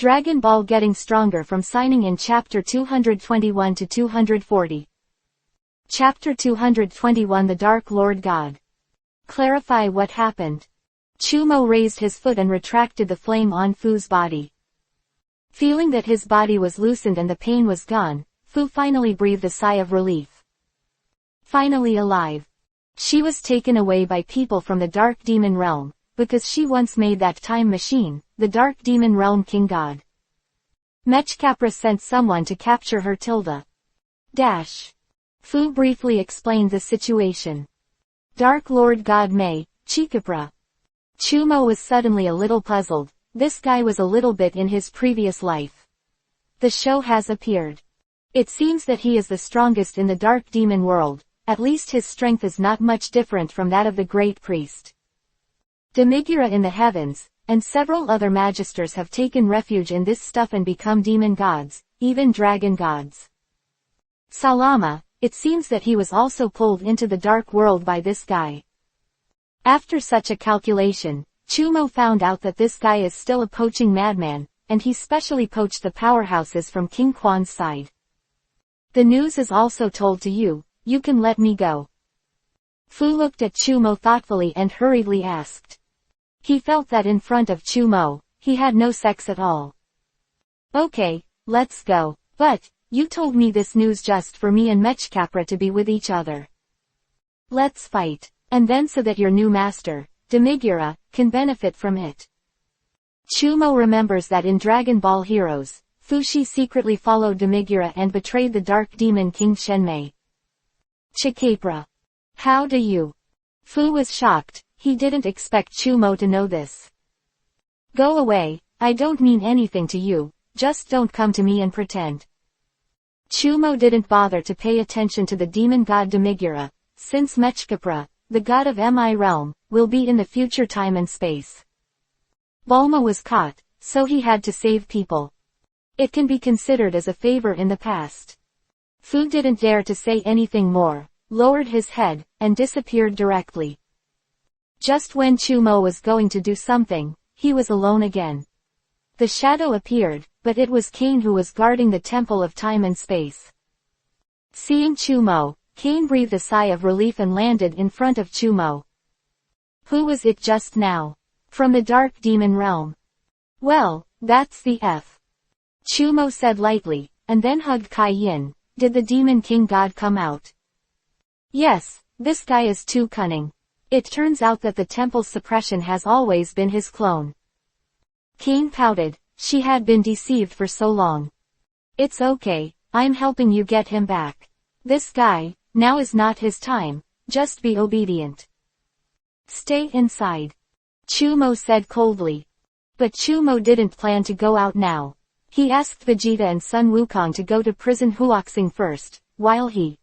Dragon Ball getting stronger from signing in Chapter 221 to 240. Chapter 221 The Dark Lord God. Clarify what happened. Chumo raised his foot and retracted the flame on Fu's body. Feeling that his body was loosened and the pain was gone, Fu finally breathed a sigh of relief. Finally alive. She was taken away by people from the Dark Demon Realm, because she once made that time machine, the Dark Demon Realm King God. Mechkapra sent someone to capture her Tilda. Fu briefly explained the situation. Dark Lord God May, Chikapra. Chumo was suddenly a little puzzled. This guy was a little bit in his previous life. The show has appeared. It seems that he is the strongest in the Dark Demon world, at least his strength is not much different from that of the Great Priest. Demigura in the heavens, and several other magisters have taken refuge in this stuff and become demon gods, even dragon gods. Salama, it seems that he was also pulled into the dark world by this guy. After such a calculation, Chumo found out that this guy is still a poaching madman, and he specially poached the powerhouses from King Kwan's side. The news is also told to you, you can let me go. Fu looked at Chumo thoughtfully and hurriedly asked. He felt that in front of Chumo, he had no sex at all. Okay, let's go, but, you told me this news just for me and Mechkapra to be with each other. Let's fight, and then so that your new master, Demigura, can benefit from it. Chumo remembers that in Dragon Ball Heroes, Fushi secretly followed Demigura and betrayed the Dark Demon King Shenmei. Chikapra. How do you? Fu was shocked, he didn't expect Chumo to know this. Go away, I don't mean anything to you, just don't come to me and pretend. Chumo didn't bother to pay attention to the demon god Demigura, since Mechkapra, the god of Mi realm, will be in the future time and space. Bulma was caught, so he had to save people. It can be considered as a favor in the past. Fu didn't dare to say anything more, lowered his head, and disappeared directly. Just when Chumo was going to do something, he was alone again. The shadow appeared, but it was Kane who was guarding the Temple of Time and Space. Seeing Chumo, Kane breathed a sigh of relief and landed in front of Chumo. Who was it just now? From the Dark Demon Realm. Well, that's the F. Chumo said lightly, and then hugged Kai Yin. Did the Demon King God come out? Yes, this guy is too cunning. It turns out that the temple's suppression has always been his clone. Kane pouted, she had been deceived for so long. It's okay, I'm helping you get him back. This guy, now is not his time, just be obedient. Stay inside. Chumo said coldly. But Chumo didn't plan to go out now. He asked Vegeta and Sun Wukong to go to prison Huoxing first, while he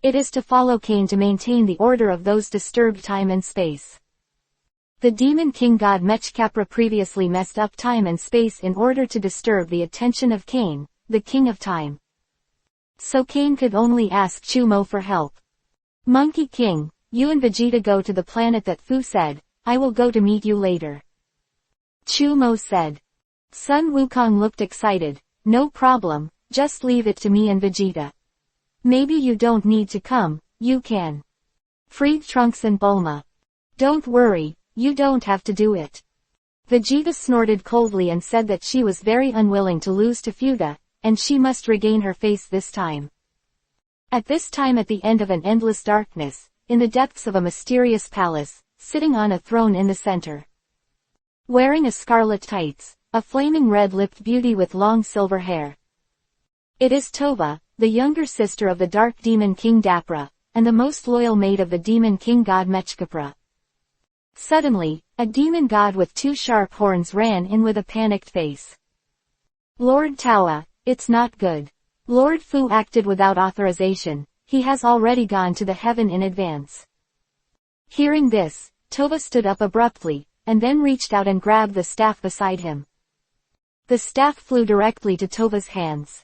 It is to follow Kane to maintain the order of those disturbed time and space. The Demon King God Mechkapra previously messed up time and space in order to disturb the attention of Kane, the King of Time. So Kane could only ask Chumo for help. Monkey King, you and Vegeta go to the planet that Fu said, I will go to meet you later. Chumo said. Sun Wukong looked excited, no problem, just leave it to me and Vegeta. Maybe you don't need to come, you can. Freed Trunks and Bulma. Don't worry, you don't have to do it. Vegeta snorted coldly and said that she was very unwilling to lose to Fuda, and she must regain her face this time. At this time at the end of an endless darkness, in the depths of a mysterious palace, sitting on a throne in the center. Wearing a scarlet tights, a flaming red-lipped beauty with long silver hair. It is Tova, the younger sister of the Dark Demon King Dapra, and the most loyal maid of the Demon King God Mechkapra. Suddenly, a demon god with two sharp horns ran in with a panicked face. Lord Tawa, it's not good. Lord Fu acted without authorization, he has already gone to the heaven in advance. Hearing this, Tova stood up abruptly, and then reached out and grabbed the staff beside him. The staff flew directly to Tova's hands.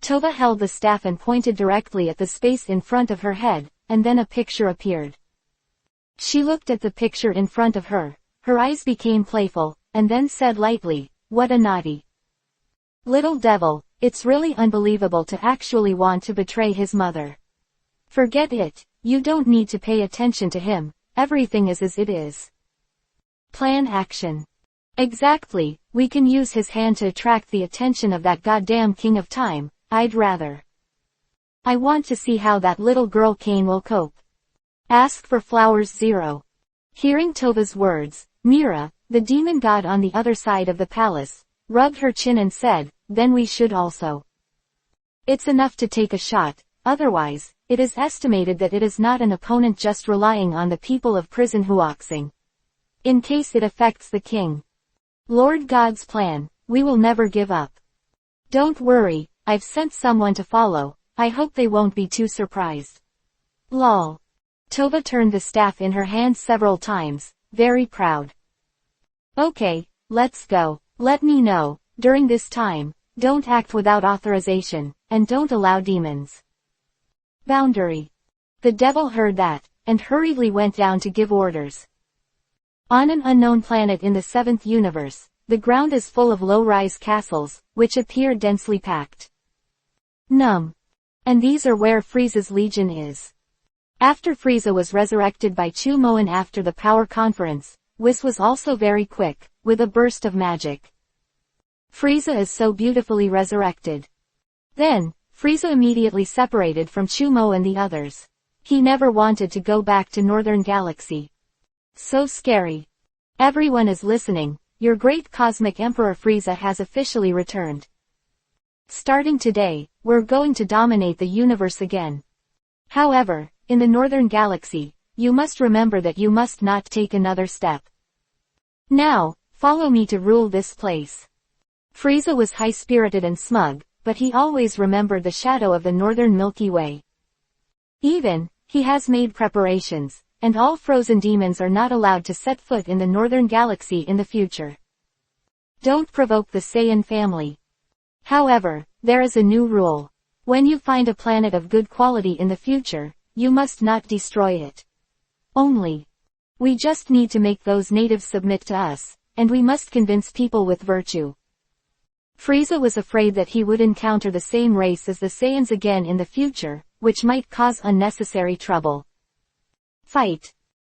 Tova held the staff and pointed directly at the space in front of her head, and then a picture appeared. She looked at the picture in front of her, her eyes became playful, and then said lightly, what a naughty little devil, it's really unbelievable to actually want to betray his mother. Forget it, you don't need to pay attention to him, everything is as it is. Plan action. Exactly, we can use his hand to attract the attention of that goddamn king of time, I'd rather. I want to see how that little girl Kane will cope. Ask for flowers 0. Hearing Tova's words, Mira, the demon god on the other side of the palace, rubbed her chin and said, then we should also. It's enough to take a shot, otherwise, it is estimated that it is not an opponent just relying on the people of prison Huoxing. In case it affects the king. Lord God's plan, we will never give up. Don't worry, I've sent someone to follow, I hope they won't be too surprised. Lol. Tova turned the staff in her hand several times, very proud. Okay, let's go. Let me know, during this time, don't act without authorization, and don't allow demons. Boundary. The devil heard that, and hurriedly went down to give orders. On an unknown planet in the 7th universe, the ground is full of low-rise castles, which appear densely packed. And these are where Frieza's legion is. After Frieza was resurrected by Chu Moen after the power conference, Whis was also very quick, with a burst of magic. Frieza is so beautifully resurrected. Then, Frieza immediately separated from Chu Mo and the others. He never wanted to go back to Northern Galaxy. So scary. Everyone is listening, your great cosmic emperor Frieza has officially returned. Starting today, we're going to dominate the universe again. However, in the Northern Galaxy, you must remember that you must not take another step. Now, follow me to rule this place. Frieza was high-spirited and smug, but he always remembered the shadow of the Northern Milky Way. He has made preparations, and all frozen demons are not allowed to set foot in the Northern Galaxy in the future. Don't provoke the Saiyan family. However, there is a new rule. When you find a planet of good quality in the future, you must not destroy it. We just need to make those natives submit to us, and we must convince people with virtue. Frieza was afraid that he would encounter the same race as the Saiyans again in the future, which might cause unnecessary trouble. Fight.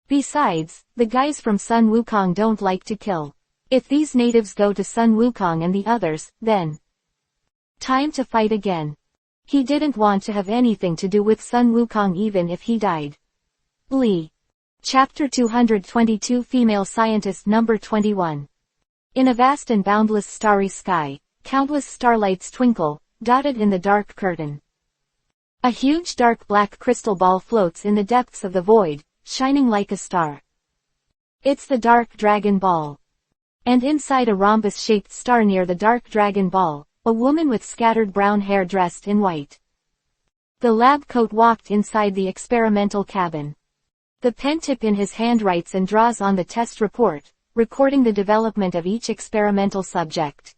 Besides, the guys from Sun Wukong don't like to kill. If these natives go to Sun Wukong and the others, then time to fight again. He didn't want to have anything to do with Sun Wukong even if he died. Lee. Chapter 222 Female Scientist Number 21. In a vast and boundless starry sky, countless starlights twinkle, dotted in the dark curtain. A huge dark black crystal ball floats in the depths of the void, shining like a star. It's the Dark Dragon Ball. And inside a rhombus-shaped star near the Dark Dragon Ball, a woman with scattered brown hair dressed in white. The lab coat walked inside the experimental cabin. The pen tip in his hand writes and draws on the test report, recording the development of each experimental subject.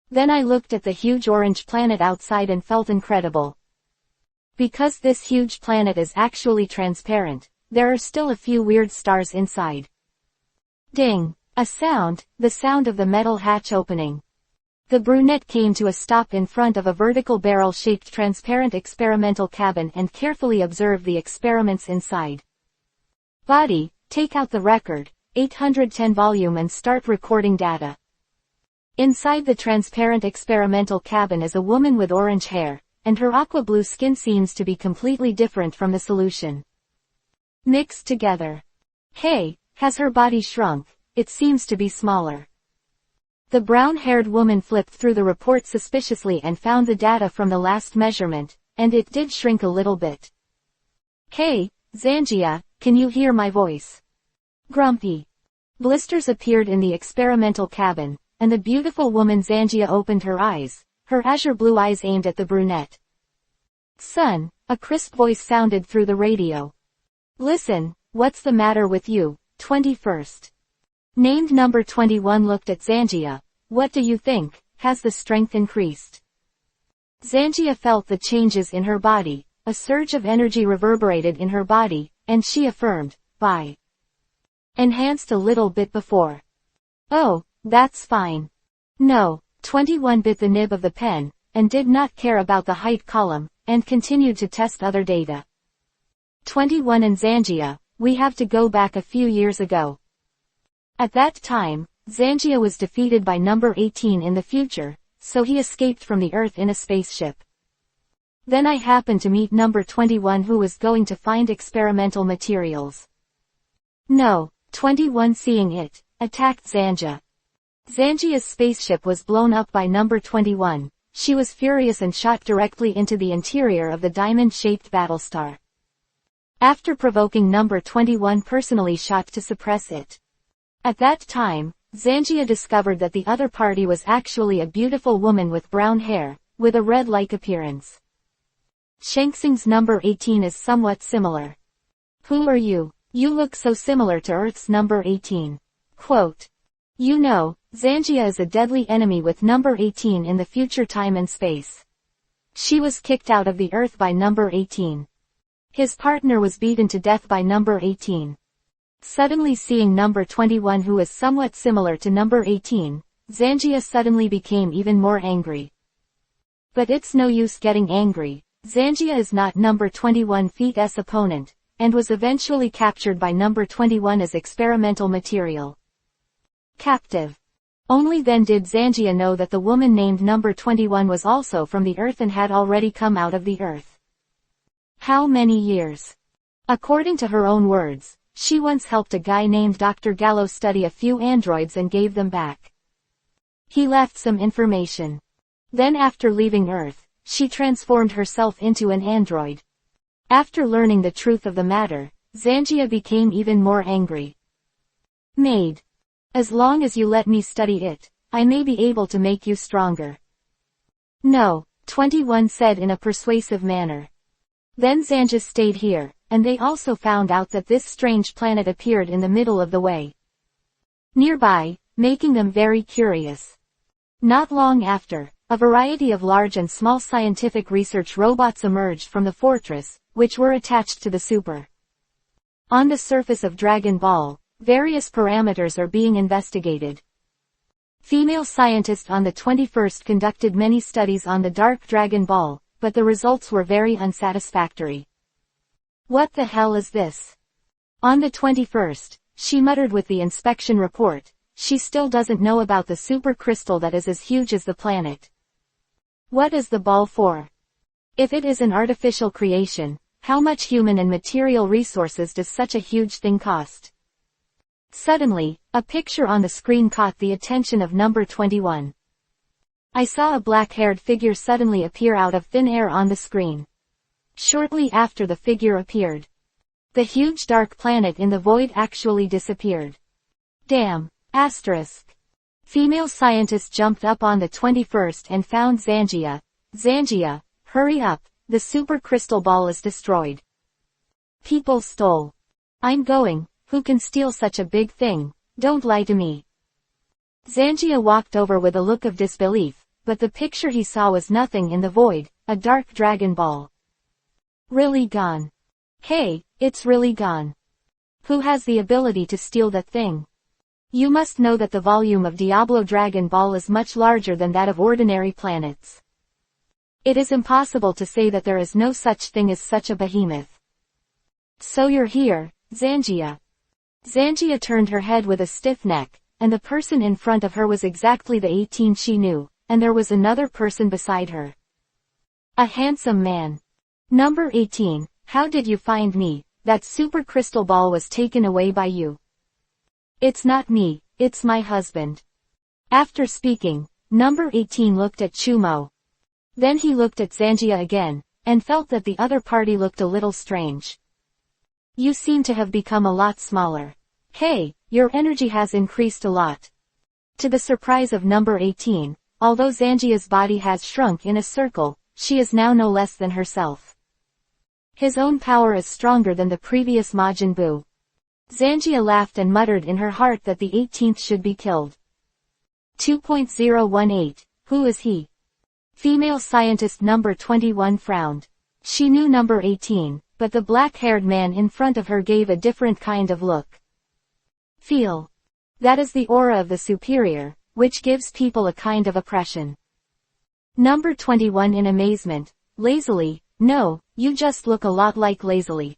Then I looked at the huge orange planet outside and felt incredible. Because this huge planet is actually transparent, there are still a few weird stars inside. Ding! A sound, the sound of the metal hatch opening. The brunette came to a stop in front of a vertical barrel-shaped transparent experimental cabin and carefully observed the experiments inside. Body, take out the record, 810 volume and start recording data. Inside the transparent experimental cabin is a woman with orange hair, and her aqua blue skin seems to be completely different from the solution. Mixed together. Hey, has her body shrunk? It seems to be smaller. The brown-haired woman flipped through the report suspiciously and found the data from the last measurement, and it did shrink a little bit. Hey, Zangia, can you hear my voice? Grumpy. Blisters appeared in the experimental cabin, and the beautiful woman Zangia opened her eyes, her azure blue eyes aimed at the brunette. Son, a crisp voice sounded through the radio. Listen, what's the matter with you, 21st? Named number 21 looked at Zangia. What do you think, has the strength increased? Zangia felt the changes in her body, a surge of energy reverberated in her body, and she affirmed, by enhanced a little bit before. Oh, that's fine. No, 21 bit the nib of the pen, and did not care about the height column, and continued to test other data. 21 and Zangia, we have to go back a few years ago. At that time, Zangia was defeated by number 18 in the future, so he escaped from the Earth in a spaceship. Then I happened to meet number 21 who was going to find experimental materials. No, 21 seeing it, attacked Zangia. Zangia's spaceship was blown up by number 21. She was furious and shot directly into the interior of the diamond-shaped Battlestar. After provoking number 21 personally shot to suppress it. At that time, Zangia discovered that the other party was actually a beautiful woman with brown hair, with a red-like appearance. Shangxing's number 18 is somewhat similar. Who are you? You look so similar to Earth's number 18. Quote. You know, Zangia is a deadly enemy with number 18 in the future time and space. She was kicked out of the Earth by number 18. His partner was beaten to death by number 18. Suddenly seeing number 21 who is somewhat similar to number 18, Zangia suddenly became even more angry. But it's no use getting angry. Zangia is not number 21's opponent, and was eventually captured by number 21 as experimental material. Captive. Only then did Zangia know that the woman named number 21 was also from the Earth and had already come out of the Earth. How many years? According to her own words, she once helped a guy named Dr. Gallo study a few androids and gave them back. He left some information. Then after leaving Earth, she transformed herself into an android. After learning the truth of the matter, Zangia became even more angry. Maid. As long as you let me study it, I may be able to make you stronger. No, 21 said in a persuasive manner. Then Zangia stayed here, and they also found out that this strange planet appeared in the middle of the way. Nearby, making them very curious. Not long after, a variety of large and small scientific research robots emerged from the fortress, which were attached to the super. On the surface of Dragon Ball, various parameters are being investigated. Female scientists on the 21st conducted many studies on the Dark Dragon Ball, but the results were very unsatisfactory. What the hell is this? On the 21st, she muttered with the inspection report, she still doesn't know about the super crystal that is as huge as the planet. What is the ball for? If it is an artificial creation, how much human and material resources does such a huge thing cost? Suddenly, a picture on the screen caught the attention of number 21. I saw a black-haired figure suddenly appear out of thin air on the screen. Shortly after the figure appeared, the huge dark planet in the void actually disappeared. Damn! Asterisk. Female scientist jumped up on the 21st and found Zangia. Zangia, hurry up, the super crystal ball is destroyed. People stole. I'm going. Who can steal such a big thing? Don't lie to me. Zangia walked over with a look of disbelief, but the picture he saw was nothing in the void, a dark dragon ball. Really gone. Hey, it's really gone. Who has the ability to steal that thing? You must know that the volume of Diablo Dragon Ball is much larger than that of ordinary planets. It is impossible to say that there is no such thing as such a behemoth. So you're here, Zangia. Zangia turned her head with a stiff neck, and the person in front of her was exactly the 18 she knew, and there was another person beside her. A handsome man. Number 18, how did you find me? That super crystal ball was taken away by you. It's not me, it's my husband. After speaking, number 18 looked at Chumo. Then he looked at Zangia again, and felt that the other party looked a little strange. You seem to have become a lot smaller. Hey, your energy has increased a lot. To the surprise of number 18, although Zangia's body has shrunk in a circle, she is now no less than herself. His own power is stronger than the previous Majin Buu. Zangia laughed and muttered in her heart that the 18th should be killed. 2.018, who is he? Female scientist number 21 frowned. She knew number 18, but the black-haired man in front of her gave a different kind of look. Feel. That is the aura of the superior, which gives people a kind of oppression. Number 21 in amazement. Lazily, no, you just look a lot like Lazily.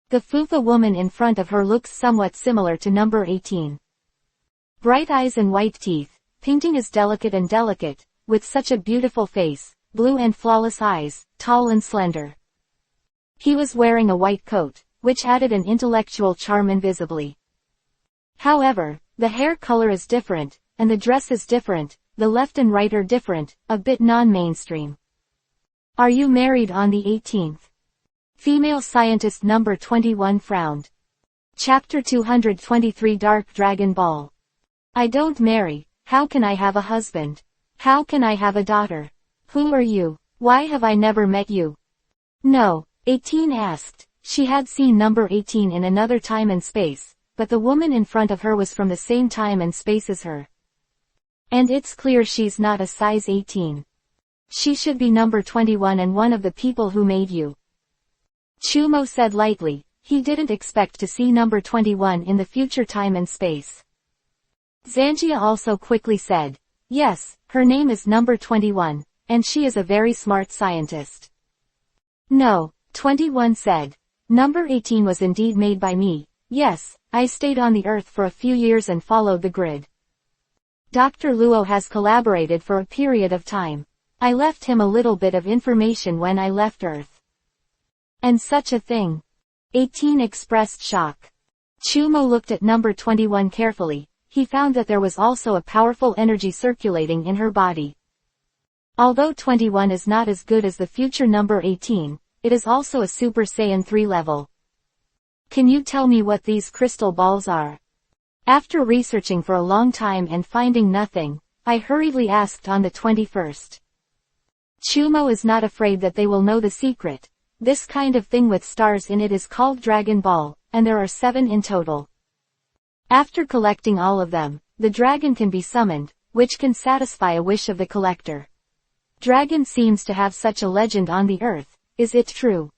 The Fufa woman in front of her looks somewhat similar to number 18. Bright eyes and white teeth, painting is delicate and delicate, with such a beautiful face, blue and flawless eyes, tall and slender. He was wearing a white coat, which added an intellectual charm invisibly. However, the hair color is different, and the dress is different, the left and right are different, a bit non-mainstream. Are you married on the 18th? Female scientist number 21 frowned. Chapter 223 Dark Dragon Ball. I don't marry, how can I have a husband? How can I have a daughter? Who are you? Why have I never met you? No, 18 asked. She had seen number 18 in another time and space, but the woman in front of her was from the same time and space as her. And it's clear she's not a size 18. She should be number 21 and one of the people who made you. Chumo said lightly, he didn't expect to see number 21 in the future time and space. Zangia also quickly said, yes, her name is number 21, and she is a very smart scientist. No, 21 said. Number 18 was indeed made by me, yes, I stayed on the Earth for a few years and followed the grid. Dr. Luo has collaborated for a period of time. I left him a little bit of information when I left Earth. And such a thing. 18 expressed shock. Chumo looked at number 21 carefully. He found that there was also a powerful energy circulating in her body. Although 21 is not as good as the future number 18, it is also a Super Saiyan 3 level. Can you tell me what these crystal balls are? After researching for a long time and finding nothing, I hurriedly asked on the 21st. Chumo is not afraid that they will know the secret. This kind of thing with stars in it is called Dragon Ball, and there are 7 in total. After collecting all of them, the dragon can be summoned, which can satisfy a wish of the collector. Dragon seems to have such a legend on the Earth, is it true?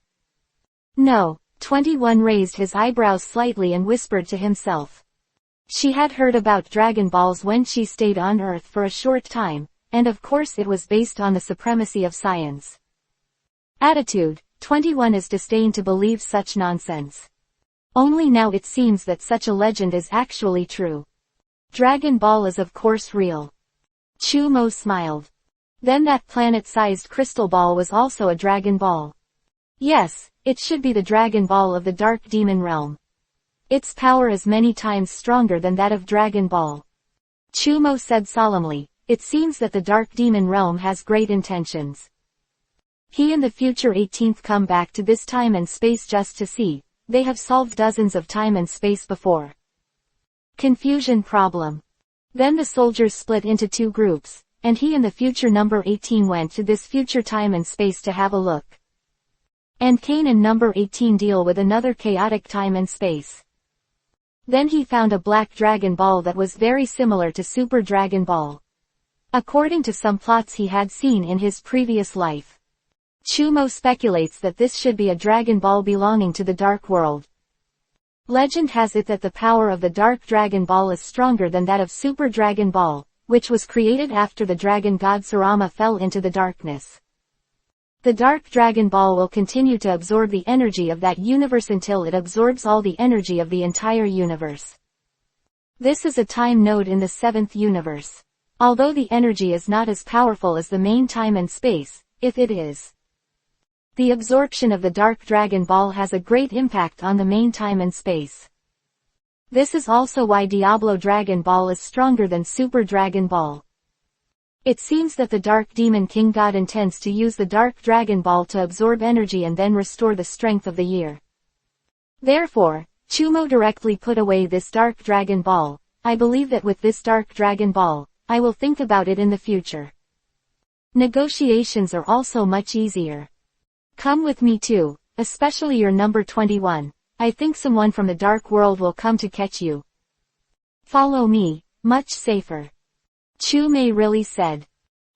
No, 21 raised his eyebrows slightly and whispered to himself. She had heard about Dragon Balls when she stayed on Earth for a short time, and of course it was based on the supremacy of science. Attitude, 21 is disdain to believe such nonsense. Only now it seems that such a legend is actually true. Dragon Ball is of course real. Chumo smiled. Then that planet-sized crystal ball was also a Dragon Ball. Yes, it should be the Dragon Ball of the Dark Demon Realm. Its power is many times stronger than that of Dragon Ball. Chumo said solemnly, it seems that the Dark Demon Realm has great intentions. He and the future 18th come back to this time and space just to see. They have solved dozens of time and space before. Confusion problem. Then the soldiers split into 2 groups, and he and the future number 18 went to this future time and space to have a look. And Kane and number 18 deal with another chaotic time and space. Then he found a black Dragon Ball that was very similar to Super Dragon Ball. According to some plots he had seen in his previous life. Chumo speculates that this should be a Dragon Ball belonging to the Dark World. Legend has it that the power of the Dark Dragon Ball is stronger than that of Super Dragon Ball, which was created after the dragon god Sarama fell into the darkness. The Dark Dragon Ball will continue to absorb the energy of that universe until it absorbs all the energy of the entire universe. This is a time node in the 7th universe. Although the energy is not as powerful as the main time and space, if it is. The absorption of the Dark Dragon Ball has a great impact on the main time and space. This is also why Diablo Dragon Ball is stronger than Super Dragon Ball. It seems that the Dark Demon King God intends to use the Dark Dragon Ball to absorb energy and then restore the strength of the year. Therefore, Chumo directly put away this Dark Dragon Ball. I believe that with this Dark Dragon Ball, I will think about it in the future. Negotiations are also much easier. Come with me too, especially your number 21. I think someone from the Dark World will come to catch you. Follow me, much safer. Chu-mei really said.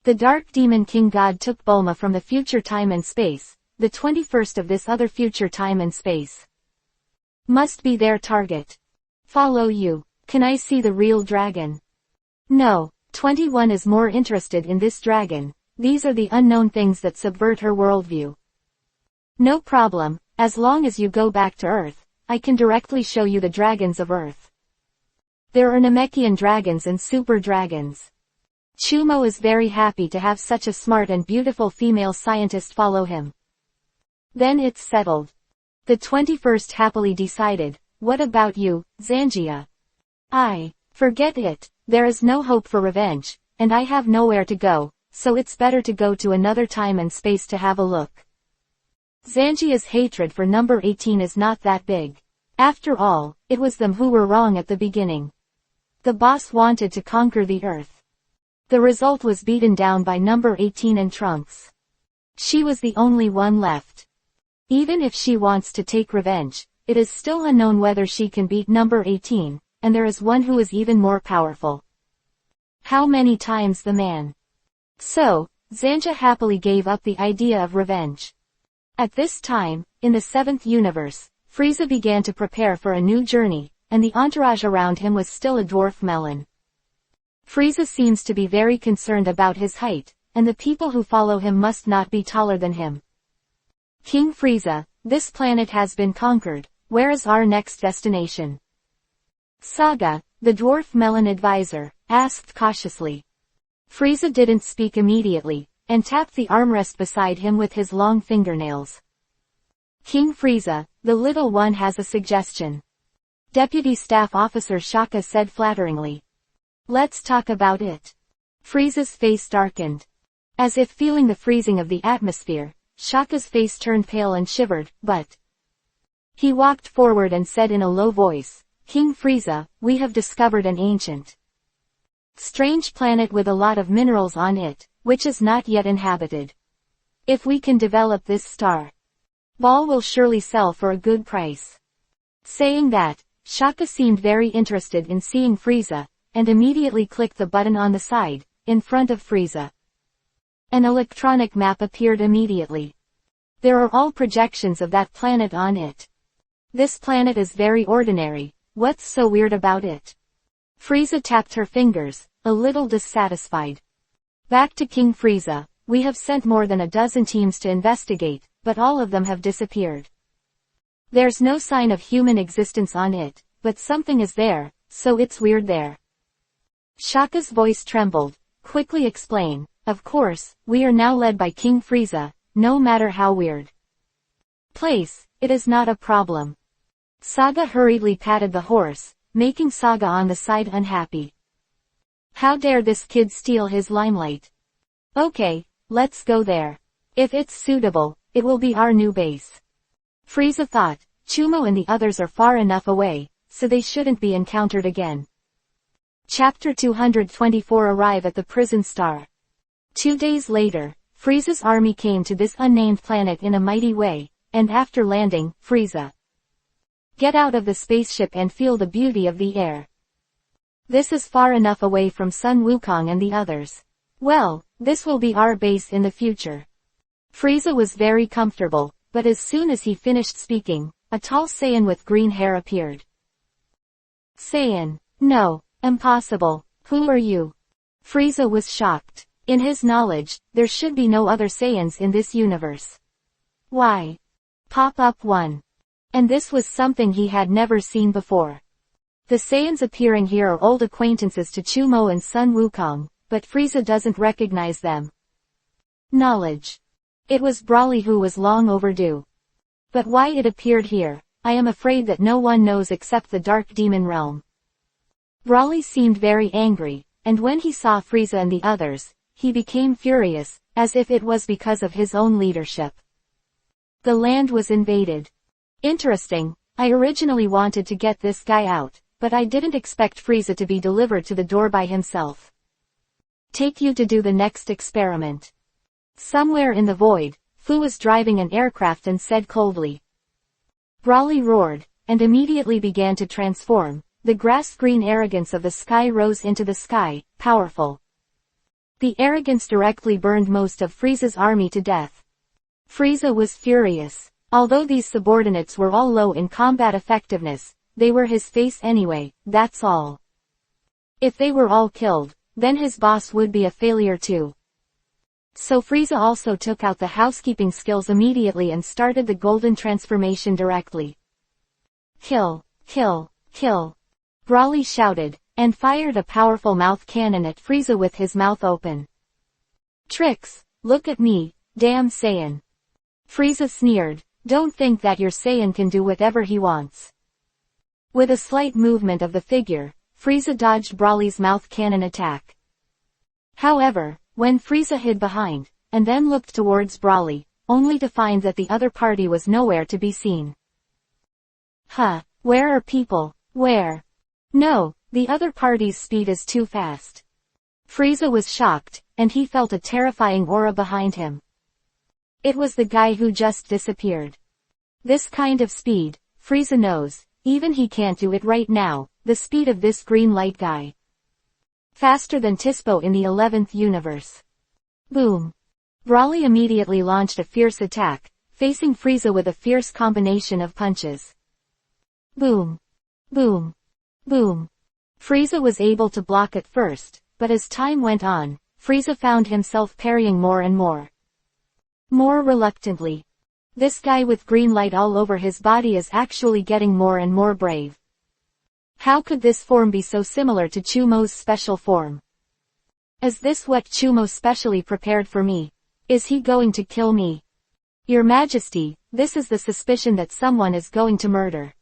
The Dark Demon King God took Bulma from the future time and space, the 21st of this other future time and space. Must be their target. Follow you. Can I see the real dragon? No, 21 is more interested in this dragon. These are the unknown things that subvert her worldview. No problem, as long as you go back to Earth, I can directly show you the dragons of Earth. There are Namekian dragons and super dragons. Chumo is very happy to have such a smart and beautiful female scientist follow him. Then it's settled. The 21st happily decided, what about you, Zangia? Forget it, there is no hope for revenge, and I have nowhere to go, so it's better to go to another time and space to have a look. Zangia's hatred for number 18 is not that big. After all, it was them who were wrong at the beginning. The boss wanted to conquer the Earth. The result was beaten down by number 18 and Trunks. She was the only one left. Even if she wants to take revenge, it is still unknown whether she can beat number 18, and there is one who is even more powerful. How many times the man? So, Zangia happily gave up the idea of revenge. At this time, in the 7th universe, Frieza began to prepare for a new journey, and the entourage around him was still a dwarf melon. Frieza seems to be very concerned about his height, and the people who follow him must not be taller than him. King Frieza, this planet has been conquered, where is our next destination? Saga, the dwarf melon advisor, asked cautiously. Frieza didn't speak immediately, and tapped the armrest beside him with his long fingernails. King Frieza, the little one has a suggestion. Deputy Staff Officer Shaka said flatteringly. Let's talk about it. Frieza's face darkened. As if feeling the freezing of the atmosphere, Shaka's face turned pale and shivered, but he walked forward and said in a low voice, King Frieza, we have discovered an ancient, strange planet with a lot of minerals on it, which is not yet inhabited. If we can develop this star ball will surely sell for a good price. Saying that, Shaka seemed very interested in seeing Frieza, and immediately clicked the button on the side, in front of Frieza. An electronic map appeared immediately. There are all projections of that planet on it. This planet is very ordinary, what's so weird about it? Frieza tapped her fingers, a little dissatisfied. Back to King Frieza, we have sent more than a dozen teams to investigate, but all of them have disappeared. There's no sign of human existence on it, but something is there, so it's weird there. Shaka's voice trembled. Quickly explain. Of course, we are now led by King Frieza, no matter how weird place, it is not a problem. Saga hurriedly patted the horse, making Saga on the side unhappy. How dare this kid steal his limelight? Okay, let's go there. If it's suitable, it will be our new base. Frieza thought, Chumo and the others are far enough away, so they shouldn't be encountered again. Chapter 224 Arrive at the prison star. 2 days later, Frieza's army came to this unnamed planet in a mighty way, and after landing, Frieza, get out of the spaceship and feel the beauty of the air. This is far enough away from Sun Wukong and the others. Well, this will be our base in the future. Frieza was very comfortable, but as soon as he finished speaking, a tall Saiyan with green hair appeared. Saiyan, no, impossible, who are you? Frieza was shocked. In his knowledge, there should be no other Saiyans in this universe. Why? Pop-up 1. And this was something he had never seen before. The Saiyans appearing here are old acquaintances to Chumo and Sun Wukong, but Frieza doesn't recognize them. Knowledge. It was Broly who was long overdue. But why it appeared here, I am afraid that no one knows except the Dark Demon Realm. Broly seemed very angry, and when he saw Frieza and the others, he became furious, as if it was because of his own leadership. The land was invaded. Interesting, I originally wanted to get this guy out, but I didn't expect Frieza to be delivered to the door by himself. Take you to do the next experiment. Somewhere in the void, Fu was driving an aircraft and said coldly. Broly roared, and immediately began to transform. The grass-green arrogance of the sky rose into the sky, powerful. The arrogance directly burned most of Frieza's army to death. Frieza was furious. Although these subordinates were all low in combat effectiveness, they were his face anyway, that's all. If they were all killed, then his boss would be a failure too. So Frieza also took out the housekeeping skills immediately and started the golden transformation directly. Kill, kill, kill. Broly shouted, and fired a powerful mouth cannon at Frieza with his mouth open. Tricks, look at me, damn Saiyan. Frieza sneered, don't think that your Saiyan can do whatever he wants. With a slight movement of the figure, Frieza dodged Broly's mouth cannon attack. However, when Frieza hid behind, and then looked towards Broly, only to find that the other party was nowhere to be seen. Huh, where are people, where? No, the other party's speed is too fast. Frieza was shocked, and he felt a terrifying aura behind him. It was the guy who just disappeared. This kind of speed, Frieza knows, even he can't do it right now, the speed of this green light guy. Faster than Tispo in the 11th universe. Boom. Broly immediately launched a fierce attack, facing Frieza with a fierce combination of punches. Boom. Boom. Boom. Frieza was able to block at first, but as time went on, Frieza found himself parrying more and more. More reluctantly. This guy with green light all over his body is actually getting more and more brave. How could this form be so similar to Chumo's special form? Is this what Chumo specially prepared for me? Is he going to kill me? Your Majesty, this is the suspicion that someone is going to murder.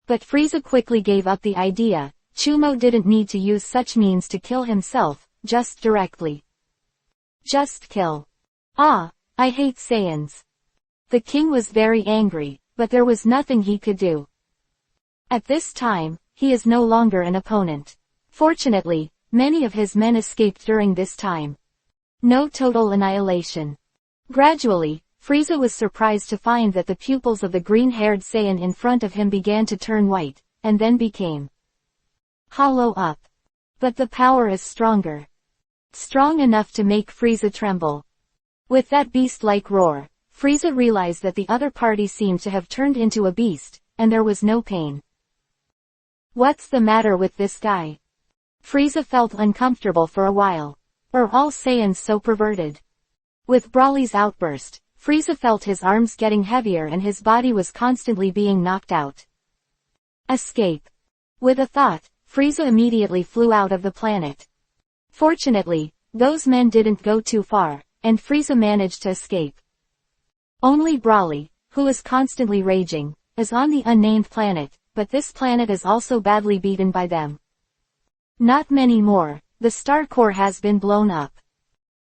But Frieza quickly gave up the idea. Chumo didn't need to use such means to kill himself, just directly. Just kill. Ah, I hate Saiyans. The king was very angry, but there was nothing he could do. At this time, he is no longer an opponent. Fortunately, many of his men escaped during this time. No total annihilation. Gradually, Frieza was surprised to find that the pupils of the green-haired Saiyan in front of him began to turn white, and then became hollow up. But the power is stronger. Strong enough to make Frieza tremble. With that beast-like roar, Frieza realized that the other party seemed to have turned into a beast, and there was no pain. What's the matter with this guy? Frieza felt uncomfortable for a while. Are all Saiyans so perverted? With Broly's outburst, Frieza felt his arms getting heavier and his body was constantly being knocked out. Escape. With a thought, Frieza immediately flew out of the planet. Fortunately, those men didn't go too far, and Frieza managed to escape. Only Broly, who is constantly raging, is on the unnamed planet, but this planet is also badly beaten by them. Not many more, the star core has been blown up.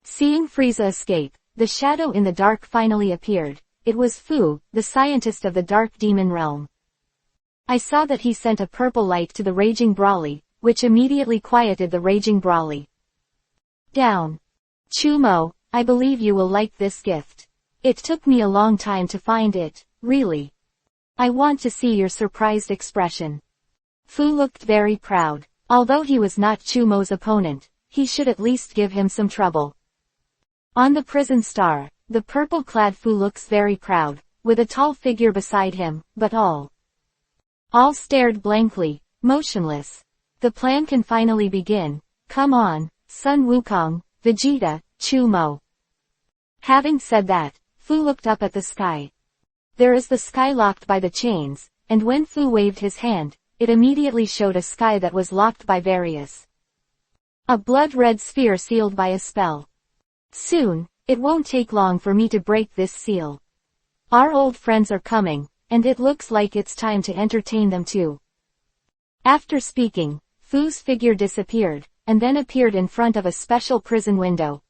Seeing Frieza escape, the shadow in the dark finally appeared. It was Fu, the scientist of the Dark Demon Realm. I saw that he sent a purple light to the raging Broly, which immediately quieted the raging Broly. Down. Chumo, I believe you will like this gift. It took me a long time to find it, really. I want to see your surprised expression. Fu looked very proud. Although he was not Chumo's opponent, he should at least give him some trouble. On the prison star, the purple-clad Fu looks very proud, with a tall figure beside him, but all stared blankly, motionless. The plan can finally begin. Come on, Sun Wukong, Vegeta, Chumo. Having said that, Fu looked up at the sky. There is the sky locked by the chains, and when Fu waved his hand, it immediately showed a sky that was locked by various. A blood-red sphere sealed by a spell. Soon, it won't take long for me to break this seal. Our old friends are coming, and it looks like it's time to entertain them too. After speaking, Fu's figure disappeared, and then appeared in front of a special prison window.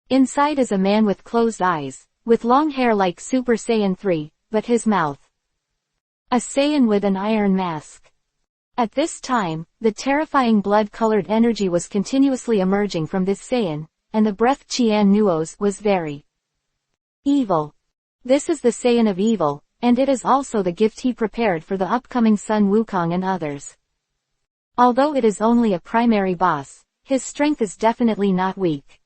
Inside is a man with closed eyes, with long hair like Super Saiyan 3, but his mouth. A Saiyan with an iron mask. At this time, the terrifying blood-colored energy was continuously emerging from this Saiyan, and the breath Qian Nuo's was very evil. This is the Saiyan of evil, and it is also the gift he prepared for the upcoming Sun Wukong and others. Although it is only a primary boss, his strength is definitely not weak.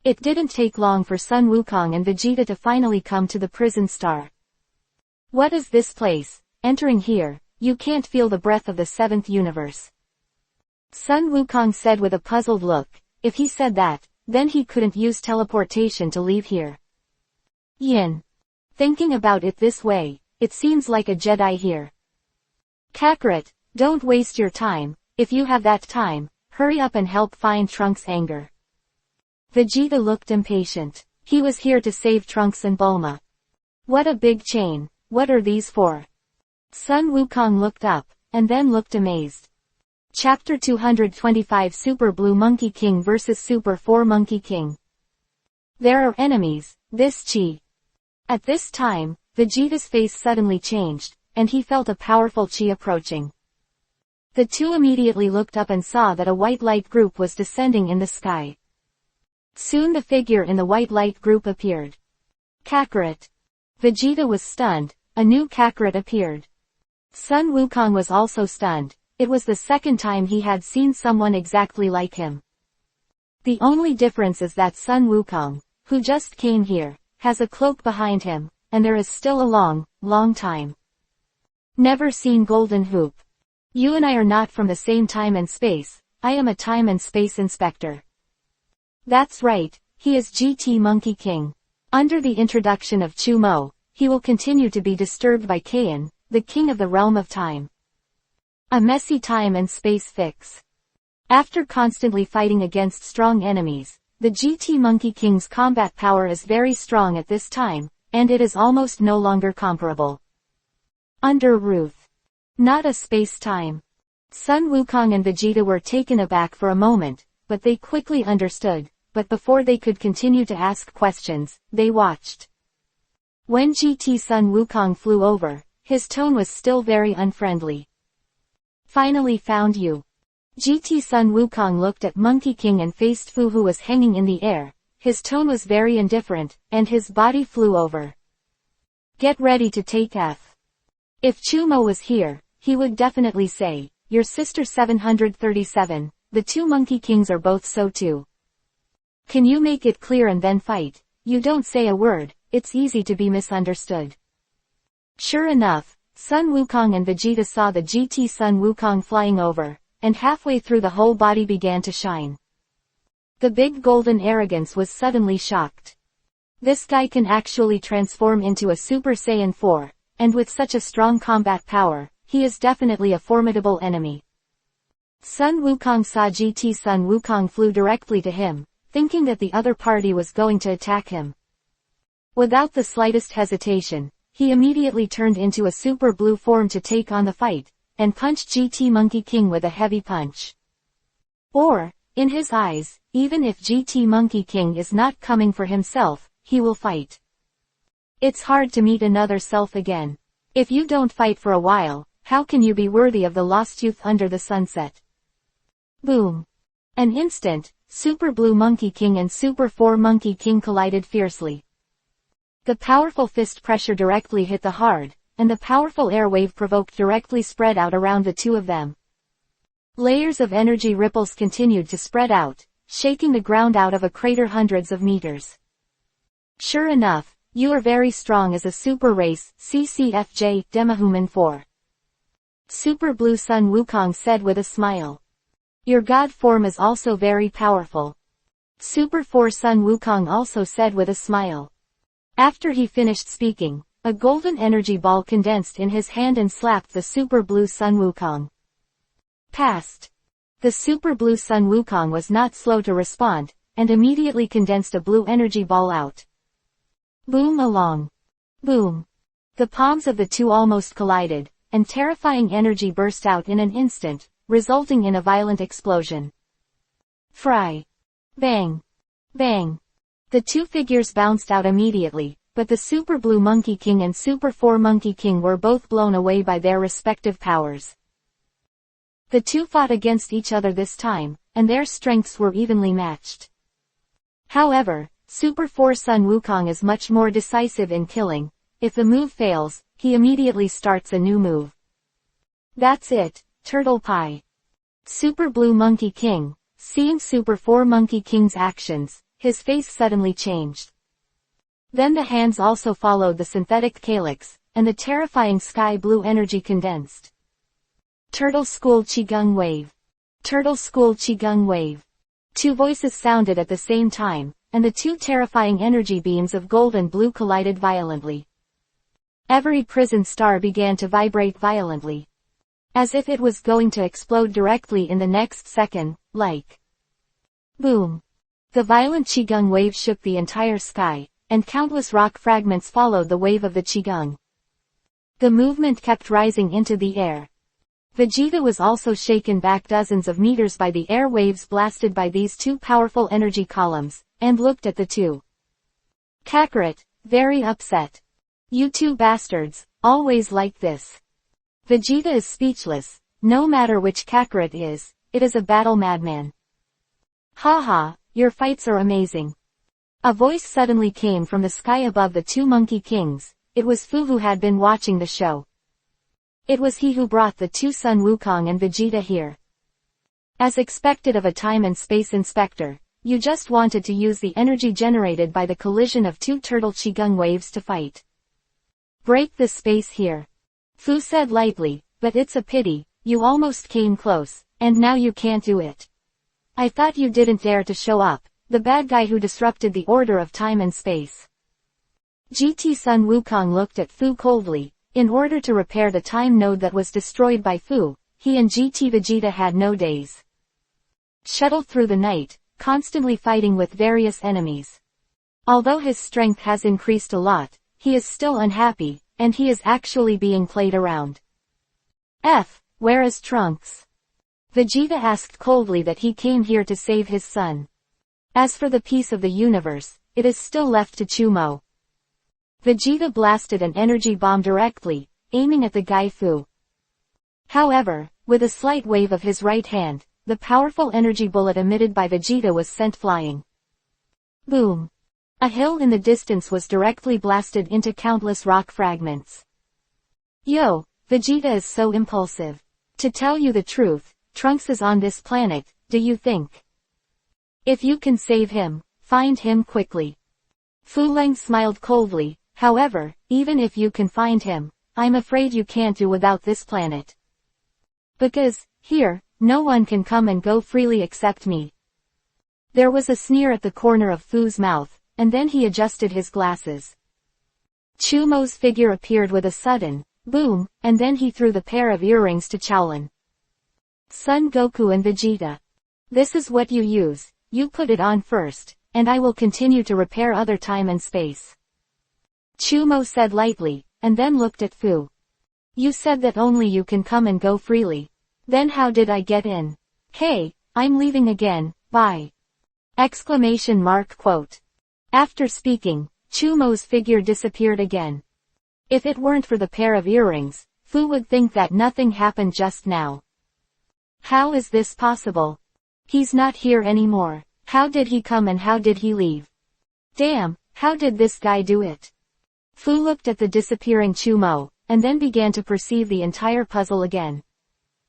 It didn't take long for Sun Wukong and Vegeta to finally come to the prison star. What is this place? Entering here, you can't feel the breath of the 7th universe. Sun Wukong said with a puzzled look. If he said that, then he couldn't use teleportation to leave here. Yin. Thinking about it this way, it seems like a Jedi here. Kakarot, don't waste your time. If you have that time, hurry up and help find Trunks' anger. Vegeta looked impatient. He was here to save Trunks and Bulma. What a big chain. What are these for? Sun Wukong looked up, and then looked amazed. Chapter 225 Super Blue Monkey King vs Super 4 Monkey King. There are enemies, this chi. At this time, Vegeta's face suddenly changed, and he felt a powerful chi approaching. The two immediately looked up and saw that a white light group was descending in the sky. Soon the figure in the white light group appeared. Kakarot. Vegeta was stunned. A new Kakarot appeared. Sun Wukong was also stunned. It was the second time he had seen someone exactly like him. The only difference is that Sun Wukong, who just came here, has a cloak behind him, and there is still a long time. Never seen Golden Hoop. You and I are not from the same time and space. I am a time and space inspector. That's right, he is GT Monkey King. Under the introduction of Chumo, he will continue to be disturbed by Kain, the king of the realm of time. A messy time and space fix. After constantly fighting against strong enemies, the GT Monkey King's combat power is very strong at this time, and it is almost no longer comparable. Under Ruth. Not a space-time. Sun Wukong and Vegeta were taken aback for a moment, but they quickly understood. But before they could continue to ask questions, they watched. When GT Sun Wukong flew over, his tone was still very unfriendly. Finally found you. GT Sun Wukong looked at Monkey King and faced Fu, who was hanging in the air. His tone was very indifferent, and his body flew over. Get ready to take F. If Chumo was here, he would definitely say, your sister 737, the two Monkey Kings are both so too. Can you make it clear and then fight? You don't say a word, it's easy to be misunderstood. Sure enough, Sun Wukong and Vegeta saw the GT Sun Wukong flying over, and halfway through the whole body began to shine. The big golden arrogance was suddenly shocked. This guy can actually transform into a Super Saiyan 4, and with such a strong combat power, he is definitely a formidable enemy. Sun Wukong saw GT Sun Wukong flew directly to him, thinking that the other party was going to attack him. Without the slightest hesitation, he immediately turned into a super blue form to take on the fight, and punched GT Monkey King with a heavy punch. Or, in his eyes, even if GT Monkey King is not coming for himself, he will fight. It's hard to meet another self again. If you don't fight for a while, how can you be worthy of the lost youth under the sunset? Boom. An instant, Super Blue Monkey King and Super 4 Monkey King collided fiercely. The powerful fist pressure directly hit the hard, and the powerful air wave provoked directly spread out around the two of them. Layers of energy ripples continued to spread out, shaking the ground out of a crater hundreds of meters. Sure enough, you are very strong as a super race, CCFJ, Demahuman 4. Super Blue Sun Wukong said with a smile. Your god form is also very powerful. Super 4 Sun Wukong also said with a smile. After he finished speaking, a golden energy ball condensed in his hand and slapped the Super Blue Sun Wukong. Passed. The Super Blue Sun Wukong was not slow to respond, and immediately condensed a blue energy ball out. Boom along. Boom. The palms of the two almost collided, and terrifying energy burst out in an instant, resulting in a violent explosion. Fry. Bang. Bang. The two figures bounced out immediately, but the Super Blue Monkey King and Super 4 Monkey King were both blown away by their respective powers. The two fought against each other this time, and their strengths were evenly matched. However, Super 4 Sun Wukong is much more decisive in killing. If the move fails, he immediately starts a new move. That's it, Turtle Pie. Super Blue Monkey King, seeing Super 4 Monkey King's actions, his face suddenly changed. Then the hands also followed the synthetic calyx, and the terrifying sky blue energy condensed. Turtle School Qigong Wave. Turtle School Qigong Wave. Two voices sounded at the same time, and the two terrifying energy beams of gold and blue collided violently. Every prison star began to vibrate violently, as if it was going to explode directly in the next second, like boom. The violent Qigong wave shook the entire sky, and countless rock fragments followed the wave of the Qigong. The movement kept rising into the air. Vegeta was also shaken back dozens of meters by the air waves blasted by these two powerful energy columns, and looked at the two. Kakarot, very upset. You two bastards, always like this. Vegeta is speechless. No matter which Kakarot is, it is a battle madman. Haha, your fights are amazing. A voice suddenly came from the sky above the two monkey kings. It was Fu who had been watching the show. It was he who brought the two Sun Wukong and Vegeta here. As expected of a time and space inspector, you just wanted to use the energy generated by the collision of two turtle Qigong waves to fight. Break the space here. Fu said lightly, but it's a pity, you almost came close, and now you can't do it. I thought you didn't dare to show up, the bad guy who disrupted the order of time and space. GT Sun Wukong looked at Fu coldly. In order to repair the time node that was destroyed by Fu, he and GT Vegeta had no days. Shuttled through the night, constantly fighting with various enemies. Although his strength has increased a lot, he is still unhappy, and he is actually being played around. Where is Trunks? Vegeta asked coldly that he came here to save his son. As for the peace of the universe, it is still left to Chumo. Vegeta blasted an energy bomb directly, aiming at the guy Fu. However, with a slight wave of his right hand, the powerful energy bullet emitted by Vegeta was sent flying. Boom! A hill in the distance was directly blasted into countless rock fragments. Yo, Vegeta is so impulsive. To tell you the truth, Trunks is on this planet, do you think? If you can save him, find him quickly. Fu Leng smiled coldly, however, even if you can find him, I'm afraid you can't do without this planet. Because, here, no one can come and go freely except me. There was a sneer at the corner of Fu's mouth, and then he adjusted his glasses. Chumo's figure appeared with a sudden boom, and then he threw the pair of earrings to Shaolin. Son Goku and Vegeta. This is what you use, you put it on first, and I will continue to repair other time and space. Chumo said lightly, and then looked at Fu. You said that only you can come and go freely. Then how did I get in? Hey, I'm leaving again, bye. Exclamation mark quote. After speaking, Chumo's figure disappeared again. If it weren't for the pair of earrings, Fu would think that nothing happened just now. How is this possible? He's not here anymore. How did he come and how did he leave? Damn, how did this guy do it? Fu looked at the disappearing Chumo, and then began to perceive the entire puzzle again.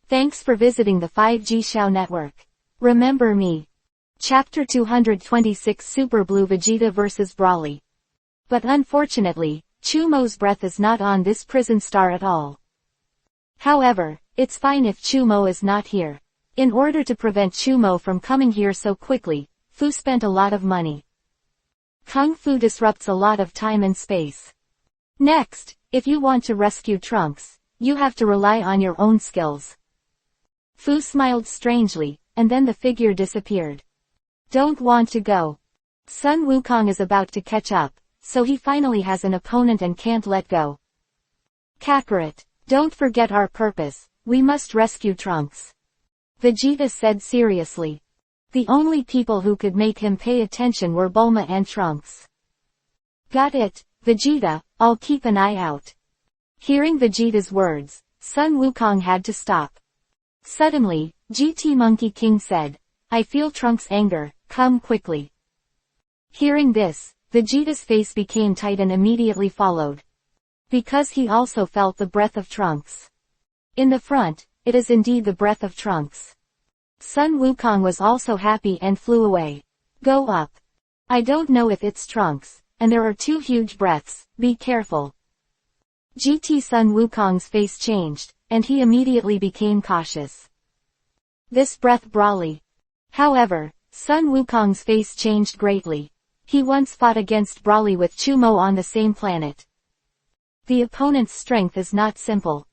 Thanks for visiting the 5G Xiao network. Remember me. Chapter 226 Super Blue Vegeta vs Broly. But unfortunately, Chumo's breath is not on this prison star at all. However, it's fine if Chumo is not here. In order to prevent Chumo from coming here so quickly, Fu spent a lot of money. Kung Fu disrupts a lot of time and space. Next, if you want to rescue Trunks, you have to rely on your own skills. Fu smiled strangely, and then the figure disappeared. Don't want to go. Sun Wukong is about to catch up, so he finally has an opponent and can't let go. Kakarot, don't forget our purpose, we must rescue Trunks. Vegeta said seriously. The only people who could make him pay attention were Bulma and Trunks. Got it, Vegeta, I'll keep an eye out. Hearing Vegeta's words, Sun Wukong had to stop. Suddenly, GT Monkey King said, I feel Trunks' anger, come quickly. Hearing this, Vegeta's face became tight and immediately followed. Because he also felt the breath of Trunks. In the front, it is indeed the breath of Trunks. Sun Wukong was also happy and flew away. Go up. I don't know if it's Trunks, and there are two huge breaths, be careful. GT Sun Wukong's face changed, and he immediately became cautious. this breath Broly. However, Sun Wukong's face changed greatly. He once fought against Broly with Chumo on the same planet. The opponent's strength is not simple.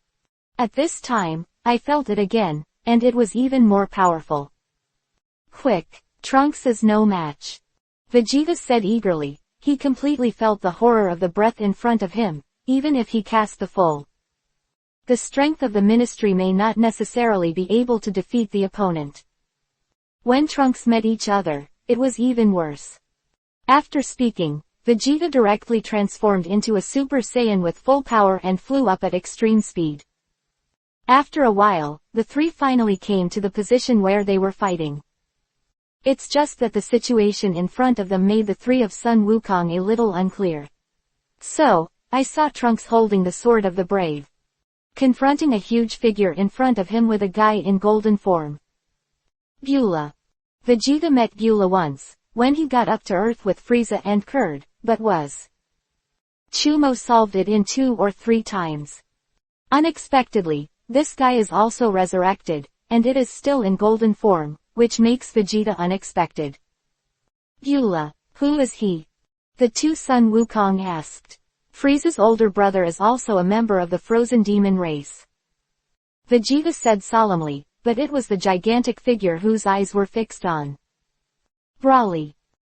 At this time, I felt it again, and it was even more powerful. Quick, Trunks is no match. Vegeta said eagerly. He completely felt the horror of the breath in front of him, even if he cast the full. The strength of the ministry may not necessarily be able to defeat the opponent. When Trunks met each other, it was even worse. After speaking, Vegeta directly transformed into a Super Saiyan with full power and flew up at extreme speed. After a while, the three finally came to the position where they were fighting. It's just that the situation in front of them made the three of Sun Wukong a little unclear. So, I saw Trunks holding the Sword of the Brave, confronting a huge figure in front of him with a guy in golden form. Beulah. Vegeta met Beulah once, when he got up to Earth with Frieza and Kurd, but was. Chumo solved it in 2 or 3 times. Unexpectedly, this guy is also resurrected, and it is still in golden form, which makes Vegeta unexpected. Beulah, who is he? The two Sun Wukong asked. Frieza's older brother is also a member of the frozen demon race. Vegeta said solemnly, but it was the gigantic figure whose eyes were fixed on Broly.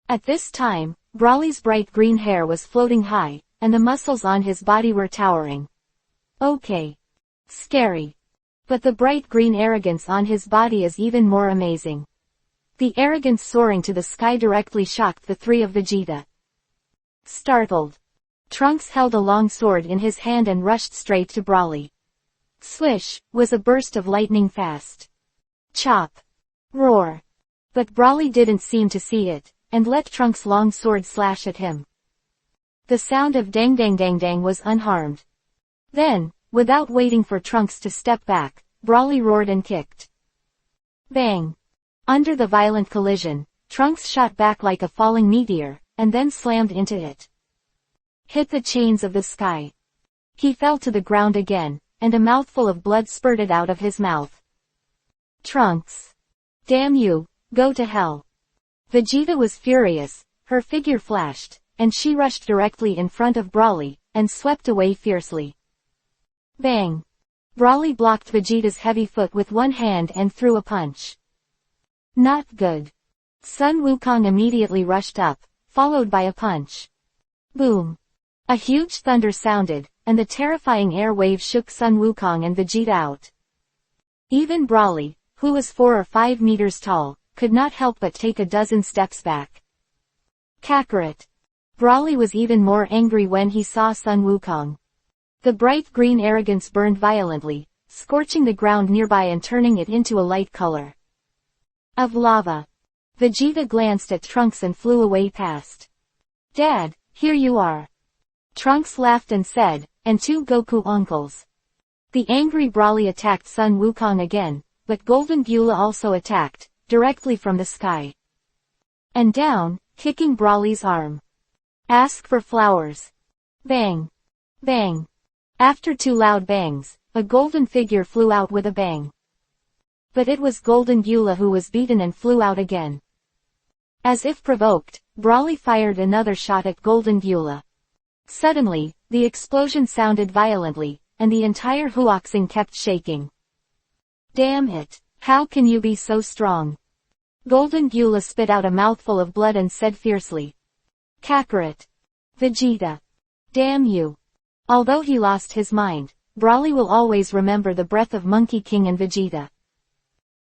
At this time, Broly's bright green hair was floating high, and the muscles on his body were towering. Okay. Scary. But the bright green arrogance on his body is even more amazing. The arrogance soaring to the sky directly shocked the three of Vegeta. Startled, Trunks held a long sword in his hand and rushed straight to Broly. Swish, was a burst of lightning fast. Chop. Roar. But Broly didn't seem to see it, and let Trunks' long sword slash at him. The sound of dang dang dang dang was unharmed. Then, without waiting for Trunks to step back, Broly roared and kicked. Bang! Under the violent collision, Trunks shot back like a falling meteor, and then slammed into it. Hit the chains of the sky. He fell to the ground again, and a mouthful of blood spurted out of his mouth. Trunks! Damn you, go to hell! Vegeta was furious, her figure flashed, and she rushed directly in front of Broly, and swept away fiercely. Bang! Broly blocked Vegeta's heavy foot with one hand and threw a punch. Not good. Sun Wukong immediately rushed up, followed by a punch. Boom! A huge thunder sounded, and the terrifying air wave shook Sun Wukong and Vegeta out. Even Broly, who was 4 or 5 meters tall, could not help but take a dozen steps back. Kakarot. Broly was even more angry when he saw Sun Wukong. The bright green arrogance burned violently, scorching the ground nearby and turning it into a light color of lava. Vegeta glanced at Trunks and flew away past. Dad, here you are. Trunks laughed and said, and 2 Goku uncles. The angry Broly attacked Sun Wukong again, but Golden Beulah also attacked, directly from the sky. And down, kicking Broly's arm. Ask for flowers. Bang! Bang! After 2 loud bangs, a golden figure flew out with a bang. But it was Golden Beulah who was beaten and flew out again. As if provoked, Broly fired another shot at Golden Beulah. Suddenly, the explosion sounded violently, and the entire Huoxing kept shaking. Damn it, how can you be so strong? Golden Beulah spit out a mouthful of blood and said fiercely. Kakarot. Vegeta. Damn you. Although he lost his mind, Broly will always remember the breath of Monkey King and Vegeta.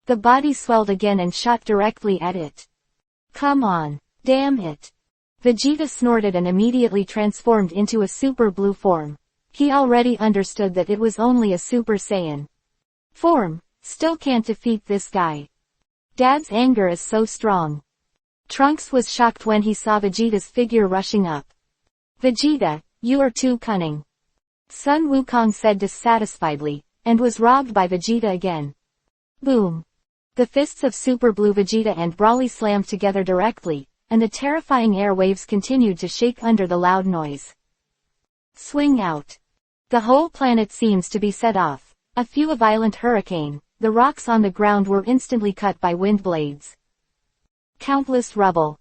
The body swelled again and shot directly at it. Come on, damn it. Vegeta snorted and immediately transformed into a super blue form. He already understood that it was only a Super Saiyan form, still can't defeat this guy. Dad's anger is so strong. Trunks was shocked when he saw Vegeta's figure rushing up. Vegeta, you are too cunning. Sun Wukong said dissatisfiedly, and was robbed by Vegeta again. Boom. The fists of Super Blue Vegeta and Broly slammed together directly, and the terrifying air waves continued to shake under the loud noise. Swing out. The whole planet seems to be set off. A violent hurricane, the rocks on the ground were instantly cut by wind blades. Countless rubble.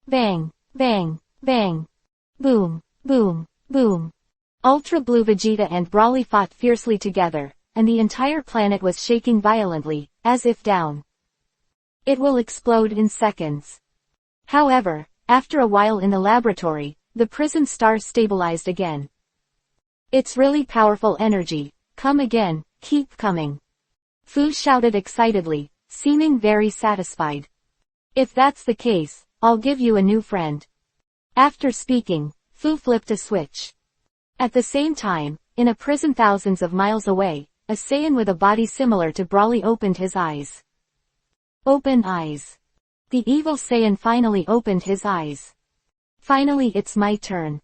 Bang, bang, bang. Boom, boom, boom. Ultra Blue Vegeta and Broly fought fiercely together, and the entire planet was shaking violently, as if down. It will explode in seconds. However, after a while in the laboratory, the prison star stabilized again. It's really powerful energy. Come again, keep coming. Fu shouted excitedly, seeming very satisfied. If that's the case, I'll give you a new friend. After speaking, Fu flipped a switch. At the same time, in a prison thousands of miles away, a Saiyan with a body similar to Broly opened his eyes. Open eyes. The evil Saiyan finally opened his eyes. Finally it's my turn.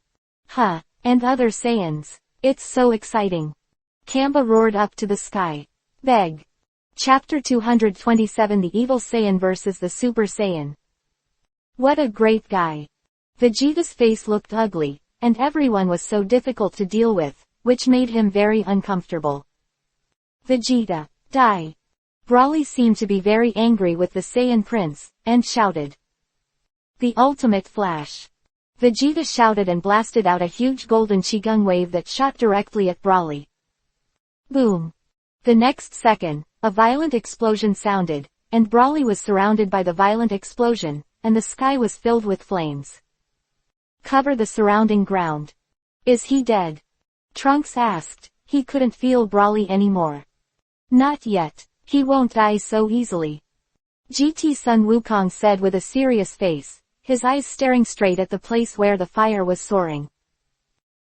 Huh, and other Saiyans. It's so exciting. Kamba roared up to the sky. Beg. Chapter 227 The Evil Saiyan vs. the Super Saiyan. What a great guy. Vegeta's face looked ugly, and everyone was so difficult to deal with, which made him very uncomfortable. Vegeta, die. Broly seemed to be very angry with the Saiyan Prince, and shouted. The ultimate flash. Vegeta shouted and blasted out a huge golden Qigong wave that shot directly at Broly. Boom. The next second, a violent explosion sounded, and Broly was surrounded by the violent explosion, and the sky was filled with flames. Cover the surrounding ground. Is he dead? Trunks asked. He couldn't feel Broly anymore. Not yet. He won't die so easily. GT Sun Wukong said with a serious face, his eyes staring straight at the place where the fire was soaring.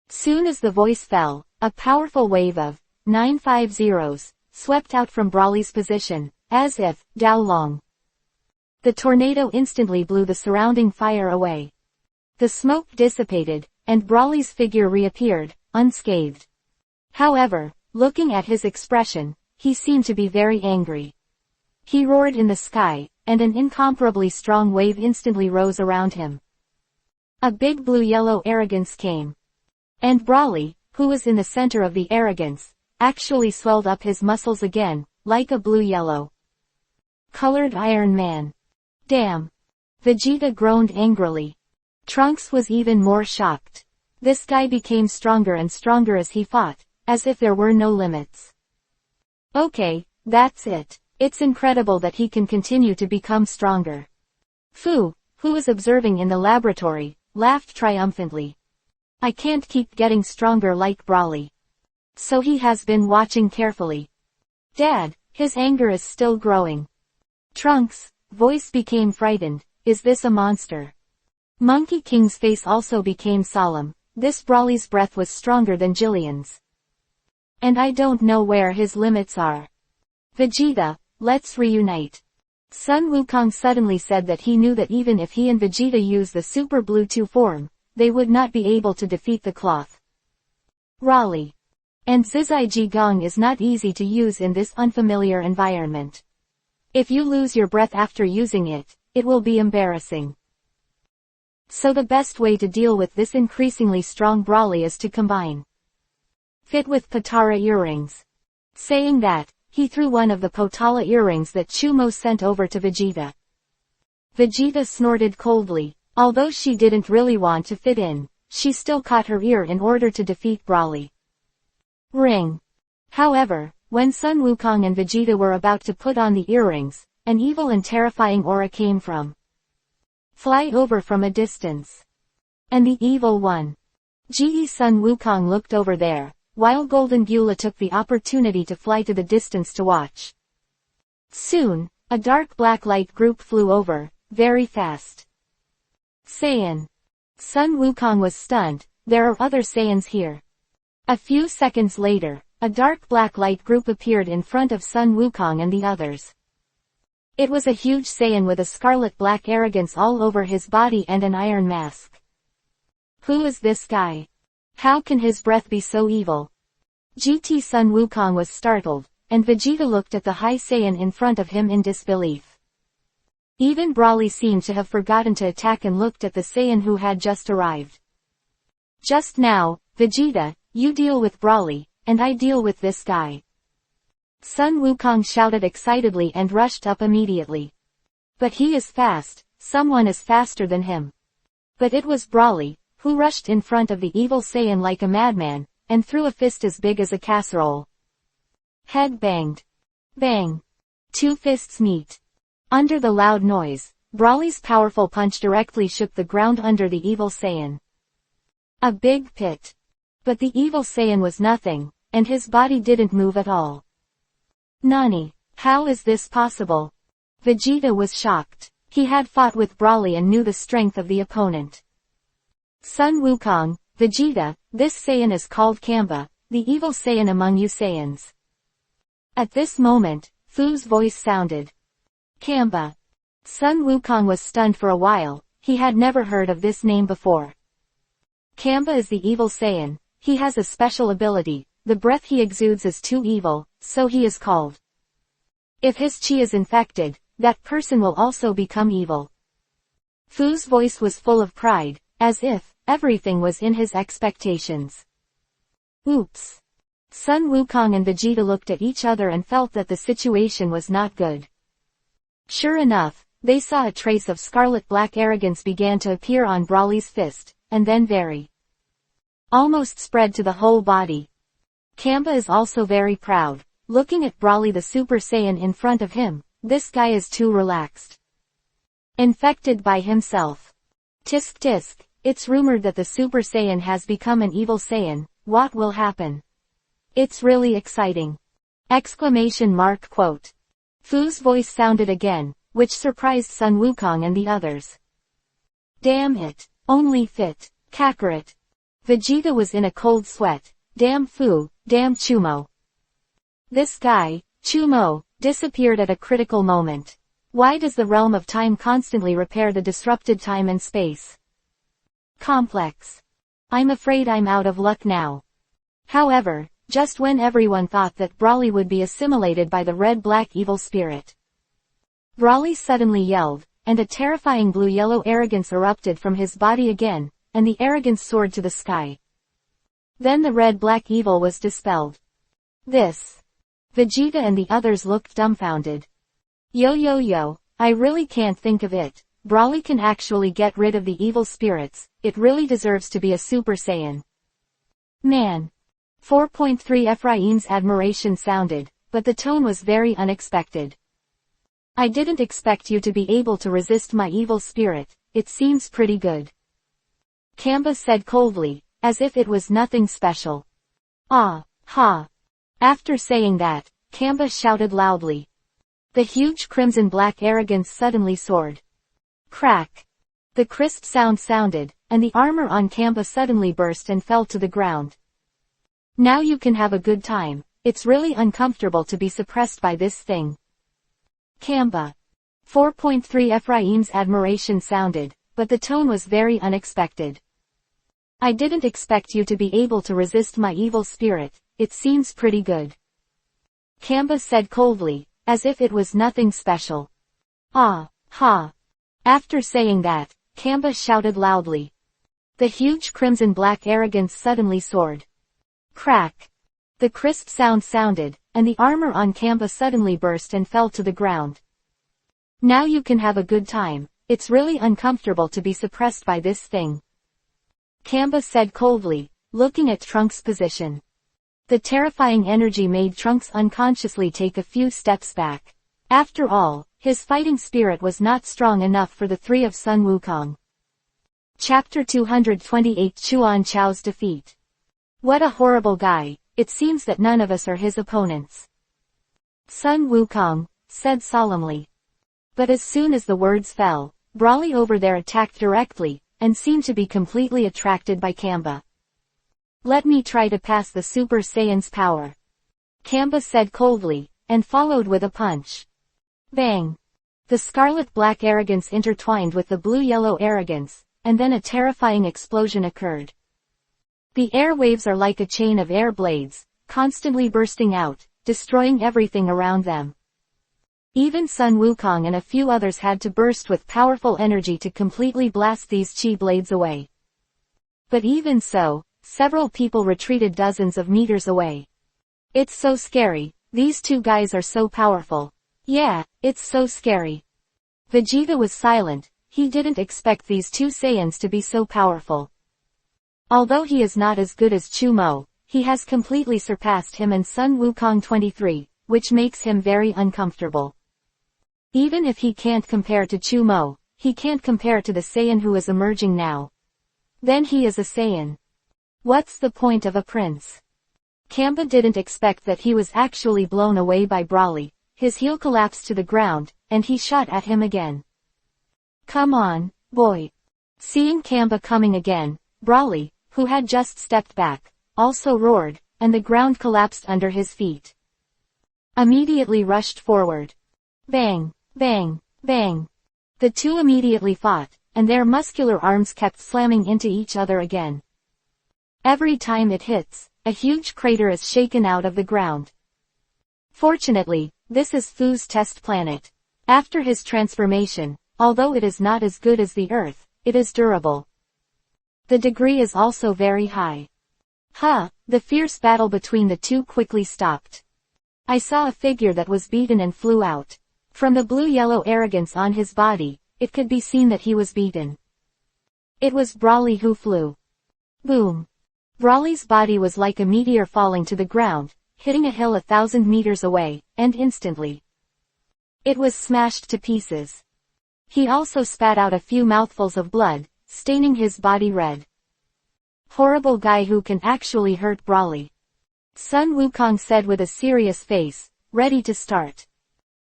Soon as the voice fell, a powerful wave of 950s swept out from Broly's position, as if, Dao Long. The tornado instantly blew the surrounding fire away. The smoke dissipated, and Broly's figure reappeared, unscathed. However, looking at his expression, he seemed to be very angry. He roared in the sky, and an incomparably strong wave instantly rose around him. A big blue-yellow arrogance came. And Broly, who was in the center of the arrogance, actually swelled up his muscles again, like a blue-yellow colored Iron Man. Damn! Vegeta groaned angrily. Trunks was even more shocked. This guy became stronger and stronger as he fought, as if there were no limits. Okay, that's it. It's incredible that he can continue to become stronger. Fu, who was observing in the laboratory, laughed triumphantly. I can't keep getting stronger like Broly. So he has been watching carefully. Dad, his anger is still growing. Trunks' voice became frightened. Is this a monster? Monkey King's face also became solemn. This Broly's breath was stronger than Jillian's. And I don't know where his limits are. Vegeta, let's reunite. Sun Wukong suddenly said that he knew that even if he and Vegeta use the Super Blue 2 form, they would not be able to defeat the cloth. Raleigh. And Zizai Ji Gong is not easy to use in this unfamiliar environment. If you lose your breath after using it, it will be embarrassing. So the best way to deal with this increasingly strong Broly is to combine Fit with Potara earrings. Saying that, he threw one of the Potala earrings that Chumo sent over to Vegeta. Vegeta snorted coldly. Although she didn't really want to fit in, she still caught her ear in order to defeat Broly. Ring. However, when Sun Wukong and Vegeta were about to put on the earrings, an evil and terrifying aura came from fly over from a distance. And the evil one. GE Sun Wukong looked over there, while Golden Beulah took the opportunity to fly to the distance to watch. Soon, a dark black light group flew over, very fast. Saiyan. Sun Wukong was stunned. There are other Saiyans here. A few seconds later, a dark black light group appeared in front of Sun Wukong and the others. It was a huge Saiyan with a scarlet black arrogance all over his body and an iron mask. Who is this guy? How can his breath be so evil? GT Sun Wukong was startled, and Vegeta looked at the high Saiyan in front of him in disbelief. Even Broly seemed to have forgotten to attack and looked at the Saiyan who had just arrived. Just now, Vegeta, you deal with Broly, and I deal with this guy. Sun Wukong shouted excitedly and rushed up immediately. But he is fast, someone is faster than him. But it was Brawly, who rushed in front of the evil Saiyan like a madman, and threw a fist as big as a casserole. Head banged. Bang. Two fists meet. Under the loud noise, Brawly's powerful punch directly shook the ground under the evil Saiyan. A big pit. But the evil Saiyan was nothing, and his body didn't move at all. Nani, how is this possible? Vegeta was shocked. He had fought with Brawly and knew the strength of the opponent. Sun Wukong, Vegeta, this Saiyan is called Kamba, the evil Saiyan among you Saiyans. At this moment, Fu's voice sounded. Kamba. Sun Wukong was stunned for a while, he had never heard of this name before. Kamba is the evil Saiyan, he has a special ability, the breath he exudes is too evil, so he is called. If his chi is infected, that person will also become evil. Fu's voice was full of pride, as if everything was in his expectations. Oops. Sun Wukong and Vegeta looked at each other and felt that the situation was not good. Sure enough, they saw a trace of scarlet-black arrogance began to appear on Brawly's fist, and then almost spread to the whole body. Kamba is also very proud, looking at Brawly the Super Saiyan in front of him, this guy is too relaxed. Infected by himself. Tisk tisk, it's rumored that the Super Saiyan has become an evil Saiyan, what will happen? It's really exciting. Exclamation mark quote. Fu's voice sounded again, which surprised Sun Wukong and the others. Damn it, only fit, Kakarot. Vegeta was in a cold sweat, damn Fu, damn Chumo. This guy, Chumo, disappeared at a critical moment. Why does the realm of time constantly repair the disrupted time and space? Complex. I'm afraid I'm out of luck now. However, just when everyone thought that Brawly would be assimilated by the red-black evil spirit, Brawly suddenly yelled, and a terrifying blue-yellow arrogance erupted from his body again, and the arrogance soared to the sky. Then the red-black evil was dispelled. This. Vegeta and the others looked dumbfounded. Yo, I really can't think of it. Brawly can actually get rid of the evil spirits, it really deserves to be a Super Saiyan. Man. 4.3 Ephraim's admiration sounded, but the tone was very unexpected. I didn't expect you to be able to resist my evil spirit, it seems pretty good. Kamba said coldly, as if it was nothing special. Ah, ha. After saying that, Kamba shouted loudly. The huge crimson-black arrogance suddenly soared. Crack. The crisp sound sounded, and the armor on Kamba suddenly burst and fell to the ground. Now you can have a good time, it's really uncomfortable to be suppressed by this thing. Kamba. 4.3 Ephraim's admiration sounded, but the tone was very unexpected. I didn't expect you to be able to resist my evil spirit, it seems pretty good. Kamba said coldly, as if it was nothing special. Ah, ha. After saying that, Kamba shouted loudly. The huge crimson-black arrogance suddenly soared. Crack. The crisp sound sounded, and the armor on Kamba suddenly burst and fell to the ground. Now you can have a good time, it's really uncomfortable to be suppressed by this thing. Kamba said coldly, looking at Trunks' position. The terrifying energy made Trunks unconsciously take a few steps back. After all, his fighting spirit was not strong enough for the three of Sun Wukong. Chapter 228 Chuan Chao's defeat. What a horrible guy, it seems that none of us are his opponents. Sun Wukong said solemnly. But as soon as the words fell, Brawly over there attacked directly, and seemed to be completely attracted by Kamba. Let me try to pass the Super Saiyan's power. Kamba said coldly, and followed with a punch. Bang! The scarlet-black arrogance intertwined with the blue-yellow arrogance, and then a terrifying explosion occurred. The air waves are like a chain of air blades, constantly bursting out, destroying everything around them. Even Sun Wukong and a few others had to burst with powerful energy to completely blast these chi blades away. But even so, several people retreated dozens of meters away. It's so scary, these two guys are so powerful. Yeah, it's so scary. Vegeta was silent, he didn't expect these two Saiyans to be so powerful. Although he is not as good as Chumo, he has completely surpassed him and Sun Wukong 23, which makes him very uncomfortable. Even if he can't compare to Chumo, he can't compare to the Saiyan who is emerging now. Then he is a Saiyan. What's the point of a prince? Kamba didn't expect that he was actually blown away by Broly. His heel collapsed to the ground, and he shot at him again. Come on, boy. Seeing Kamba coming again, Broly, who had just stepped back, also roared, and the ground collapsed under his feet. Immediately rushed forward. Bang, bang, bang. The two immediately fought, and their muscular arms kept slamming into each other again. Every time it hits, a huge crater is shaken out of the ground. Fortunately, this is Fu's test planet. After his transformation, although it is not as good as the Earth, it is durable. The degree is also very high. The fierce battle between the two quickly stopped. I saw a figure that was beaten and flew out. From the blue-yellow arrogance on his body, it could be seen that he was beaten. It was Broly who flew. Boom. Broly's body was like a meteor falling to the ground, hitting a hill 1,000 meters away, and instantly it was smashed to pieces. He also spat out a few mouthfuls of blood, staining his body red. Horrible guy who can actually hurt Broly. Sun Wukong said with a serious face, ready to start.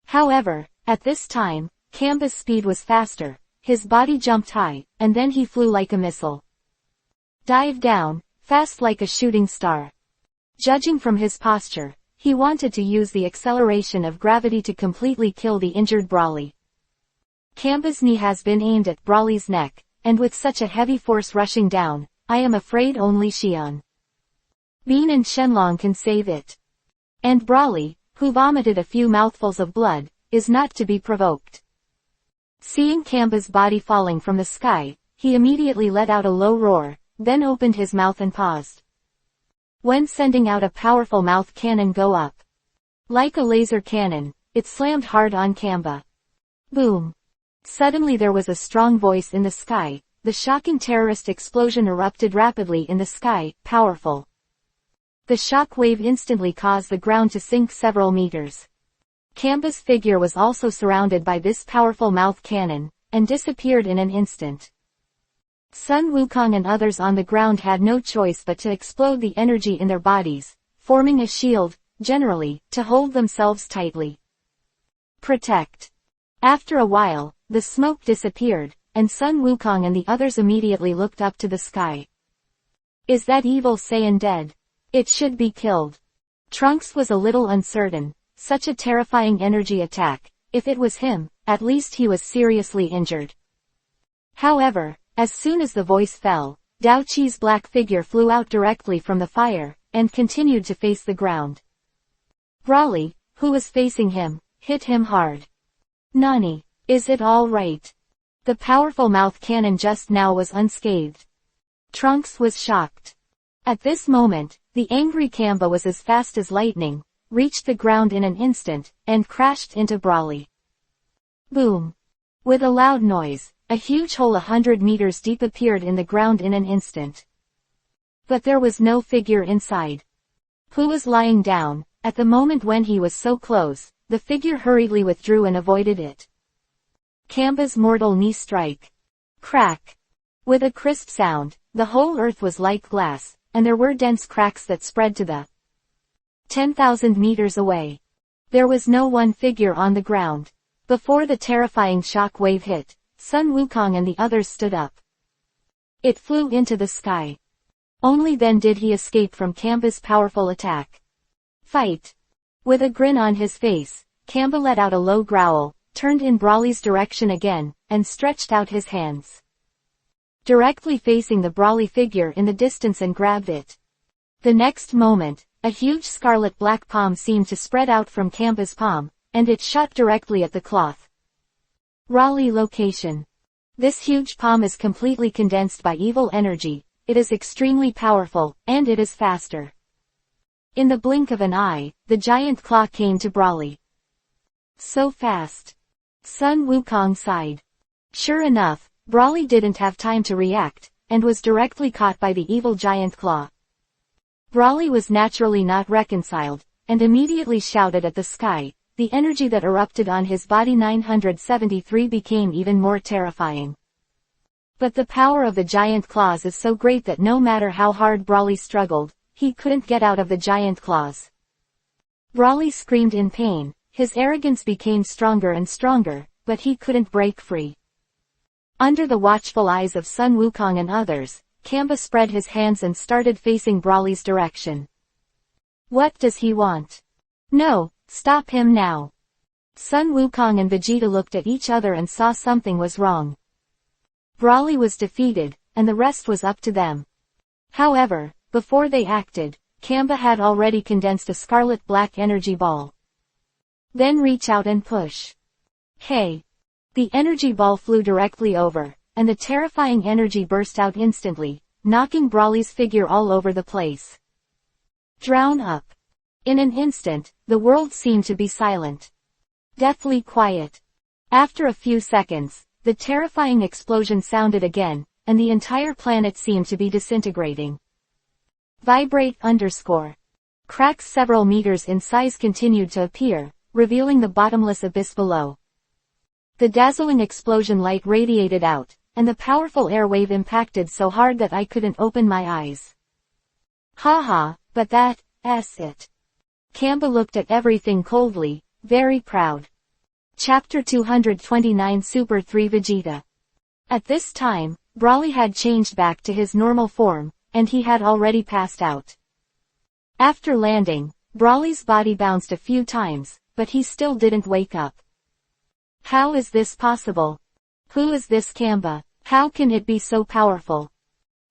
However, at this time, Kamba's speed was faster, his body jumped high, and then he flew like a missile. Dive down, fast like a shooting star. Judging from his posture, he wanted to use the acceleration of gravity to completely kill the injured Broly. Kamba's knee has been aimed at Broly's neck, and with such a heavy force rushing down, I am afraid only Xion, Bean and Shenlong can save it. And Broly, who vomited a few mouthfuls of blood, is not to be provoked. Seeing Kamba's body falling from the sky, he immediately let out a low roar, then opened his mouth and paused. When sending out a powerful mouth cannon go up. Like a laser cannon, it slammed hard on Kamba. Boom. Suddenly there was a strong voice in the sky, the shocking terrorist explosion erupted rapidly in the sky, powerful. The shock wave instantly caused the ground to sink several meters. Kamba's figure was also surrounded by this powerful mouth cannon, and disappeared in an instant. Sun Wukong and others on the ground had no choice but to explode the energy in their bodies, forming a shield, generally, to hold themselves tightly. Protect. After a while, the smoke disappeared, and Sun Wukong and the others immediately looked up to the sky. Is that evil Saiyan dead? It should be killed. Trunks was a little uncertain, such a terrifying energy attack, if it was him, at least he was seriously injured. However, as soon as the voice fell, Dao Chi's black figure flew out directly from the fire, and continued to face the ground. Broly, who was facing him, hit him hard. Nani, is it all right? The powerful mouth cannon just now was unscathed. Trunks was shocked. At this moment, the angry Kamba was as fast as lightning, reached the ground in an instant, and crashed into Broly. Boom. With a loud noise, a huge hole 100 meters deep appeared in the ground in an instant. But there was no figure inside. Who was lying down? At the moment when he was so close, the figure hurriedly withdrew and avoided it. Kamba's mortal knee strike. Crack. With a crisp sound, the whole earth was like glass, and there were dense cracks that spread to the 10,000 meters away. There was no one figure on the ground. Before the terrifying shock wave hit, Sun Wukong and the others stood up. It flew into the sky. Only then did he escape from Kamba's powerful attack. Fight! With a grin on his face, Kamba let out a low growl, turned in Broly's direction again, and stretched out his hands. Directly facing the Broly figure in the distance and grabbed it. The next moment, a huge scarlet black palm seemed to spread out from Kamba's palm, and it shot directly at the cloth. Broly location. This huge palm is completely condensed by evil energy, it is extremely powerful, and it is faster. In the blink of an eye, the giant claw came to Brawly. So fast. Sun Wukong sighed. Sure enough, Brawly didn't have time to react, and was directly caught by the evil giant claw. Brawly was naturally not reconciled, and immediately shouted at the sky. The energy that erupted on his body 973 became even more terrifying. But the power of the giant claws is so great that no matter how hard Brawly struggled, he couldn't get out of the giant claws. Brawly screamed in pain, his arrogance became stronger and stronger, but he couldn't break free. Under the watchful eyes of Sun Wukong and others, Kamba spread his hands and started facing Brawly's direction. What does he want? No, stop him now. Sun Wukong and Vegeta looked at each other and saw something was wrong. Brawly was defeated, and the rest was up to them. However, before they acted, Kamba had already condensed a scarlet-black energy ball. Then reach out and push. Hey! The energy ball flew directly over, and the terrifying energy burst out instantly, knocking Brawly's figure all over the place. Drown up. In an instant, the world seemed to be silent. Deathly quiet. After a few seconds, the terrifying explosion sounded again, and the entire planet seemed to be disintegrating. Vibrate _. Cracks several meters in size continued to appear, revealing the bottomless abyss below. The dazzling explosion light radiated out, and the powerful airwave impacted so hard that I couldn't open my eyes. Haha, but that's it. Kamba looked at everything coldly, very proud. Chapter 229 Super 3 Vegeta. At this time, Brawly had changed back to his normal form, and he had already passed out. After landing, Brawly's body bounced a few times, but he still didn't wake up. How is this possible? Who is this Kamba? How can it be so powerful?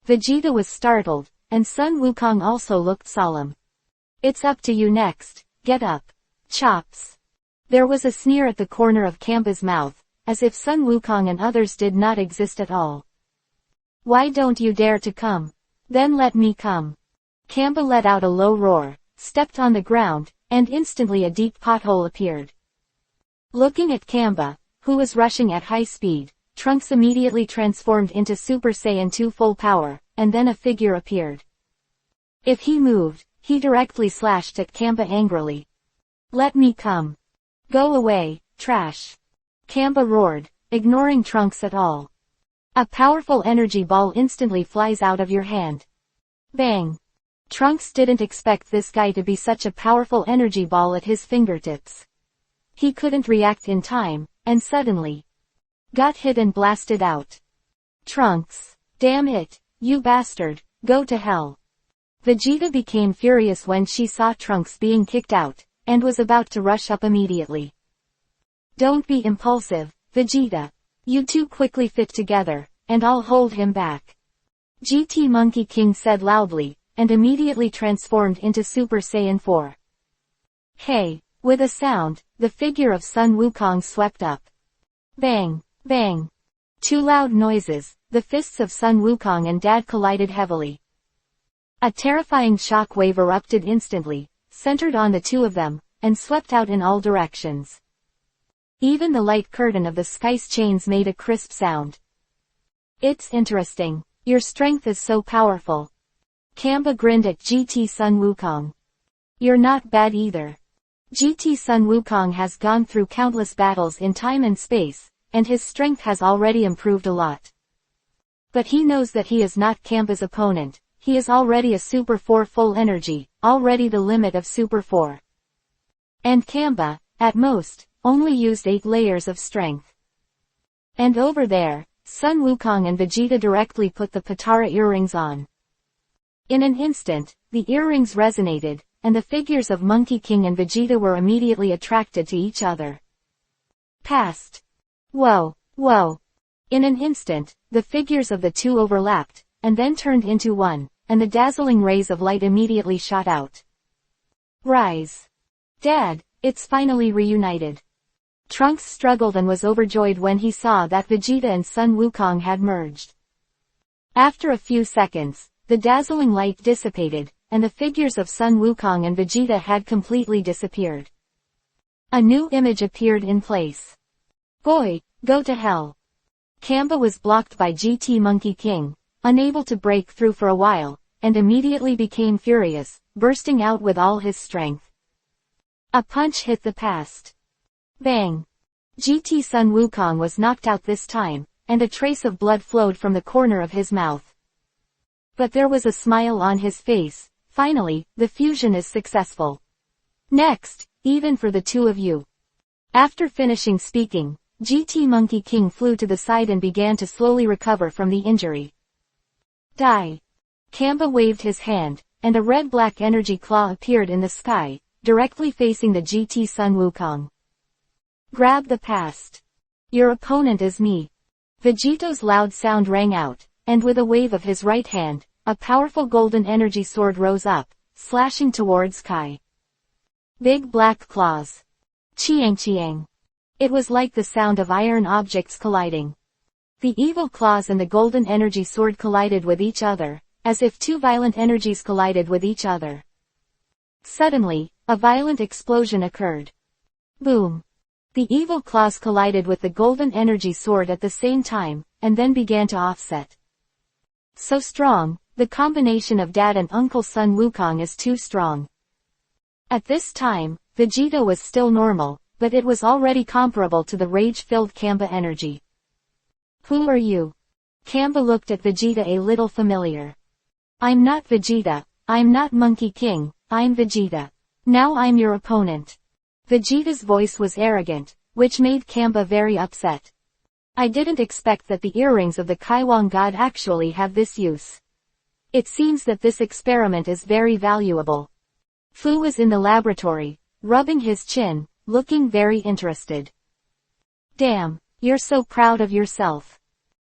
Vegeta was startled, and Sun Wukong also looked solemn. It's up to you next, get up. Chops. There was a sneer at the corner of Kamba's mouth, as if Sun Wukong and others did not exist at all. Why don't you dare to come? Then let me come. Kamba let out a low roar, stepped on the ground, and instantly a deep pothole appeared. Looking at Kamba, who was rushing at high speed, Trunks immediately transformed into Super Saiyan 2 full power, and then a figure appeared. If he moved, he directly slashed at Kamba angrily. Let me come. Go away, trash. Kamba roared, ignoring Trunks at all. A powerful energy ball instantly flies out of your hand. Bang. Trunks didn't expect this guy to be such a powerful energy ball at his fingertips. He couldn't react in time, and suddenly got hit and blasted out. Trunks. Damn it, you bastard, go to hell. Vegeta became furious when she saw Trunks being kicked out, and was about to rush up immediately. Don't be impulsive, Vegeta. You two quickly fit together, and I'll hold him back. GT Monkey King said loudly, and immediately transformed into Super Saiyan 4. Hey! With a sound, the figure of Sun Wukong swept up. Bang! Bang! Two loud noises, the fists of Sun Wukong and Dad collided heavily. A terrifying shock wave erupted instantly, centered on the two of them, and swept out in all directions. Even the light curtain of the sky's chains made a crisp sound. It's interesting. Your strength is so powerful. Kamba grinned at GT Sun Wukong. You're not bad either. GT Sun Wukong has gone through countless battles in time and space, and his strength has already improved a lot. But he knows that he is not Kamba's opponent. He is already a Super 4 full energy, already the limit of Super 4. And Kamba, at most, only used 8 layers of strength. And over there, Sun Wukong and Vegeta directly put the Potara earrings on. In an instant, the earrings resonated, and the figures of Monkey King and Vegeta were immediately attracted to each other. Past. Whoa, whoa. In an instant, the figures of the two overlapped, and then turned into one, and the dazzling rays of light immediately shot out. Rise. Dad, it's finally reunited. Trunks struggled and was overjoyed when he saw that Vegeta and Sun Wukong had merged. After a few seconds, the dazzling light dissipated, and the figures of Sun Wukong and Vegeta had completely disappeared. A new image appeared in place. Boy, go to hell. Kamba was blocked by GT Monkey King, unable to break through for a while, and immediately became furious, bursting out with all his strength. A punch hit the past. Bang! GT Sun Wukong was knocked out this time, and a trace of blood flowed from the corner of his mouth. But there was a smile on his face. Finally, the fusion is successful. Next, even for the two of you. After finishing speaking, GT Monkey King flew to the side and began to slowly recover from the injury. Die! Kamba waved his hand, and a red-black energy claw appeared in the sky, directly facing the GT Sun Wukong. Grab the past. Your opponent is me. Vegeto's loud sound rang out, and with a wave of his right hand, a powerful golden energy sword rose up, slashing towards Kai. Big black claws. Chiang chiang. It was like the sound of iron objects colliding. The evil claws and the golden energy sword collided with each other, as if two violent energies collided with each other. Suddenly, a violent explosion occurred. Boom! The evil claws collided with the golden energy sword at the same time, and then began to offset. So strong, the combination of Dad and Uncle Sun Wukong is too strong. At this time, Vegeta was still normal, but it was already comparable to the rage-filled Kamba energy. Who are you? Kamba looked at Vegeta a little familiar. I'm not Vegeta, I'm not Monkey King, I'm Vegeta. Now I'm your opponent. Vegeta's voice was arrogant, which made Kamba very upset. I didn't expect that the earrings of the Kaiwang god actually have this use. It seems that this experiment is very valuable. Fu was in the laboratory, rubbing his chin, looking very interested. Damn, you're so proud of yourself.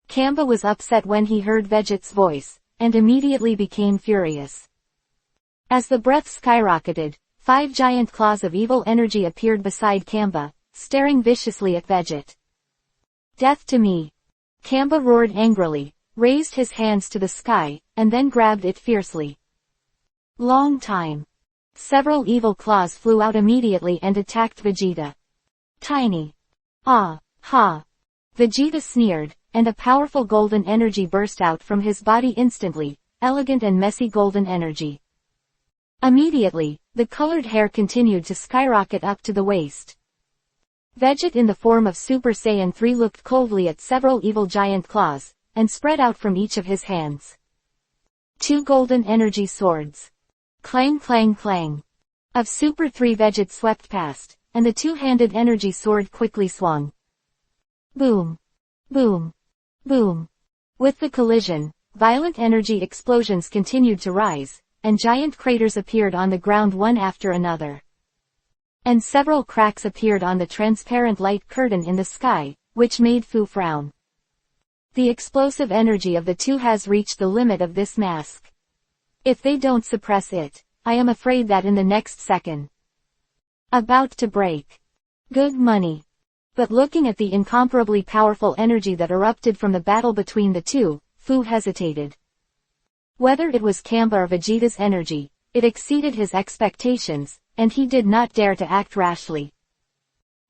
Kamba was upset when he heard Vegeta's voice, and immediately became furious. As the breath skyrocketed, 5 giant claws of evil energy appeared beside Kamba, staring viciously at Vegeta. Death to me! Kamba roared angrily, raised his hands to the sky, and then grabbed it fiercely. Long time. Several evil claws flew out immediately and attacked Vegeta. Tiny. Ah, ha. Vegeta sneered, and a powerful golden energy burst out from his body instantly, elegant and messy golden energy. Immediately, the colored hair continued to skyrocket up to the waist. Vegeta in the form of Super Saiyan 3 looked coldly at several evil giant claws, and spread out from each of his hands. 2 golden energy swords. Clang clang clang. Of Super 3 Vegeta swept past, and the two-handed energy sword quickly swung. Boom. Boom. Boom. With the collision, violent energy explosions continued to rise, and giant craters appeared on the ground one after another. And several cracks appeared on the transparent light curtain in the sky, which made Fu frown. The explosive energy of the two has reached the limit of this mask. If they don't suppress it, I am afraid that in the next second. About to break. Good money. But looking at the incomparably powerful energy that erupted from the battle between the two, Fu hesitated. Whether it was Kamba or Vegeta's energy, it exceeded his expectations, and he did not dare to act rashly.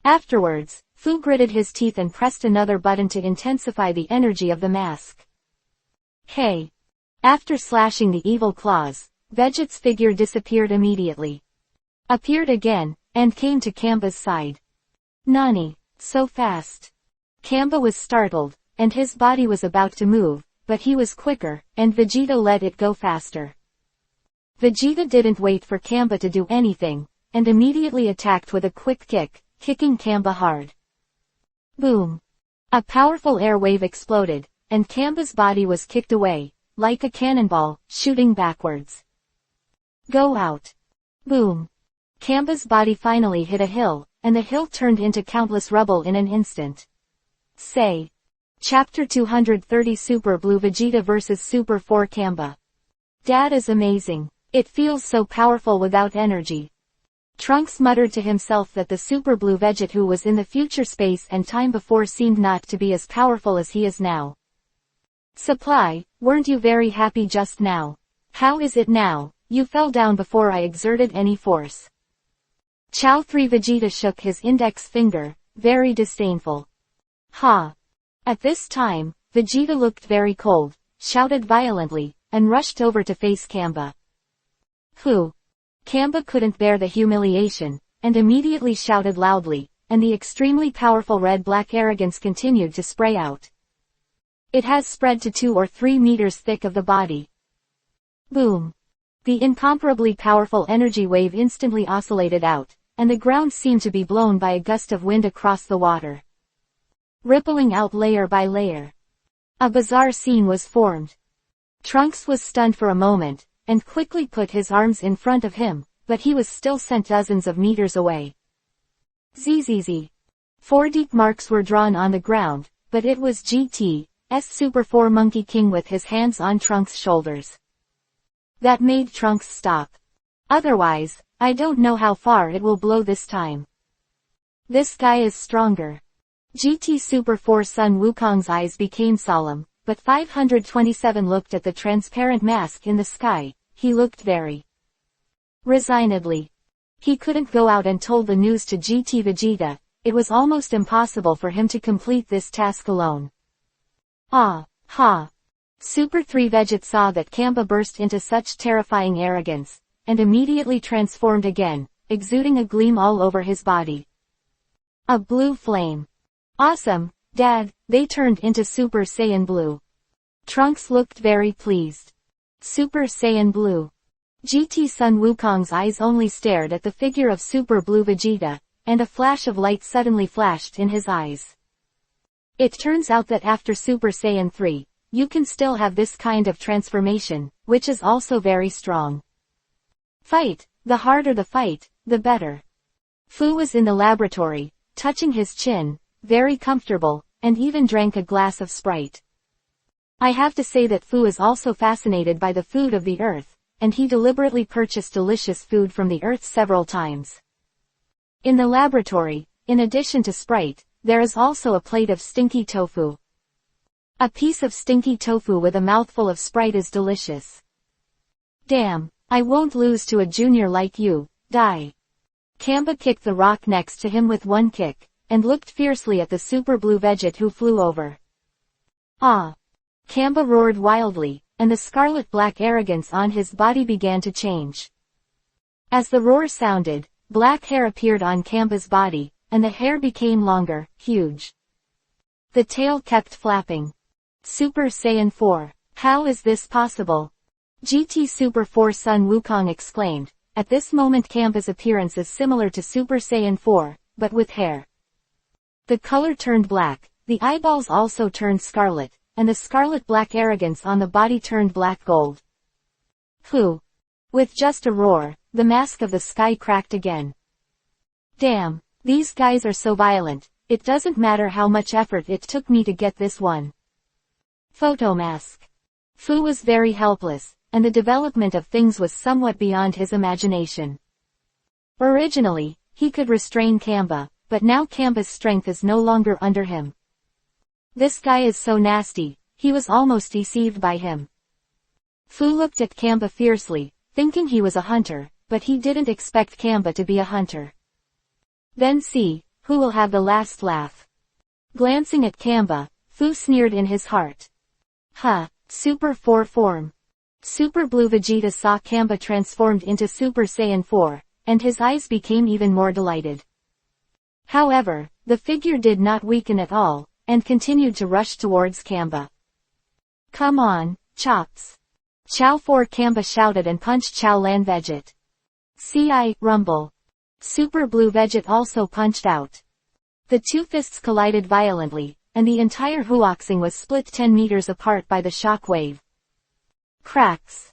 Afterwards, Fu gritted his teeth and pressed another button to intensify the energy of the mask. Hey! After slashing the evil claws, Vegeta's figure disappeared immediately. Appeared again, and came to Kamba's side. Nani, so fast. Kamba was startled, and his body was about to move, but he was quicker, and Vegeta let it go faster. Vegeta didn't wait for Kamba to do anything, and immediately attacked with a quick kick, kicking Kamba hard. Boom! A powerful air wave exploded, and Kamba's body was kicked away, like a cannonball, shooting backwards. Go out! Boom! Kamba's body finally hit a hill, and the hill turned into countless rubble in an instant. Say. Chapter 230 Super Blue Vegeta vs Super 4 Kamba. Dad is amazing. It feels so powerful without energy. Trunks muttered to himself that the Super Blue Vegeta who was in the future space and time before seemed not to be as powerful as he is now. Supply, weren't you very happy just now? How is it now? You fell down before I exerted any force. Chow 3 Vegeta shook his index finger, very disdainful. Ha! At this time, Vegeta looked very cold, shouted violently, and rushed over to face Kamba. Who? Kamba couldn't bear the humiliation, and immediately shouted loudly, and the extremely powerful red-black arrogance continued to spray out. It has spread to 2 or 3 meters thick of the body. Boom! The incomparably powerful energy wave instantly oscillated out, and the ground seemed to be blown by a gust of wind across the water, rippling out layer by layer. A bizarre scene was formed. Trunks was stunned for a moment, and quickly put his arms in front of him, but he was still sent dozens of meters away. ZZZ. 4 deep marks were drawn on the ground, but it was GT's Super 4 Monkey King with his hands on Trunks' shoulders. That made Trunks stop. Otherwise, I don't know how far it will blow this time. This guy is stronger. GT Super 4 Sun Wukong's eyes became solemn, but 527 looked at the transparent mask in the sky. He looked very resignedly. He couldn't go out and told the news to GT Vegeta. It was almost impossible for him to complete this task alone. Ah, ha. Super 3 Vegeta saw that Kamba burst into such terrifying arrogance, and immediately transformed again, exuding a gleam all over his body. A blue flame. Awesome, Dad, they turned into Super Saiyan Blue. Trunks looked very pleased. Super Saiyan Blue. GT Sun Wukong's eyes only stared at the figure of Super Blue Vegeta, and a flash of light suddenly flashed in his eyes. It turns out that after Super Saiyan 3, you can still have this kind of transformation, which is also very strong. Fight, the harder the fight, the better. Fu was in the laboratory, touching his chin, very comfortable, and even drank a glass of Sprite. I have to say that Fu is also fascinated by the food of the earth, and he deliberately purchased delicious food from the earth several times. In the laboratory, in addition to Sprite, there is also a plate of stinky tofu. A piece of stinky tofu with a mouthful of Sprite is delicious. Damn, I won't lose to a junior like you, die. Kamba kicked the rock next to him with one kick, and looked fiercely at the Super Blue Vegeta who flew over. Ah! Kamba roared wildly, and the scarlet-black arrogance on his body began to change. As the roar sounded, black hair appeared on Kamba's body, and the hair became longer, huge. The tail kept flapping. Super Saiyan 4. How is this possible? GT Super 4 Sun Wukong exclaimed. At this moment Kamba's appearance is similar to Super Saiyan 4, but with hair. The color turned black, the eyeballs also turned scarlet, and the scarlet-black arrogance on the body turned black gold. Whew! With just a roar, the mask of the sky cracked again. Damn, these guys are so violent, it doesn't matter how much effort it took me to get this one. Photomask. Fu was very helpless, and the development of things was somewhat beyond his imagination. Originally, he could restrain Kamba, but now Kamba's strength is no longer under him. This guy is so nasty, he was almost deceived by him. Fu looked at Kamba fiercely, thinking he was a hunter, but he didn't expect Kamba to be a hunter. Then see, who will have the last laugh. Glancing at Kamba, Fu sneered in his heart. Huh, Super 4 form. Super Blue Vegeta saw Kamba transformed into Super Saiyan 4, and his eyes became even more delighted. However, the figure did not weaken at all, and continued to rush towards Kamba. Come on, chops. Chow 4 Kamba shouted and punched Chow Lan Vegeta. CI, rumble. Super Blue Vegeta also punched out. The two fists collided violently, and the entire Huoxing was split 10 meters apart by the shock wave. Cracks.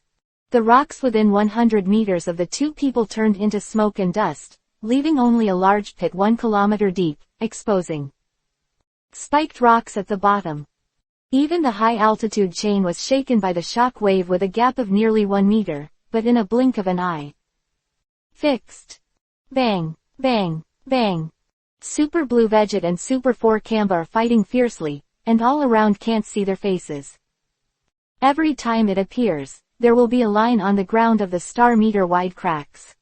The rocks within 100 meters of the two people turned into smoke and dust, leaving only a large pit 1 kilometer deep, exposing spiked rocks at the bottom. Even the high-altitude chain was shaken by the shock wave with a gap of nearly 1 meter, but in a blink of an eye. Fixed. Bang, bang, bang. Super Blue Vegeta and Super 4 Kamba are fighting fiercely, and all around can't see their faces. Every time it appears, there will be a line on the ground of the star-meter-wide cracks.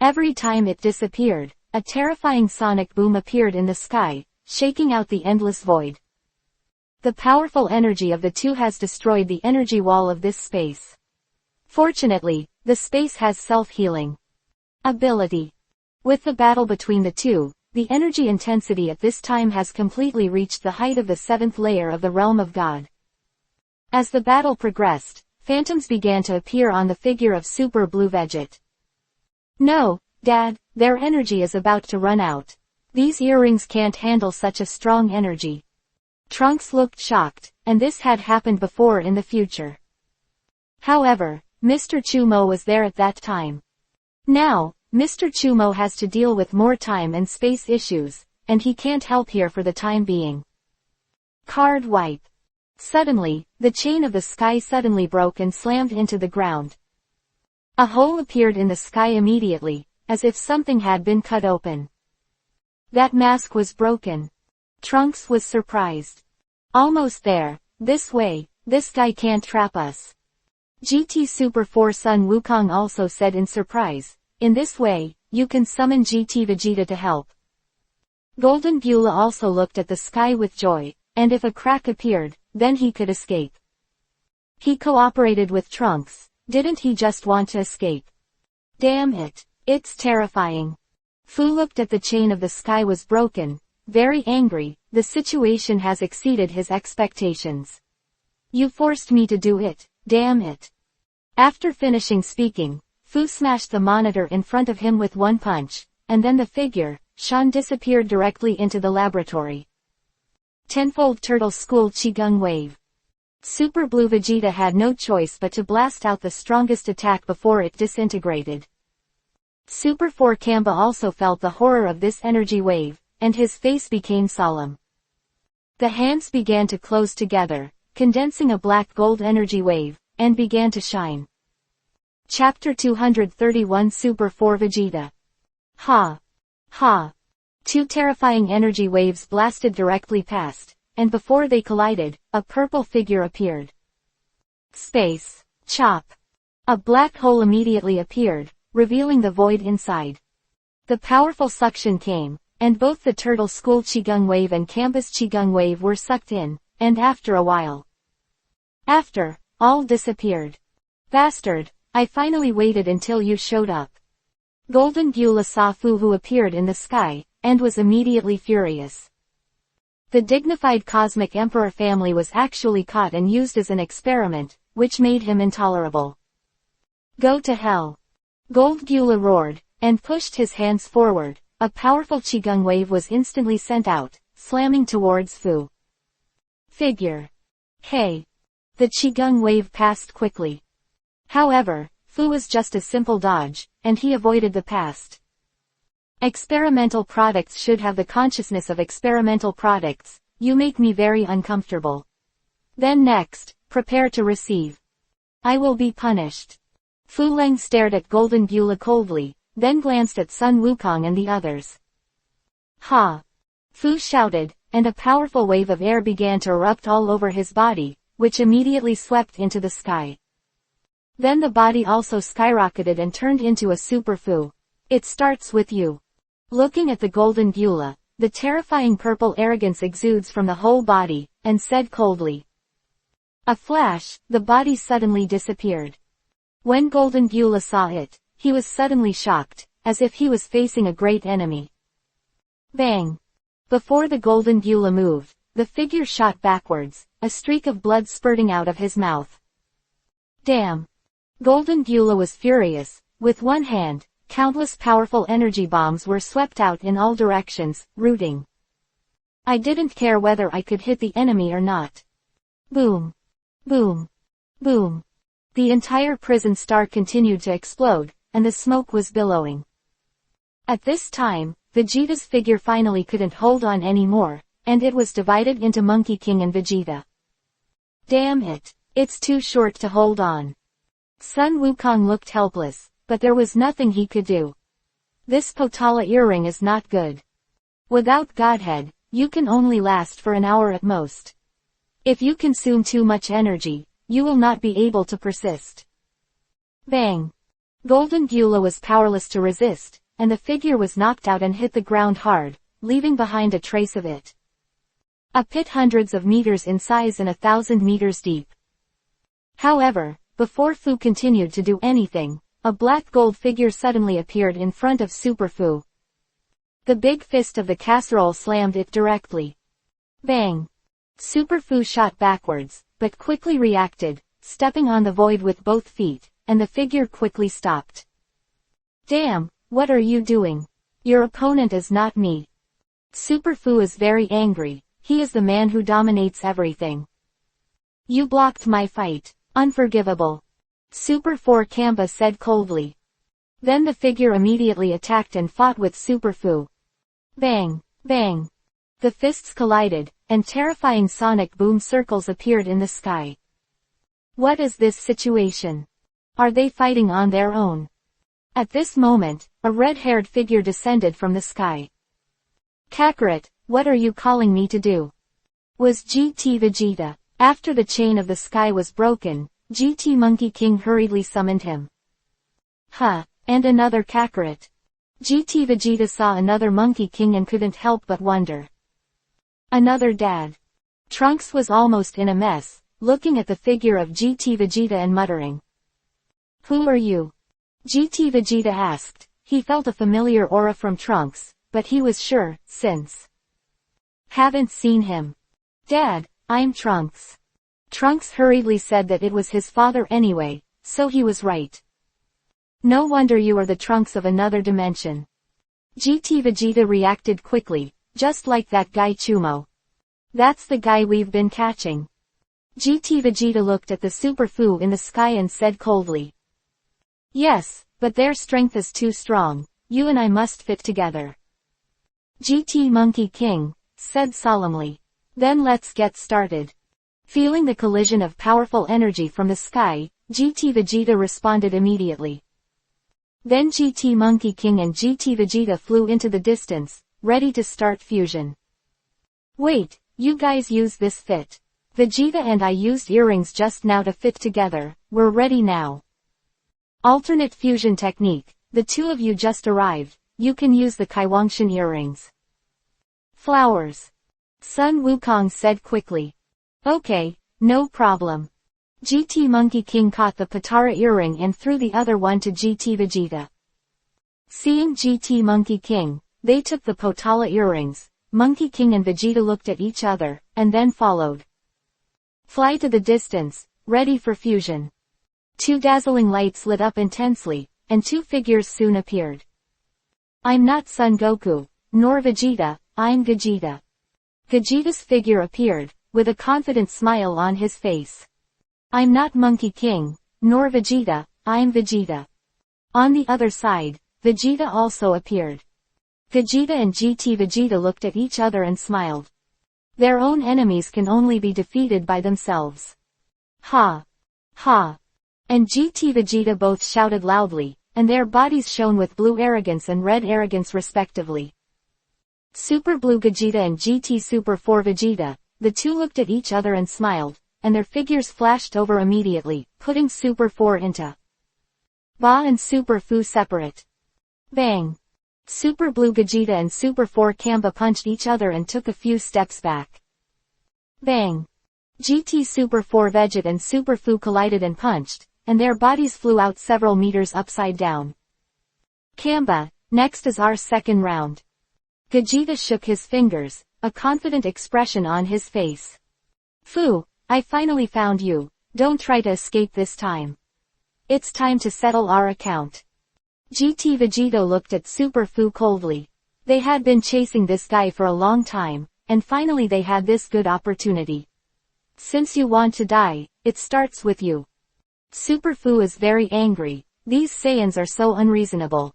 Every time it disappeared, a terrifying sonic boom appeared in the sky, shaking out the endless void. The powerful energy of the two has destroyed the energy wall of this space. Fortunately, the space has self-healing ability. With the battle between the two, the energy intensity at this time has completely reached the height of the seventh layer of the realm of God. As the battle progressed, phantoms began to appear on the figure of Super Blue Veget. No, Dad, their energy is about to run out. These earrings can't handle such a strong energy. Trunks looked shocked, and this had happened before in the future. However, Mr. Chumo was there at that time. Now, Mr. Chumo has to deal with more time and space issues, and he can't help here for the time being. Card wipe. Suddenly, the chain of the sky suddenly broke and slammed into the ground. A hole appeared in the sky immediately, as if something had been cut open. That mask was broken. Trunks was surprised. Almost there. This way, this guy can't trap us. GT Super 4 Sun Wukong also said in surprise, in this way, you can summon GT Vegeta to help. Golden Beulah also looked at the sky with joy, and if a crack appeared, then he could escape. He cooperated with Trunks, didn't he just want to escape? Damn it, it's terrifying. Fu looked at the chain of the sky was broken, very angry, the situation has exceeded his expectations. You forced me to do it, damn it. After finishing speaking, Fu smashed the monitor in front of him with one punch, and then the figure, Shan disappeared directly into the laboratory. Tenfold Turtle School Qigong Wave. Super Blue Vegeta had no choice but to blast out the strongest attack before it disintegrated. Super 4 Kamba also felt the horror of this energy wave, and his face became solemn. The hands began to close together, condensing a black gold energy wave, and began to shine. Chapter 231 Super 4 Vegeta. Ha! Ha! Two terrifying energy waves blasted directly past, and before they collided, a purple figure appeared. Space. Chop. A black hole immediately appeared, revealing the void inside. The powerful suction came, and both the Turtle School Qigong Wave and Kamba's Qigong Wave were sucked in, and after a while. All disappeared. Bastard, I finally waited until you showed up. Golden Beulah saw Fu who appeared in the sky, and was immediately furious. The dignified Cosmic Emperor family was actually caught and used as an experiment, which made him intolerable. Go to hell. Gold Beulah roared, and pushed his hands forward. A powerful Qigong wave was instantly sent out, slamming towards Fu. Figure. Hey. The Qigong wave passed quickly. However, Fu was just a simple dodge, and he avoided the past. Experimental products should have the consciousness of experimental products. You make me very uncomfortable. Then next, prepare to receive. I will be punished. Fu Leng stared at Golden Beulah coldly, then glanced at Sun Wukong and the others. Ha! Fu shouted, and a powerful wave of air began to erupt all over his body, which immediately swept into the sky. Then the body also skyrocketed and turned into a Super Fu. It starts with you. Looking at the Golden Beulah, the terrifying purple arrogance exudes from the whole body, and said coldly. A flash, the body suddenly disappeared. When Golden Beulah saw it, he was suddenly shocked, as if he was facing a great enemy. Bang! Before the Golden Beulah moved, the figure shot backwards, a streak of blood spurting out of his mouth. Damn! Golden Beulah was furious. With one hand, countless powerful energy bombs were swept out in all directions, rooting. I didn't care whether I could hit the enemy or not. Boom! Boom! Boom! The entire prison star continued to explode, and the smoke was billowing. At this time, Vegeta's figure finally couldn't hold on anymore, and it was divided into Monkey King and Vegeta. Damn it, it's too short to hold on. Sun Wukong looked helpless, but there was nothing he could do. This Potala earring is not good. Without Godhead, you can only last for an hour at most. If you consume too much energy, you will not be able to persist. Bang! Golden Gula was powerless to resist, and the figure was knocked out and hit the ground hard, leaving behind a trace of it. A pit hundreds of meters in size and 1,000 meters deep. However, before Fu continued to do anything, a black gold figure suddenly appeared in front of Super Fu. The big fist of the casserole slammed it directly. Bang! Super Fu shot backwards, but quickly reacted, stepping on the void with both feet, and the figure quickly stopped. Damn, what are you doing? Your opponent is not me. Super Fu is very angry, he is the man who dominates everything. You blocked my fight, unforgivable. Super 4 Kamba said coldly. Then the figure immediately attacked and fought with Super Fu. Bang, bang. The fists collided, and terrifying sonic boom circles appeared in the sky. What is this situation? Are they fighting on their own? At this moment, a red-haired figure descended from the sky. Kakarot, what are you calling me to do? Was GT Vegeta. After the chain of the sky was broken, GT Monkey King hurriedly summoned him. Huh, and another Kakarot. GT Vegeta saw another Monkey King and couldn't help but wonder. Another dad. Trunks was almost in a mess, looking at the figure of GT Vegeta and muttering. Who are you? GT Vegeta asked. He felt a familiar aura from Trunks, but he was sure, since haven't seen him. Dad, I'm Trunks. Trunks hurriedly said that it was his father anyway, so he was right. No wonder you are the Trunks of another dimension. GT Vegeta reacted quickly, just like that guy Chumo. That's the guy we've been catching. GT Vegeta looked at the Super Fu in the sky and said coldly. Yes, but their strength is too strong, you and I must fit together. GT Monkey King said solemnly. Then let's get started. Feeling the collision of powerful energy from the sky, GT Vegeta responded immediately. Then GT Monkey King and GT Vegeta flew into the distance, ready to start fusion. Wait, you guys use this fit. Vegeta and I used earrings just now to fit together, we're ready now. Alternate fusion technique, the two of you just arrived, you can use the Kaiwangshan earrings. Flowers. Sun Wukong said quickly. Okay, no problem. GT Monkey King caught the Patara earring and threw the other one to GT Vegeta. Seeing GT Monkey King, they took the Potala earrings. Monkey King and Vegeta looked at each other, and then followed. Fly to the distance, ready for fusion. Two dazzling lights lit up intensely, and two figures soon appeared. I'm not Son Goku, nor Vegeta, I'm Gogeta. Gogeta's figure appeared, with a confident smile on his face. I'm not Monkey King, nor Vegeta, I'm Vegeta. On the other side, Vegeta also appeared. Gogeta and GT Vegeta looked at each other and smiled. Their own enemies can only be defeated by themselves. Ha! Ha! And GT Vegeta both shouted loudly, and their bodies shone with blue arrogance and red arrogance respectively. Super Blue Gogeta and GT Super 4 Vegeta, the two looked at each other and smiled, and their figures flashed over immediately, putting Super 4 into Ba and Super Fu separate. Bang! Super Blue Gogeta and Super 4 Kamba punched each other and took a few steps back. Bang! GT Super 4 Vegeta and Super Fu collided and punched, and their bodies flew out several meters upside down. Kamba, next is our second round. Gogeta shook his fingers, a confident expression on his face. Fu, I finally found you, don't try to escape this time. It's time to settle our account. GT Vegeta looked at Super Fu coldly. They had been chasing this guy for a long time, and finally they had this good opportunity. Since you want to die, it starts with you. Super Fu is very angry, these Saiyans are so unreasonable.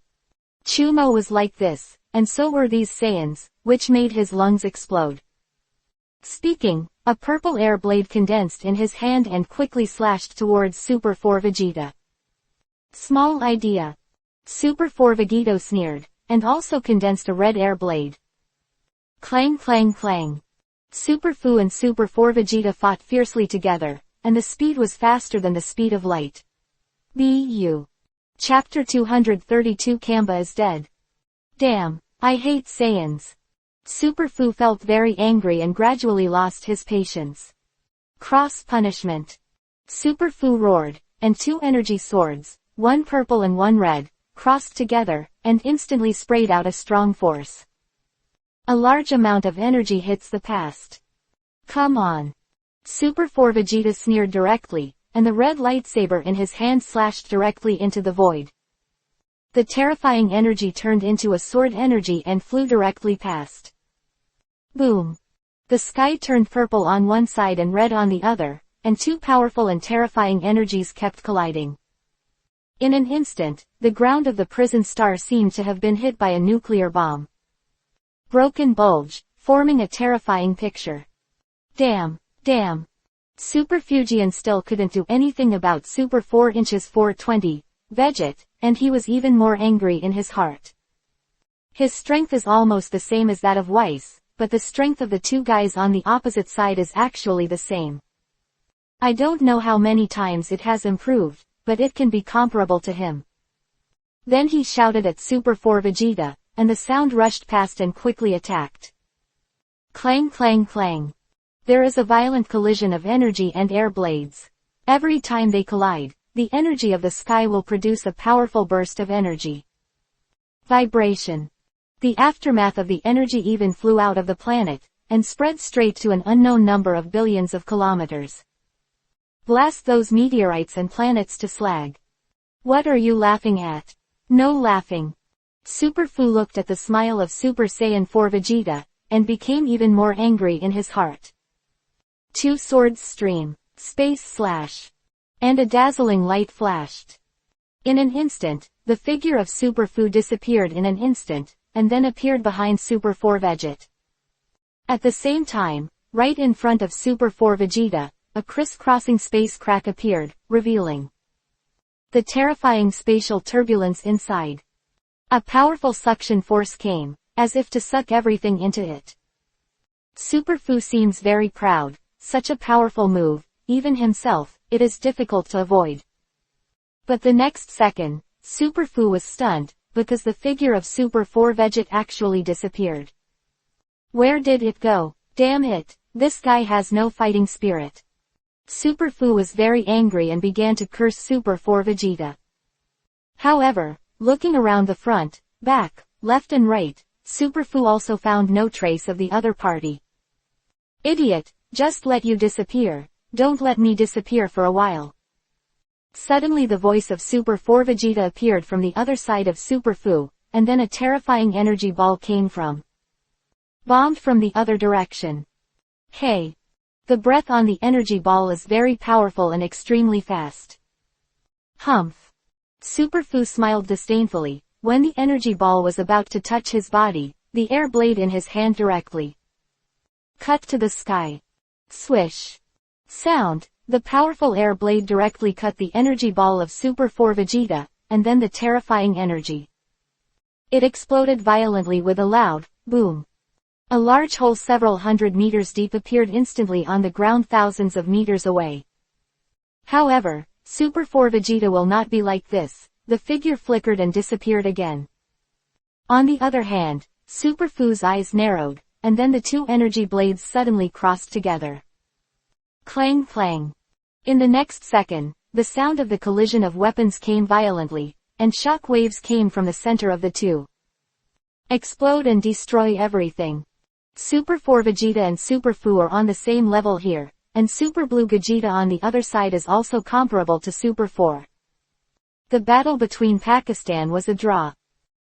Chumo was like this, and so were these Saiyans, which made his lungs explode. Speaking, a purple air blade condensed in his hand and quickly slashed towards Super 4 Vegeta. Small idea. Super 4 Vegeta sneered, and also condensed a red air blade. Clang clang clang. Super Fu and Super 4 Vegeta fought fiercely together, and the speed was faster than the speed of light. Bu. Chapter 232 Kamba is dead. Damn, I hate Saiyans. Super Fu felt very angry and gradually lost his patience. Cross punishment. Super Fu roared, and two energy swords, one purple and one red, crossed together, and instantly sprayed out a strong force. A large amount of energy hits the past. Come on. Super 4 Vegeta sneered directly, and the red lightsaber in his hand slashed directly into the void. The terrifying energy turned into a sword energy and flew directly past. Boom. The sky turned purple on one side and red on the other, and two powerful and terrifying energies kept colliding. In an instant, the ground of the prison star seemed to have been hit by a nuclear bomb. Broken bulge, forming a terrifying picture. Damn. Super Fujian still couldn't do anything about Super 4 inches 420, Veget, and he was even more angry in his heart. His strength is almost the same as that of Weiss, but the strength of the two guys on the opposite side is actually the same. I don't know how many times it has improved, but it can be comparable to him. Then he shouted at Super 4 Vegeta, and the sound rushed past and quickly attacked. Clang clang clang. There is a violent collision of energy and air blades. Every time they collide, the energy of the sky will produce a powerful burst of energy. Vibration. The aftermath of the energy even flew out of the planet, and spread straight to an unknown number of billions of kilometers. Blast those meteorites and planets to slag. What are you laughing at? No laughing. Super Fu looked at the smile of Super Saiyan 4 Vegeta, and became even more angry in his heart. Two swords stream, space slash, and a dazzling light flashed. In an instant, the figure of Super Fu disappeared in an instant, and then appeared behind Super 4 Veget. At the same time, right in front of Super 4 Vegeta, a crisscrossing space crack appeared, revealing the terrifying spatial turbulence inside. A powerful suction force came, as if to suck everything into it. Super Fu seems very proud. Such a powerful move, even himself, it is difficult to avoid. But the next second, Super Fu was stunned, because the figure of Super 4 Veget actually disappeared. Where did it go? Damn it, this guy has no fighting spirit. Super Fu was very angry and began to curse Super 4 Vegeta. However, looking around the front, back, left and right, Super Fu also found no trace of the other party. Idiot! Just let you disappear, don't let me disappear for a while. Suddenly the voice of Super 4 Vegeta appeared from the other side of Super Fu, and then a terrifying energy ball came from. Bombed from the other direction. Hey! The breath on the energy ball is very powerful and extremely fast. Humph! Super Fu smiled disdainfully, when the energy ball was about to touch his body, the air blade in his hand directly cut to the sky. Swish. Sound, the powerful air blade directly cut the energy ball of Super 4 Vegeta, and then the terrifying energy. It exploded violently with a loud boom. A large hole several hundred meters deep appeared instantly on the ground thousands of meters away. However, Super 4 Vegeta will not be like this, the figure flickered and disappeared again. On the other hand, Super Fu's eyes narrowed, and then the two energy blades suddenly crossed together. Clang clang. In the next second, the sound of the collision of weapons came violently, and shock waves came from the center of the two. Explode and destroy everything. Super 4 Vegeta and Super Fu are on the same level here, and Super Blue Gogeta on the other side is also comparable to Super 4. The battle between Pakistan was a draw.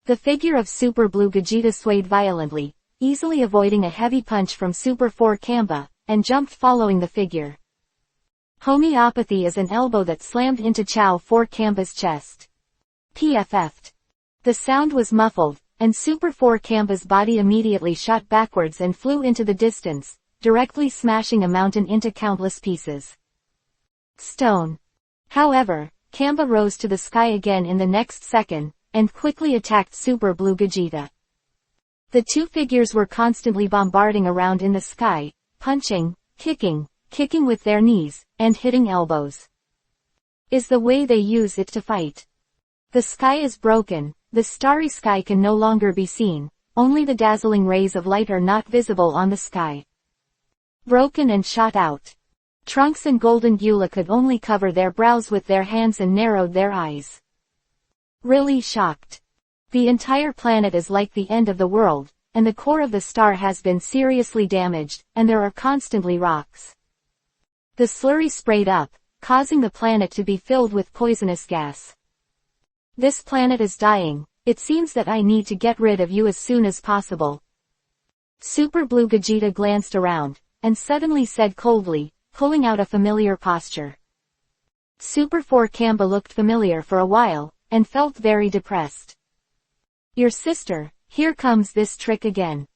The figure of Super Blue Gogeta swayed violently, easily avoiding a heavy punch from Super 4 Kamba, and jumped following the figure. Homeopathy is an elbow that slammed into Chao 4 Kamba's chest. PFF'd. The sound was muffled, and Super 4 Kamba's body immediately shot backwards and flew into the distance, directly smashing a mountain into countless pieces. Stone. However, Kamba rose to the sky again in the next second, and quickly attacked Super Blue Gogeta. The two figures were constantly bombarding around in the sky, punching, kicking, kicking with their knees, and hitting elbows. Is the way they use it to fight. The sky is broken, the starry sky can no longer be seen, only the dazzling rays of light are not visible on the sky. Broken and shot out. Trunks and Golden Beulah could only cover their brows with their hands and narrowed their eyes. Really shocked. The entire planet is like the end of the world, and the core of the star has been seriously damaged, and there are constantly rocks. The slurry sprayed up, causing the planet to be filled with poisonous gas. This planet is dying, it seems that I need to get rid of you as soon as possible. Super Blue Gogeta glanced around, and suddenly said coldly, pulling out a familiar posture. Super 4 Kamba looked familiar for a while, and felt very depressed. Your sister, here comes this trick again.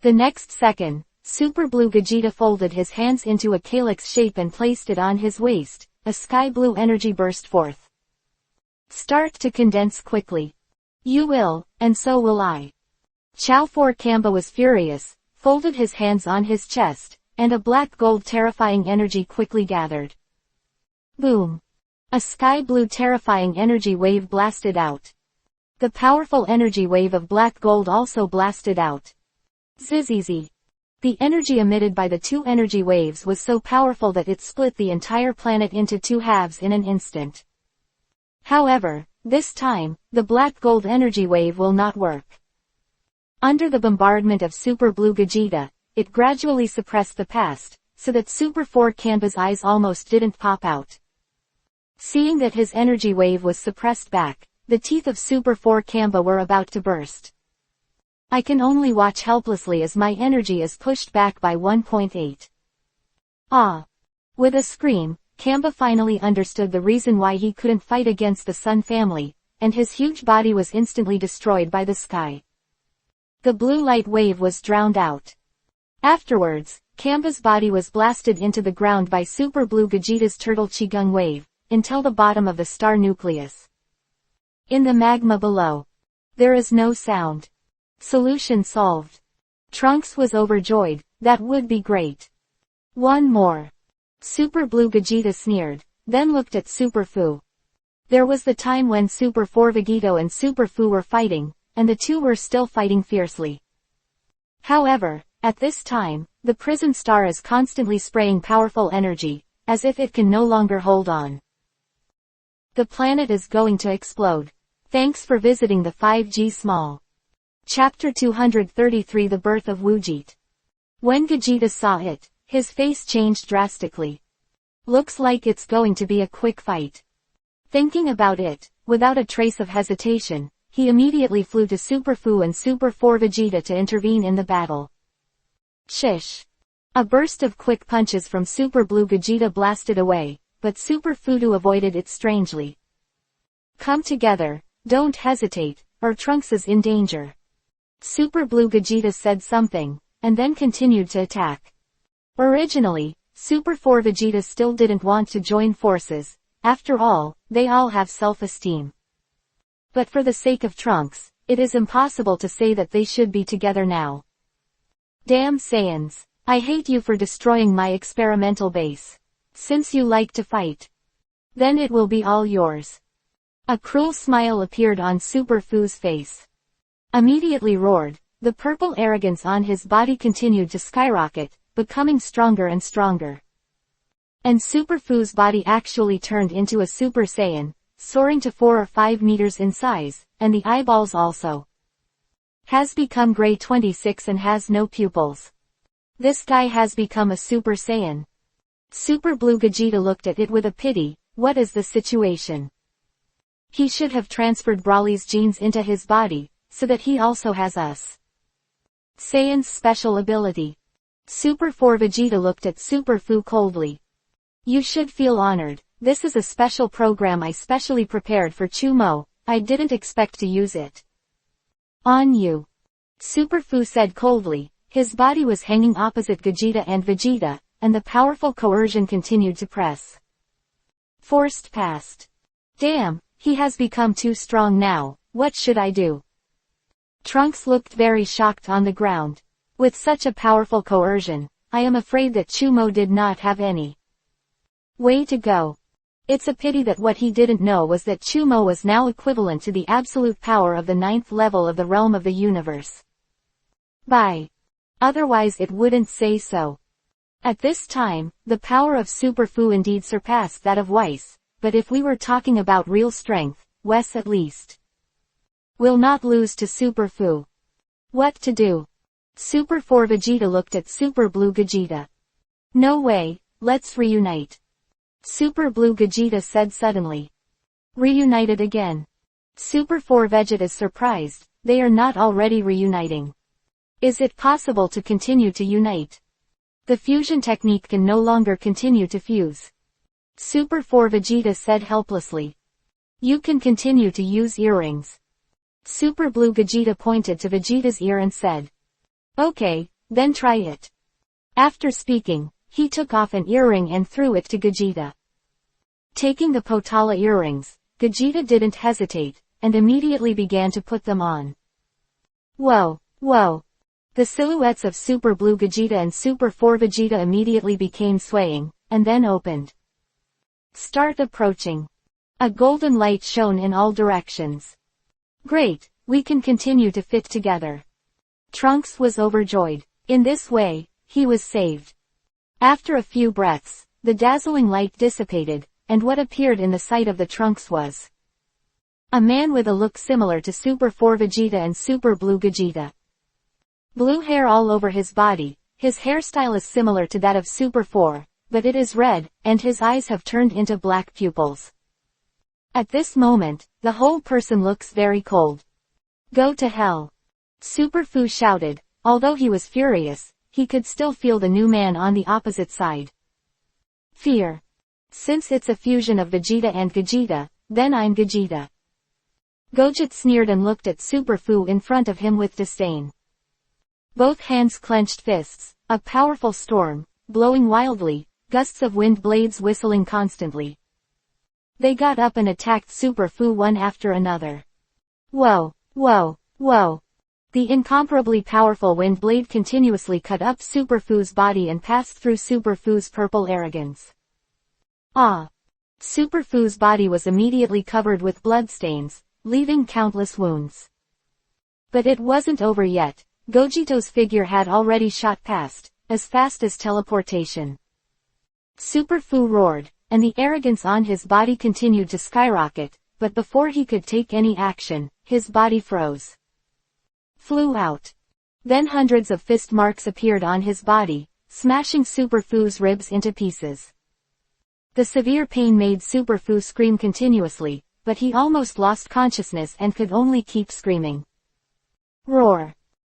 The next second, Super Blue Gogeta folded his hands into a calyx shape and placed it on his waist, a sky blue energy burst forth. Start to condense quickly. You will, and so will I. Chao 4 Kamba was furious, folded his hands on his chest, and a black gold terrifying energy quickly gathered. Boom! A sky blue terrifying energy wave blasted out. The powerful energy wave of black gold also blasted out. Zzzz. The energy emitted by the two energy waves was so powerful that it split the entire planet into two halves in an instant. However, this time, the black gold energy wave will not work. Under the bombardment of Super Blue Gogeta, it gradually suppressed the past, so that Super 4 Kamba's eyes almost didn't pop out. Seeing that his energy wave was suppressed back, the teeth of Super 4 Kamba were about to burst. I can only watch helplessly as my energy is pushed back by 1.8. Ah! With a scream, Kamba finally understood the reason why he couldn't fight against the Sun family, and his huge body was instantly destroyed by the sky. The blue light wave was drowned out. Afterwards, Kamba's body was blasted into the ground by Super Blue Gogeta's turtle Qigong wave, until the bottom of the star nucleus. In the magma below. There is no sound. Solution solved. Trunks was overjoyed, that would be great. One more. Super Blue Gogeta sneered, then looked at Super Fu. There was the time when Super 4 Vegito and Super Fu were fighting, and the two were still fighting fiercely. However, at this time, the prison star is constantly spraying powerful energy, as if it can no longer hold on. The planet is going to explode. Thanks for visiting the 5G Small. Chapter 233 The Birth of Wujit. When Gogeta saw it, his face changed drastically. Looks like it's going to be a quick fight. Thinking about it, without a trace of hesitation, he immediately flew to Super Fu and Super 4 Vegeta to intervene in the battle. Shish! A burst of quick punches from Super Blue Gogeta blasted away, but Super Fudu avoided it strangely. Come together, don't hesitate, or Trunks is in danger. Super Blue Gogeta said something, and then continued to attack. Originally, Super 4 Vegeta still didn't want to join forces, after all, they all have self-esteem. But for the sake of Trunks, it is impossible to say that they should be together now. Damn Saiyans, I hate you for destroying my experimental base. Since you like to fight, then it will be all yours. A cruel smile appeared on Super Fu's face. Immediately roared, the purple arrogance on his body continued to skyrocket, becoming stronger and stronger. And Super Fu's body actually turned into a Super Saiyan, soaring to 4 or 5 meters in size, and the eyeballs also. Has become gray 26 and has no pupils. This guy has become a Super Saiyan. Super Blue Gogeta looked at it with a pity. What is the situation? He should have transferred Broly's genes into his body, so that he also has us. Saiyan's special ability. Super 4 Vegeta looked at Super Fu coldly. You should feel honored. This is a special program I specially prepared for Chumo. I didn't expect to use it on you. Super Fu said coldly. His body was hanging opposite Gogeta and Vegeta, and the powerful coercion continued to press. Forced past. Damn, he has become too strong now, what should I do? Trunks looked very shocked on the ground. With such a powerful coercion, I am afraid that Chumo did not have any way to go. It's a pity that what he didn't know was that Chumo was now equivalent to the absolute power of the 9th level of the realm of the universe. Otherwise it wouldn't say so. At this time, the power of Super Fu indeed surpassed that of Weiss, but if we were talking about real strength, Wes at least will not lose to Super Fu. What to do? Super 4 Vegeta looked at Super Blue Gogeta. No way, let's reunite. Super Blue Gogeta said suddenly. Reunited again. Super 4 Vegeta is surprised, they are not already reuniting. Is it possible to continue to unite? The fusion technique can no longer continue to fuse. Super 4 Vegeta said helplessly. You can continue to use earrings. Super Blue Gogeta pointed to Vegeta's ear and said. Okay, then try it. After speaking, he took off an earring and threw it to Gogeta. Taking the Potala earrings, Gogeta didn't hesitate, and immediately began to put them on. Whoa, whoa. The silhouettes of Super Blue Gogeta and Super 4 Vegeta immediately became swaying, and then opened. Start approaching. A golden light shone in all directions. Great, we can continue to fit together. Trunks was overjoyed. In this way, he was saved. After a few breaths, the dazzling light dissipated, and what appeared in the sight of the Trunks was a man with a look similar to Super 4 Vegeta and Super Blue Gogeta. Blue hair all over his body, his hairstyle is similar to that of Super 4, but it is red, and his eyes have turned into black pupils. At this moment, the whole person looks very cold. Go to hell. Super Fu shouted, although he was furious, he could still feel the new man on the opposite side. Fear. Since it's a fusion of Vegeta and Gogeta, then I'm Gogeta. Gogeta sneered and looked at Super Fu in front of him with disdain. Both hands clenched fists, a powerful storm, blowing wildly, gusts of wind blades whistling constantly. They got up and attacked Super Fu one after another. Whoa, whoa, whoa. The incomparably powerful wind blade continuously cut up Super Fu's body and passed through Super Fu's purple arrogance. Ah! Super Fu's body was immediately covered with bloodstains, leaving countless wounds. But it wasn't over yet. Gogeto's figure had already shot past, as fast as teleportation. Super Fu roared, and the arrogance on his body continued to skyrocket, but before he could take any action, his body froze. Flew out. Then hundreds of fist marks appeared on his body, smashing Super Fu's ribs into pieces. The severe pain made Super Fu scream continuously, but he almost lost consciousness and could only keep screaming. Roar.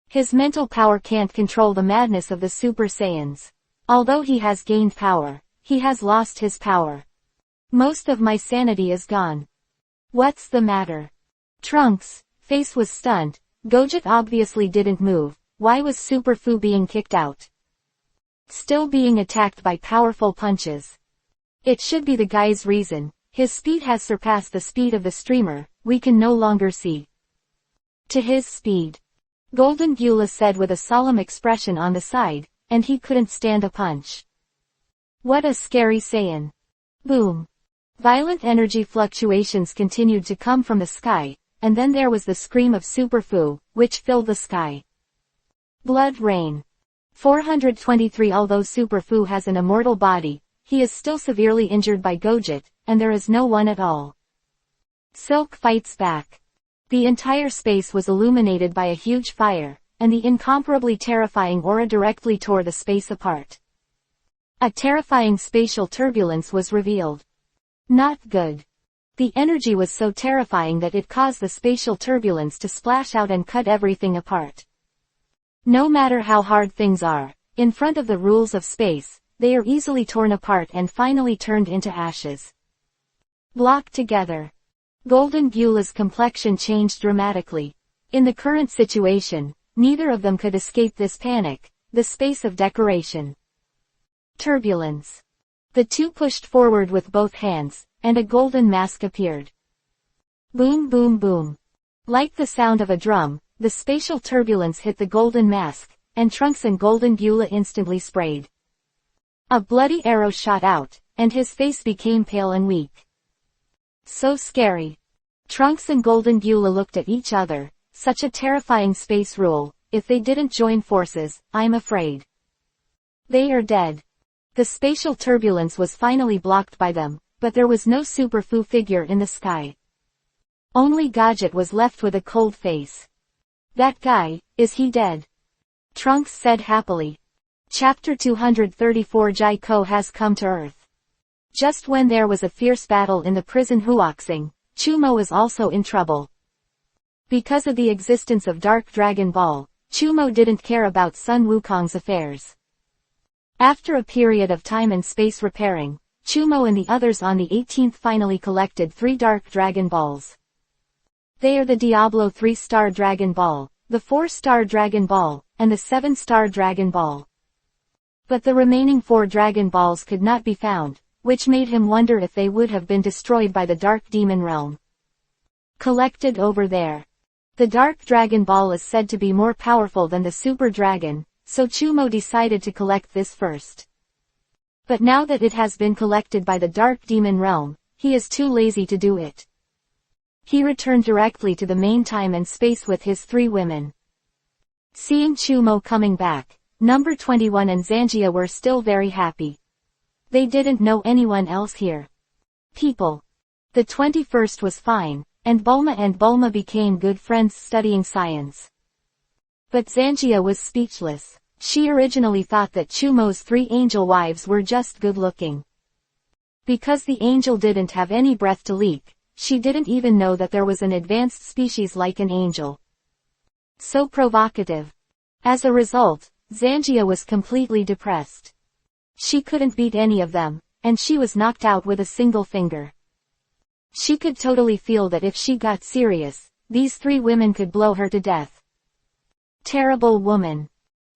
His mental power can't control the madness of the Super Saiyans. Although he has gained power, he has lost his power. Most of my sanity is gone. What's the matter? Trunks' face was stunned. Gogeta obviously didn't move. Why was Super Fu being kicked out? Still being attacked by powerful punches. It should be the guy's reason. His speed has surpassed the speed of the streamer, we can no longer see to his speed. Golden Gyula said with a solemn expression on the side, and he couldn't stand a punch. What a scary Saiyan. Boom. Violent energy fluctuations continued to come from the sky, and then there was the scream of Super Fu, which filled the sky. Blood rain. 423 Although Super Fu has an immortal body, he is still severely injured by Gogeta, and there is no one at all. Silk fights back. The entire space was illuminated by a huge fire, and the incomparably terrifying aura directly tore the space apart. A terrifying spatial turbulence was revealed. Not good. The energy was so terrifying that it caused the spatial turbulence to splash out and cut everything apart. No matter how hard things are, in front of the rules of space, they are easily torn apart and finally turned into ashes. Blocked together. Golden Gyula's complexion changed dramatically. In the current situation, neither of them could escape this panic, the space of decoration. Turbulence. The two pushed forward with both hands, and a golden mask appeared. Boom boom boom. Like the sound of a drum, the spatial turbulence hit the golden mask, and Trunks and Golden Beulah instantly sprayed. A bloody arrow shot out, and his face became pale and weak. So scary. Trunks and Golden Beulah looked at each other. Such a terrifying space rule. If they didn't join forces, I'm afraid they are dead. The spatial turbulence was finally blocked by them, but there was no Super Fu figure in the sky. Only Gadget was left with a cold face. That guy, is he dead? Trunks said happily. Chapter 234 Jaiko has come to Earth. Just when there was a fierce battle in the prison Huoxing, Chumo was also in trouble. Because of the existence of Dark Dragon Ball, Chumo didn't care about Sun Wukong's affairs. After a period of time and space repairing, Chumo and the others on the 18th finally collected 3 Dark Dragon Balls. They are the Diablo 3-Star Dragon Ball, the 4-Star Dragon Ball, and the 7-Star Dragon Ball. But the remaining 4 Dragon Balls could not be found, which made him wonder if they would have been destroyed by the Dark Demon Realm. Collected over there. The Dark Dragon Ball is said to be more powerful than the Super Dragon, so Chumo decided to collect this first. But now that it has been collected by the Dark Demon Realm, he is too lazy to do it. He returned directly to the main time and space with his 3 women. Seeing Chumo coming back, number 21 and Zangia were still very happy. They didn't know anyone else here. People. The 21st was fine, and Bulma became good friends studying science. But Zangia was speechless. She originally thought that Chumo's 3 angel wives were just good-looking. Because the angel didn't have any breath to leak, she didn't even know that there was an advanced species like an angel. So provocative. As a result, Zangia was completely depressed. She couldn't beat any of them, and she was knocked out with a single finger. She could totally feel that if she got serious, these 3 women could blow her to death. Terrible woman.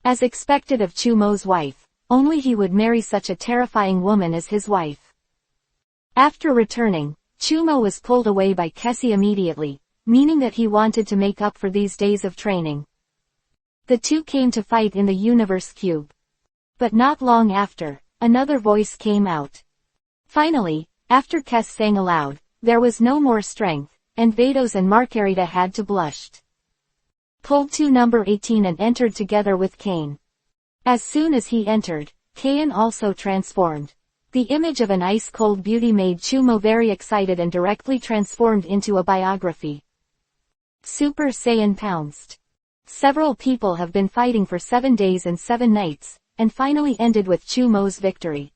As expected of Chumo's wife, only he would marry such a terrifying woman as his wife. After returning, Chumo was pulled away by Kessie immediately, meaning that he wanted to make up for these days of training. The 2 came to fight in the Universe Cube. But not long after, another voice came out. Finally, after Kes sang aloud, there was no more strength, and Vados and Margarita had to blush. Pulled to number 18 and entered together with Kane. As soon as he entered, Kain also transformed. The image of an ice-cold beauty made Chumo very excited and directly transformed into a biography. Super Saiyan pounced. Several people have been fighting for 7 days and 7 nights, and finally ended with Chumo's victory.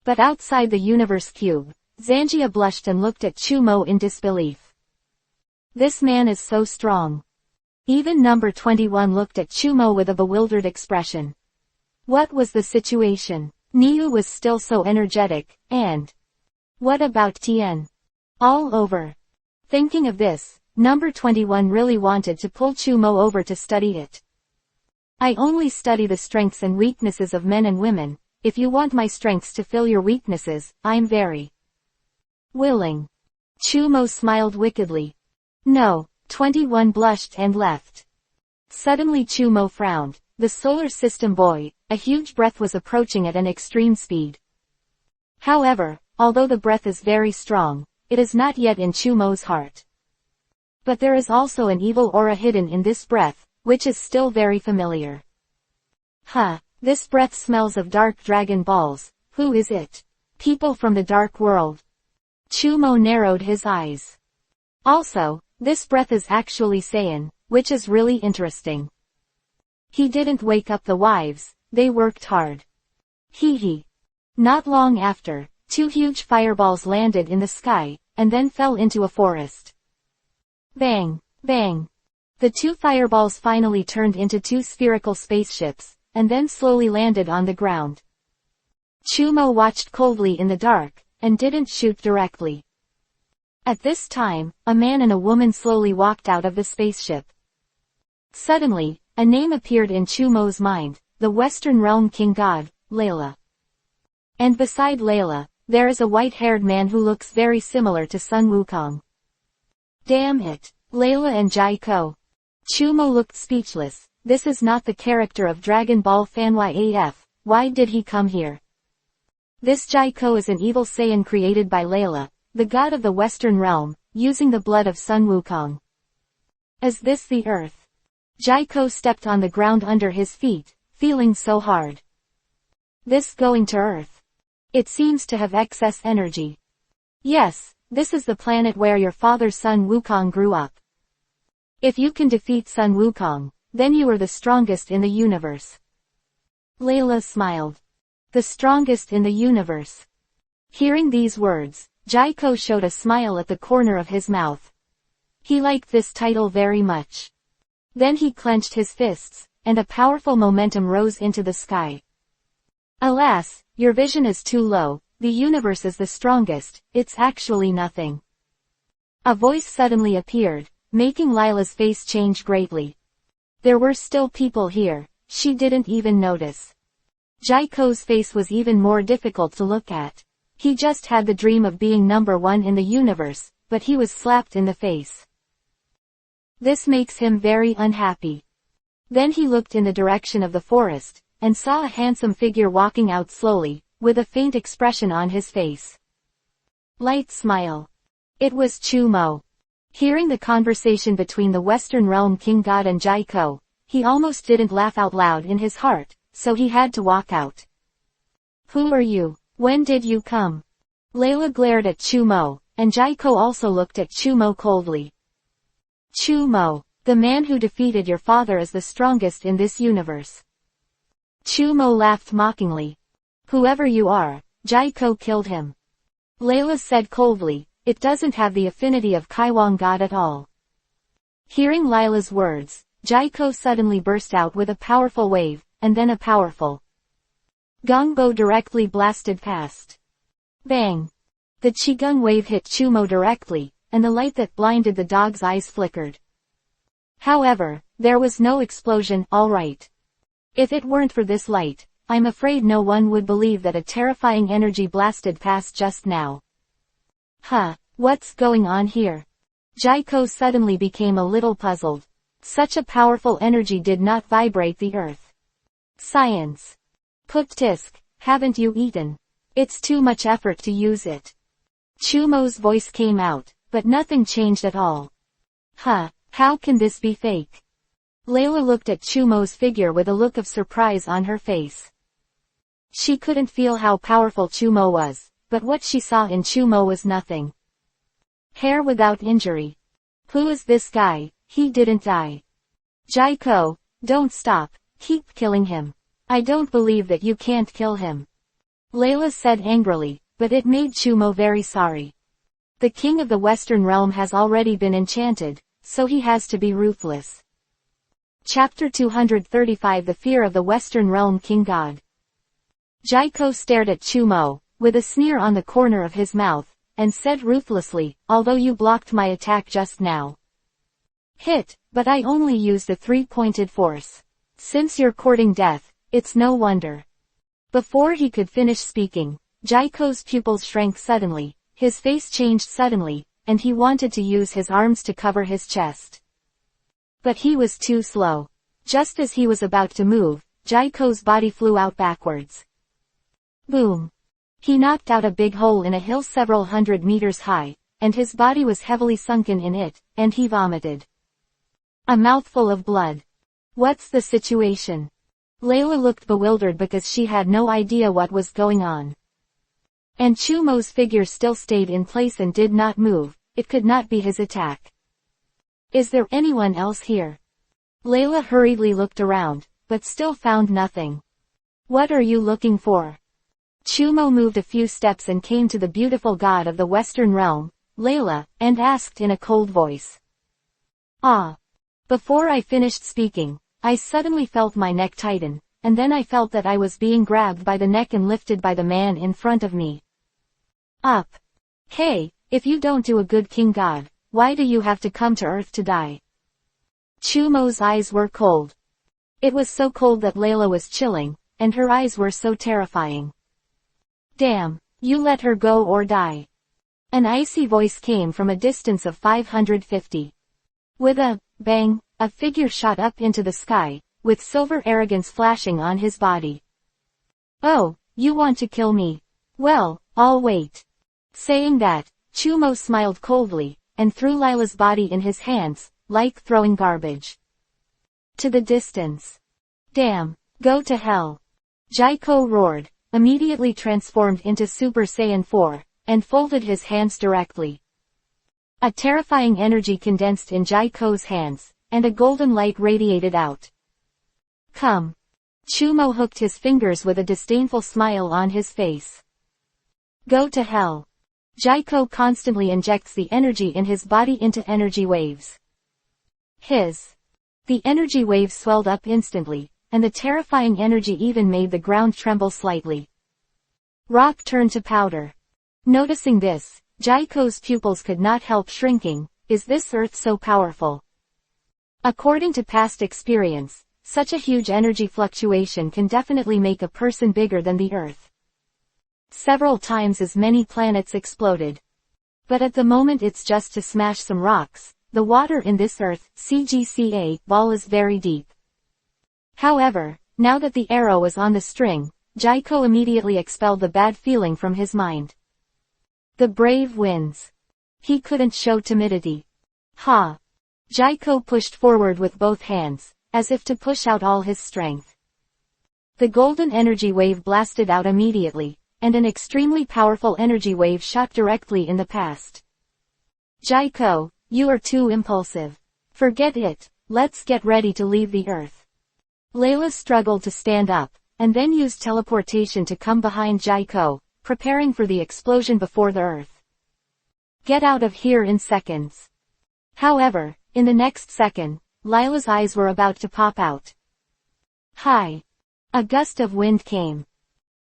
But outside the Universe Cube, Zangia blushed and looked at Chumo in disbelief. This man is so strong. Even number 21 looked at Chumo with a bewildered expression. What was the situation? Niu was still so energetic, and what about Tien? All over. Thinking of this, number 21 really wanted to pull Chumo over to study it. I only study the strengths and weaknesses of men and women. If you want my strengths to fill your weaknesses, I'm very willing. Chumo smiled wickedly. No, 21 blushed and left. Suddenly Chumo frowned. The solar system boy, a huge breath was approaching at an extreme speed. However, although the breath is very strong, it is not yet in Chumo's heart. But there is also an evil aura hidden in this breath, which is still very familiar. This breath smells of dark dragon balls. Who is it? People from the dark world. Chumo narrowed his eyes. Also, this breath is actually Saiyan, which is really interesting. He didn't wake up the wives, they worked hard. Hee. Not long after, 2 huge fireballs landed in the sky, and then fell into a forest. Bang, bang. The 2 fireballs finally turned into 2 spherical spaceships, and then slowly landed on the ground. Chumo watched coldly in the dark, and didn't shoot directly. At this time, a man and a woman slowly walked out of the spaceship. Suddenly, a name appeared in Chumo's mind, the Western Realm King God, Layla. And beside Layla, there is a white-haired man who looks very similar to Sun Wukong. Damn it, Layla and Jaiko. Chumo looked speechless. this is not the character of Dragon Ball FanYAF, why did he come here? This Jaiko is an evil Saiyan created by Layla, the god of the Western realm, using the blood of Sun Wukong. Is this the earth? Jaiko stepped on the ground under his feet, feeling so hard. This going to earth? It seems to have excess energy. Yes, this is the planet where your father Sun Wukong grew up. If you can defeat Sun Wukong, then you are the strongest in the universe. Layla smiled. The strongest in the universe. Hearing these words, Jaiko showed a smile at the corner of his mouth. He liked this title very much. Then he clenched his fists, and a powerful momentum rose into the sky. Alas, your vision is too low, the universe is the strongest, it's actually nothing. A voice suddenly appeared, making Layla's face change greatly. There were still people here, she didn't even notice. Jaiko's face was even more difficult to look at. He just had the dream of being number one in the universe, but he was slapped in the face. This makes him very unhappy. Then he looked in the direction of the forest, and saw a handsome figure walking out slowly, with a faint expression on his face. Light smile. It was Chumo. Hearing the conversation between the Western Realm King God and Jaiko, he almost didn't laugh out loud in his heart, so he had to walk out. Who are you? When did you come? Layla glared at Chumo, and Jaiko also looked at Chumo coldly. Chumo, the man who defeated your father is the strongest in this universe. Chumo laughed mockingly. Whoever you are, Jaiko killed him. Layla said coldly, it doesn't have the affinity of Kaiwang God at all. Hearing Layla's words, Jaiko suddenly burst out with a powerful wave, and then a powerful Gongbo directly blasted past. Bang! The Qigong wave hit Chumo directly, and the light that blinded the dog's eyes flickered. However, there was no explosion, alright. If it weren't for this light, I'm afraid no one would believe that a terrifying energy blasted past just now. Huh, what's going on here? Jaiko suddenly became a little puzzled. Such a powerful energy did not vibrate the earth. Science. Put tisk, haven't you eaten? It's too much effort to use it. Chumo's voice came out, but nothing changed at all. Huh, how can this be fake? Layla looked at Chumo's figure with a look of surprise on her face. She couldn't feel how powerful Chumo was, but what she saw in Chumo was nothing. Hair without injury. Who is this guy? He didn't die. Jaiko, don't stop, keep killing him. I don't believe that you can't kill him. Layla said angrily, but it made Chumo very sorry. The king of the Western realm has already been enchanted, so he has to be ruthless. Chapter 235 The Fear of the Western Realm King God. Jaiko stared at Chumo, with a sneer on the corner of his mouth, and said ruthlessly, although you blocked my attack just now. Hit, but I only used a three-pointed force. Since you're courting death, it's no wonder. Before he could finish speaking, Jaiko's pupils shrank suddenly, his face changed suddenly, and he wanted to use his arms to cover his chest. But he was too slow. Just as he was about to move, Jaiko's body flew out backwards. Boom! He knocked out a big hole in a hill several hundred meters high, and his body was heavily sunken in it, and he vomited. A mouthful of blood. What's the situation? Layla looked bewildered because she had no idea what was going on. And Chumo's figure still stayed in place and did not move, it could not be his attack. Is there anyone else here? Layla hurriedly looked around, but still found nothing. What are you looking for? Chumo moved a few steps and came to the beautiful god of the Western realm, Layla, and asked in a cold voice. Ah! Before I finished speaking, I suddenly felt my neck tighten, and then I felt that I was being grabbed by the neck and lifted by the man in front of me. Up! Hey, if you don't do a good king god, why do you have to come to Earth to die? Chumo's eyes were cold. It was so cold that Layla was chilling, and her eyes were so terrifying. Damn, you let her go or die. An icy voice came from a distance of 550. With a bang, a figure shot up into the sky, with silver arrogance flashing on his body. "Oh, you want to kill me? Well, I'll wait." Saying that, Chumo smiled coldly, and threw Lila's body in his hands, like throwing garbage to the distance. "Damn, go to hell!" Jaiko roared, immediately transformed into Super Saiyan 4, and folded his hands directly. A terrifying energy condensed in Jaiko's hands, and a golden light radiated out. "Come." Chumo hooked his fingers with a disdainful smile on his face. "Go to hell." Jaiko constantly injects the energy in his body into energy waves. The energy waves swelled up instantly, and the terrifying energy even made the ground tremble slightly. Rock turned to powder. Noticing this, Jaiko's pupils could not help shrinking. Is this earth so powerful? According to past experience, such a huge energy fluctuation can definitely make a person bigger than the earth. Several times as many planets exploded. But at the moment it's just to smash some rocks. The water in this earth, CGCA, ball is very deep. However, now that the arrow was on the string, Jaiko immediately expelled the bad feeling from his mind. The brave wins. He couldn't show timidity. Ha! Jaiko pushed forward with both hands, as if to push out all his strength. The golden energy wave blasted out immediately, and an extremely powerful energy wave shot directly in the past. "Jaiko, you are too impulsive. Forget it, let's get ready to leave the earth." Layla struggled to stand up, and then used teleportation to come behind Jaiko, preparing for the explosion before the earth. "Get out of here in seconds." However, in the next second, Lila's eyes were about to pop out. Hi! A gust of wind came.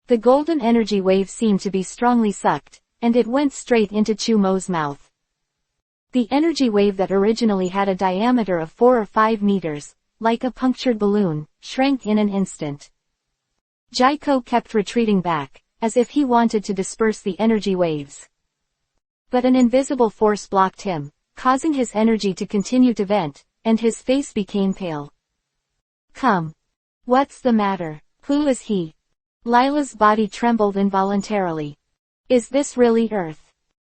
The golden energy wave seemed to be strongly sucked, and it went straight into Chumo's mouth. The energy wave that originally had a diameter of 4 or 5 meters, like a punctured balloon, shrank in an instant. Jaiko kept retreating back, as if he wanted to disperse the energy waves. But an invisible force blocked him, causing his energy to continue to vent, and his face became pale. "Come. What's the matter? Who is he?" Lila's body trembled involuntarily. Is this really Earth?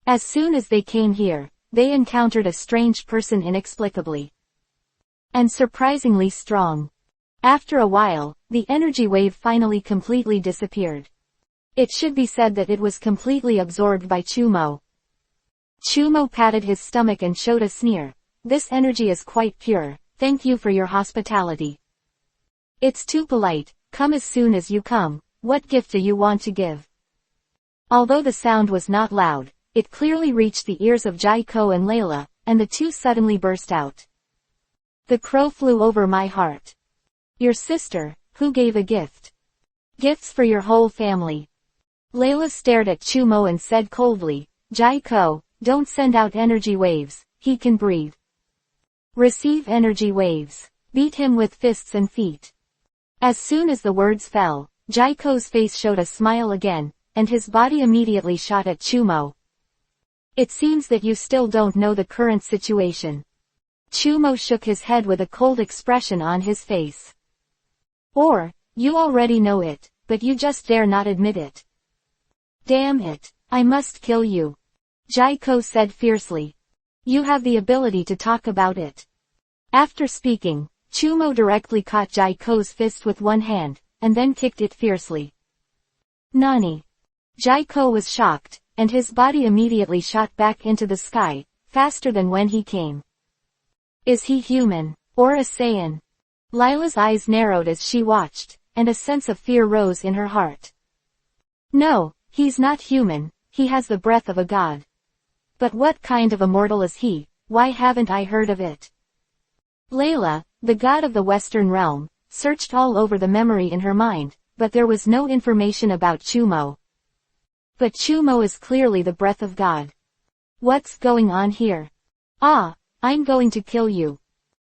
As soon as they came here, they encountered a strange person inexplicably. And surprisingly strong. After a while, the energy wave finally completely disappeared. It should be said that it was completely absorbed by Chumo. Chumo patted his stomach and showed a sneer. "This energy is quite pure, thank you for your hospitality." "It's too polite, come as soon as you come, what gift do you want to give?" Although the sound was not loud, it clearly reached the ears of Jaiko and Layla, and the two suddenly burst out. "The crow flew over my heart." "Your sister, who gave a gift?" "Gifts for your whole family." Layla stared at Chumo and said coldly, "Jaiko, don't send out energy waves, he can breathe." "Receive energy waves. Beat him with fists and feet." As soon as the words fell, Jaiko's face showed a smile again, and his body immediately shot at Chumo. "It seems that you still don't know the current situation." Chumo shook his head with a cold expression on his face. "Or, you already know it, but you just dare not admit it." "Damn it, I must kill you," Jaiko said fiercely. "You have the ability to talk about it." After speaking, Chumo directly caught Jaiko's fist with one hand, and then kicked it fiercely. "Nani?" Jaiko was shocked, and his body immediately shot back into the sky, faster than when he came. "Is he human, or a Saiyan?" Lila's eyes narrowed as she watched, and a sense of fear rose in her heart. "No, he's not human, he has the breath of a god." "But what kind of a mortal is he? Why haven't I heard of it?" Layla, the god of the Western realm, searched all over the memory in her mind, but there was no information about Chumo. But Chumo is clearly the breath of God. What's going on here? "Ah, I'm going to kill you."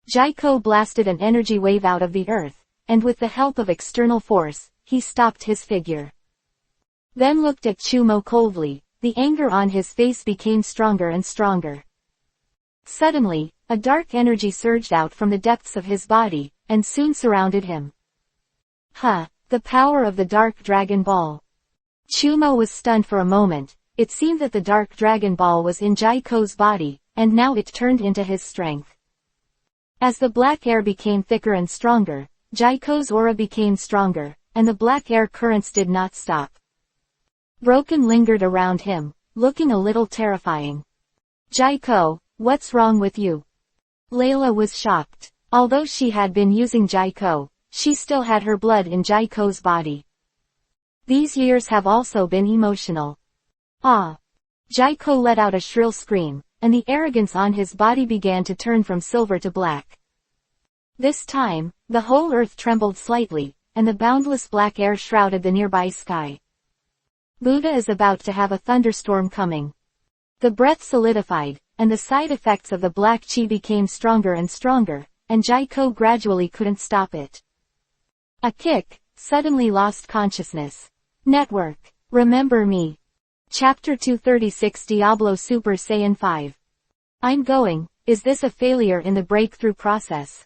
Jaiko blasted an energy wave out of the earth, and with the help of external force, he stopped his figure. Then looked at Chumo coldly, the anger on his face became stronger and stronger. Suddenly, a dark energy surged out from the depths of his body, and soon surrounded him. Huh, the power of the Dark Dragon Ball. Chumo was stunned for a moment. It seemed that the Dark Dragon Ball was in Jaiko's body, and now it turned into his strength. As the black air became thicker and stronger, Jaiko's aura became stronger, and the black air currents did not stop. Broken lingered around him, looking a little terrifying. Jaiko, what's wrong with you? Layla was shocked. Although she had been using Jaiko, she still had her blood in Jaiko's body. These years have also been emotional. Ah! Jaiko let out a shrill scream, and the arrogance on his body began to turn from silver to black. This time, the whole earth trembled slightly, and the boundless black air shrouded the nearby sky. Buddha is about to have a thunderstorm coming. The breath solidified, and the side effects of the black chi became stronger and stronger, and Jaiko gradually couldn't stop it. A kick, suddenly lost consciousness. Network. Remember me. Chapter 236 Diablo Super Saiyan 5. I'm going, is this a failure in the breakthrough process?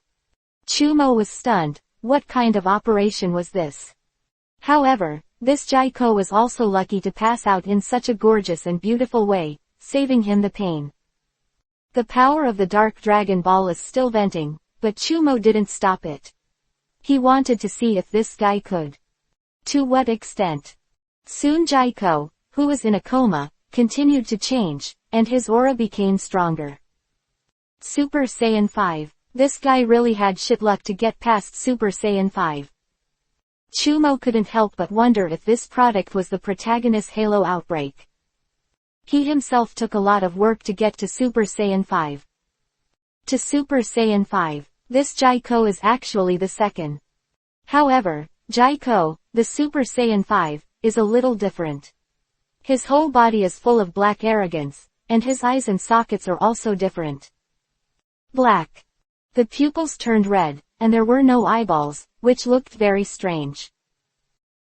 Chumo was stunned. What kind of operation was this? However, this Jaiko was also lucky to pass out in such a gorgeous and beautiful way, saving him the pain. The power of the Dark Dragon Ball is still venting, but Chumo didn't stop it. He wanted to see if this guy could. To what extent? Soon Jaiko, who was in a coma, continued to change, and his aura became stronger. Super Saiyan 5. This guy really had shit luck to get past Super Saiyan 5. Chumo couldn't help but wonder if this product was the protagonist's Halo outbreak. He himself took a lot of work to get to Super Saiyan 5. To Super Saiyan 5, this Jaiko is actually the second. However, Jaiko, the Super Saiyan 5, is a little different. His whole body is full of black arrogance, and his eyes and sockets are also different. Black. The pupils turned red, and there were no eyeballs, which looked very strange.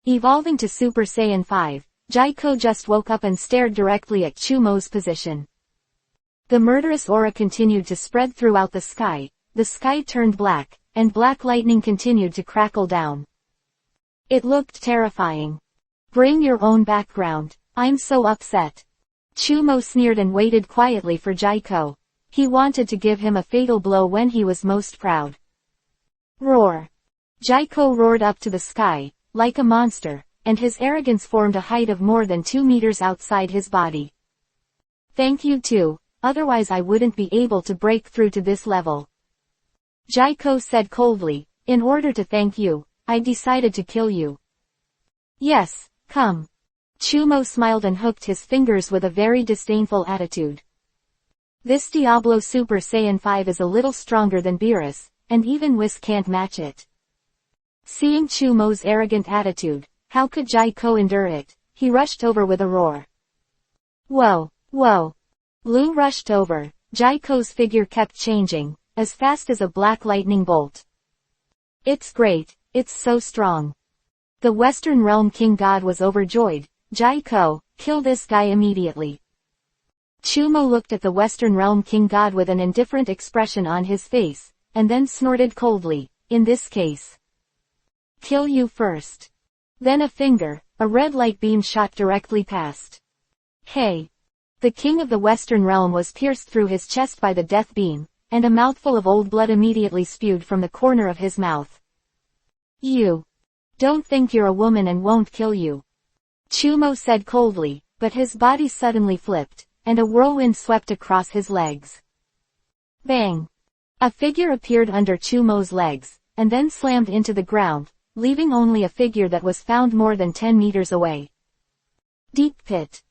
Evolving to Super Saiyan 5, Jaiko just woke up and stared directly at Chumo's position. The murderous aura continued to spread throughout the sky turned black, and black lightning continued to crackle down. It looked terrifying. Bring your own background, I'm so upset. Chumo sneered and waited quietly for Jaiko. He wanted to give him a fatal blow when he was most proud. Roar. Jaiko roared up to the sky, like a monster, and his arrogance formed a height of more than 2 meters outside his body. Thank you too, otherwise I wouldn't be able to break through to this level. Jaiko said coldly, in order to thank you, I decided to kill you. Yes, come. Chumo smiled and hooked his fingers with a very disdainful attitude. This Diablo Super Saiyan 5 is a little stronger than Beerus, and even Whis can't match it. Seeing Chumo's arrogant attitude, how could Jaiko endure it? He rushed over with a roar. Whoa, whoa. Lu rushed over. Jaiko's figure kept changing, as fast as a black lightning bolt. It's great, it's so strong. The Western Realm King God was overjoyed. Jaiko, kill this guy immediately. Chumo looked at the Western Realm King God with an indifferent expression on his face, and then snorted coldly, in this case. Kill you first. Then a red light beam shot directly past. Hey! The king of the Western Realm was pierced through his chest by the death beam, and a mouthful of old blood immediately spewed from the corner of his mouth. You don't think you're a woman and won't kill you. Chumo said coldly, but his body suddenly flipped, and a whirlwind swept across his legs. Bang! A figure appeared under Chumo's legs, and then slammed into the ground, leaving only a figure that was found more than 10 meters away. Deep pit.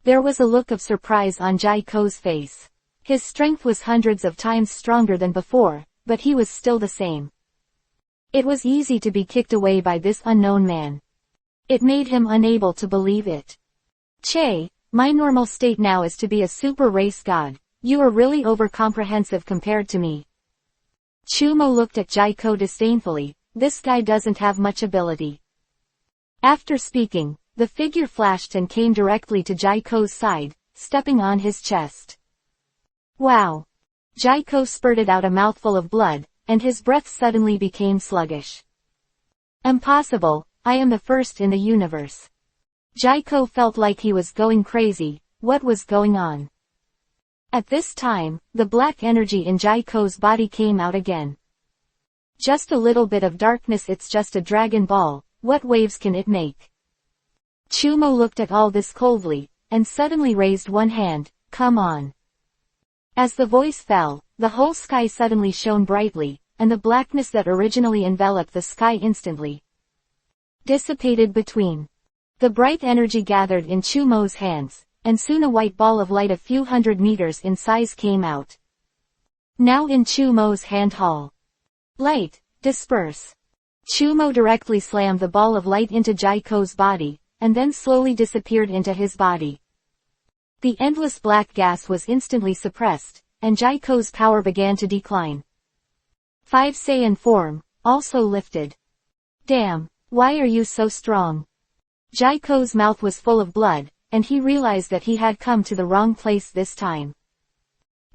There was a look of surprise on Jaiko's face. His strength was hundreds of times stronger than before, but he was still the same. It was easy to be kicked away by this unknown man. It made him unable to believe it. Che, my normal state now is to be a super race god. You are really overcomprehensive compared to me. Chumo looked at Jaiko disdainfully. This guy doesn't have much ability. After speaking, the figure flashed and came directly to Jaiko's side, stepping on his chest. Wow! Jaiko spurted out a mouthful of blood, and his breath suddenly became sluggish. Impossible, I am the first in the universe. Jaiko felt like he was going crazy. What was going on? At this time, the black energy in Jaiko's body came out again. Just a little bit of darkness, it's just a Dragon Ball, what waves can it make? Chumo looked at all this coldly, and suddenly raised one hand, come on. As the voice fell, the whole sky suddenly shone brightly, and the blackness that originally enveloped the sky instantly dissipated between. The bright energy gathered in Chumo's hands, and soon a white ball of light a few hundred meters in size came out. Now in Chumo's hand hall. Light, disperse. Chumo directly slammed the ball of light into Jaiko's body, and then slowly disappeared into his body. The endless black gas was instantly suppressed, and Jaiko's power began to decline. 5 Saiyan form, also lifted. Damn, why are you so strong? Jaiko's mouth was full of blood, and he realized that he had come to the wrong place this time.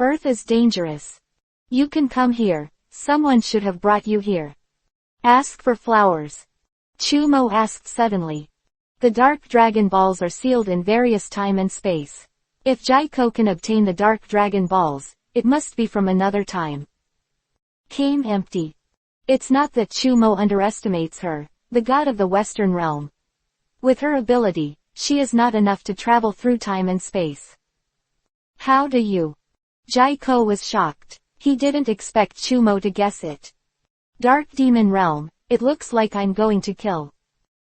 Earth is dangerous. You can come here, someone should have brought you here. Ask for flowers. Chumo asked suddenly. The dark Dragon Balls are sealed in various time and space. If Jaiko can obtain the dark Dragon Balls, it must be from another time. Came empty. It's not that Chumo underestimates her, the god of the Western realm. With her ability, she is not enough to travel through time and space. How do you? Jaiko was shocked. He didn't expect Chumo to guess it. Dark Demon Realm, it looks like I'm going to kill.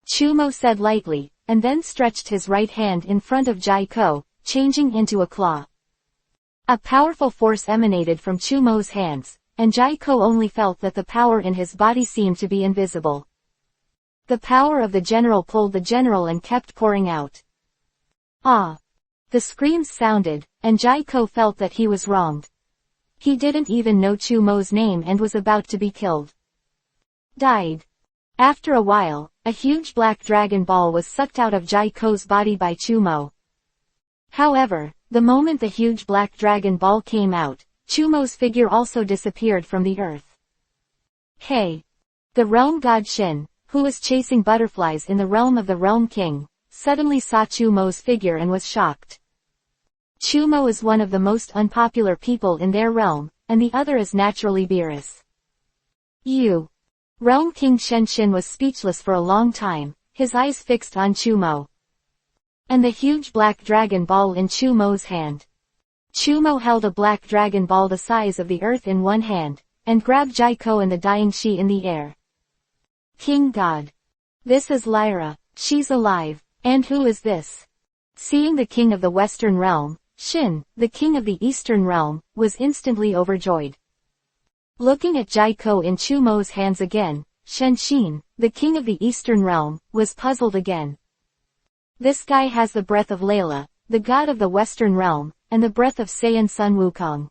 Chumo said lightly, and then stretched his right hand in front of Jaiko, changing into a claw. A powerful force emanated from Chumo's hands, and Jaiko only felt that the power in his body seemed to be invisible. The power of the general pulled the general and kept pouring out. Ah! The screams sounded, and Jaiko felt that he was wronged. He didn't even know Chumo's name and was about to be killed. Died. After a while, a huge black Dragon Ball was sucked out of Jaiko's body by Chumo. However, the moment the huge black Dragon Ball came out, Chumo's figure also disappeared from the earth. Hey! The realm god Shin, who was chasing butterflies in the realm of the Realm King, suddenly saw Chumo's figure and was shocked. Chumo is one of the most unpopular people in their realm, and the other is naturally Beerus. You. Realm King Shin was speechless for a long time, his eyes fixed on Chumo. And the huge black Dragon Ball in Chumo's hand. Chumo held a black Dragon Ball the size of the earth in one hand, and grabbed Jaiko and the dying Shi in the air. King God. This is Lyra, she's alive, and who is this? Seeing the king of the Western realm, Shin, the king of the Eastern realm, was instantly overjoyed. Looking at Jaiko in Chumo's hands again, Shin, the king of the Eastern realm, was puzzled again. This guy has the breath of Layla, the god of the Western realm, and the breath of Saiyan Sun Wukong.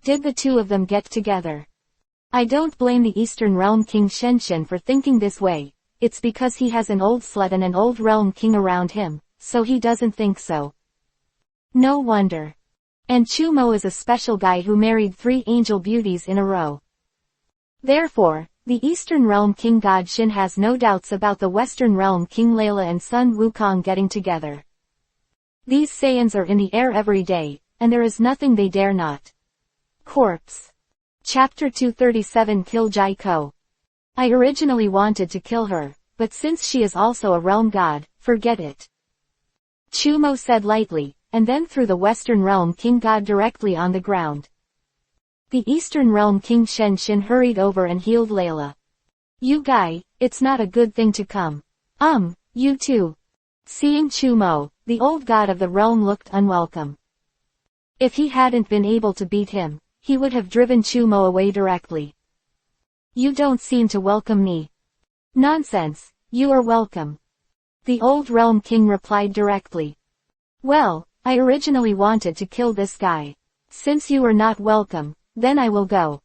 Did the two of them get together? I don't blame the Eastern Realm King Shin for thinking this way, it's because he has an old slut and an old Realm King around him, so he doesn't think so. No wonder. And Chumo is a special guy who married 3 angel beauties in a row. Therefore, the Eastern Realm King God Shin has no doubts about the Western Realm King Layla and Sun Wukong getting together. These Saiyans are in the air every day, and there is nothing they dare not. Corpse. Chapter 237 Kill Jaiko. I originally wanted to kill her, but since she is also a realm god, forget it. Chumo said lightly, and then threw the Western Realm King God directly on the ground. The Eastern Realm King Shin hurried over and healed Layla. You guy, it's not a good thing to come. You too. Seeing Chumo, the old god of the realm looked unwelcome. If he hadn't been able to beat him, he would have driven Chumo away directly. You don't seem to welcome me. Nonsense, you are welcome. The old Realm King replied directly. Well, I originally wanted to kill this guy. Since you are not welcome, then I will go.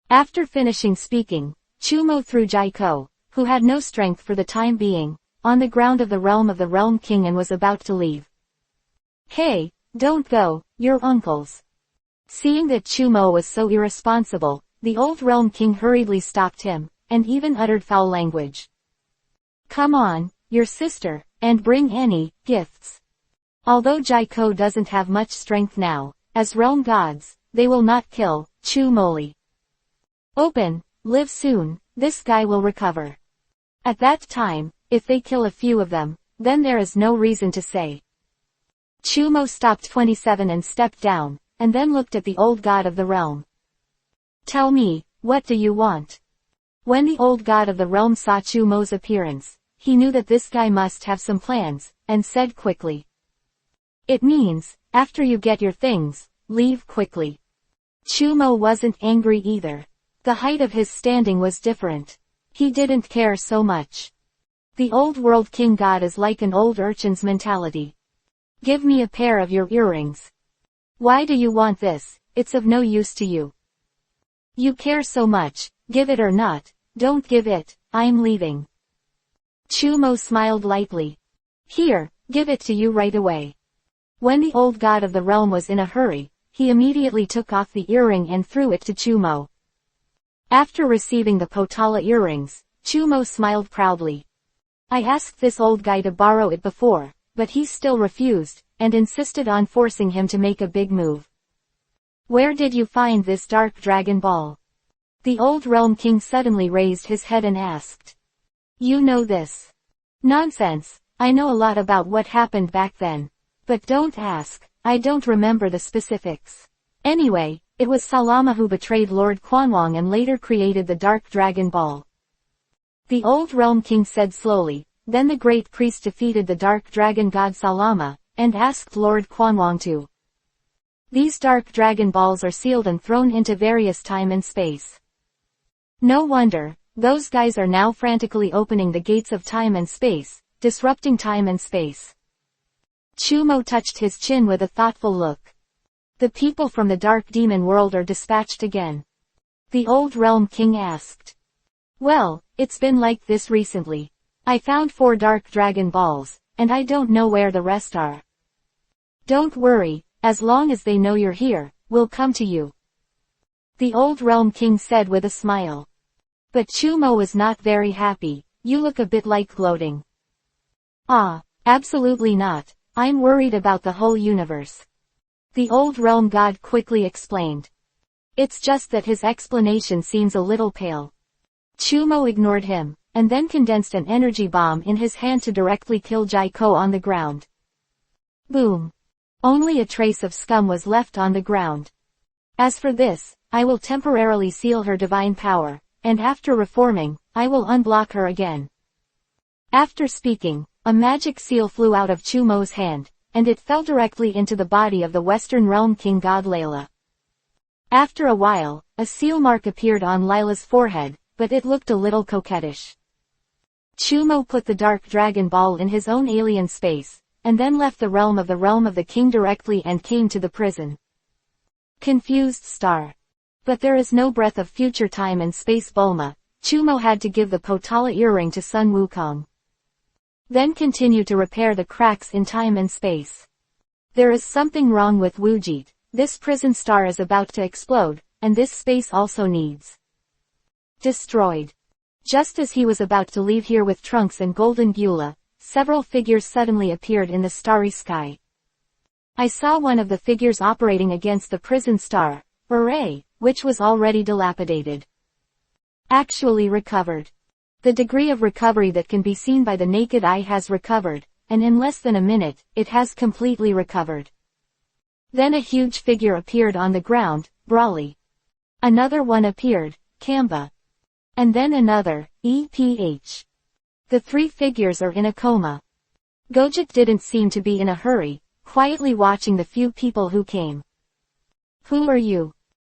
After finishing speaking, Chumo threw Jaiko, who had no strength for the time being, on the ground of the Realm King and was about to leave. Hey, don't go, you're uncles. Seeing that Chumo was so irresponsible, The old realm king hurriedly stopped him, and even uttered foul language. Come on, your sister, and bring any gifts. Although Jaiko doesn't have much strength now, as realm gods, they will not kill Chumoli. Open, live soon, this guy will recover. At that time, if they kill a few of them, then there is no reason to say. Chumo stopped 27 and stepped down, and then looked at the old god of the realm. Tell me, what do you want? When the old god of the realm saw Chumo's appearance, he knew that this guy must have some plans, and said quickly. It means, after you get your things, leave quickly. Chumo wasn't angry either. The height of his standing was different. He didn't care so much. The old world king god is like an old urchin's mentality. Give me a pair of your earrings. Why do you want this? It's of no use to you. You care so much, give it or not, don't give it, I'm leaving. Chumo smiled lightly. Here, give it to you right away. When the old god of the realm was in a hurry, he immediately took off the earring and threw it to Chumo. After receiving the Potala earrings, Chumo smiled proudly. I asked this old guy to borrow it before, but he still refused, and insisted on forcing him to make a big move. Where did you find this dark dragon ball? The old realm king suddenly raised his head and asked. You know this. Nonsense, I know a lot about what happened back then. But don't ask, I don't remember the specifics. Anyway, it was Salama who betrayed Lord Quanwang and later created the Dark Dragon Ball. The old realm king said slowly, then the great priest defeated the Dark Dragon god Salama, and asked Lord Quanwang to. These Dark Dragon Balls are sealed and thrown into various time and space. No wonder, those guys are now frantically opening the gates of time and space, disrupting time and space. Chumo touched his chin with a thoughtful look. The people from the dark demon world are dispatched again. The old realm king asked. Well, it's been like this recently. I found 4 dark dragon balls, and I don't know where the rest are. Don't worry, as long as they know you're here, we'll come to you. The old realm king said with a smile. But Chumo was not very happy. You look a bit like gloating. Ah, absolutely not. I'm worried about the whole universe. The old realm god quickly explained. It's just that his explanation seems a little pale. Chumo ignored him, and then condensed an energy bomb in his hand to directly kill Jaiko on the ground. Boom. Only a trace of scum was left on the ground. As for this, I will temporarily seal her divine power, and after reforming, I will unblock her again. After speaking, a magic seal flew out of Chumo's hand, and it fell directly into the body of the Western Realm King God Layla. After a while, a seal mark appeared on Lila's forehead, but it looked a little coquettish. Chumo put the Dark Dragon Ball in his own alien space, and then left the realm of the king directly and came to the prison. Confused star. But there is no breath of future time and space Bulma. Chumo had to give the Potala earring to Sun Wukong. Then continue to repair the cracks in time and space. There is something wrong with Wujit. This prison star is about to explode, and this space also needs destroyed. Just as he was about to leave here with Trunks and Golden Beulah, several figures suddenly appeared in the starry sky. I saw one of the figures operating against the prison star, Array, which was already dilapidated. Actually recovered. The degree of recovery that can be seen by the naked eye has recovered, and in less than a minute, it has completely recovered. Then a huge figure appeared on the ground, Brawly. Another one appeared, Kamba. And then another, EPH. The 3 figures are in a coma. Gojek didn't seem to be in a hurry, quietly watching the few people who came. Who are you?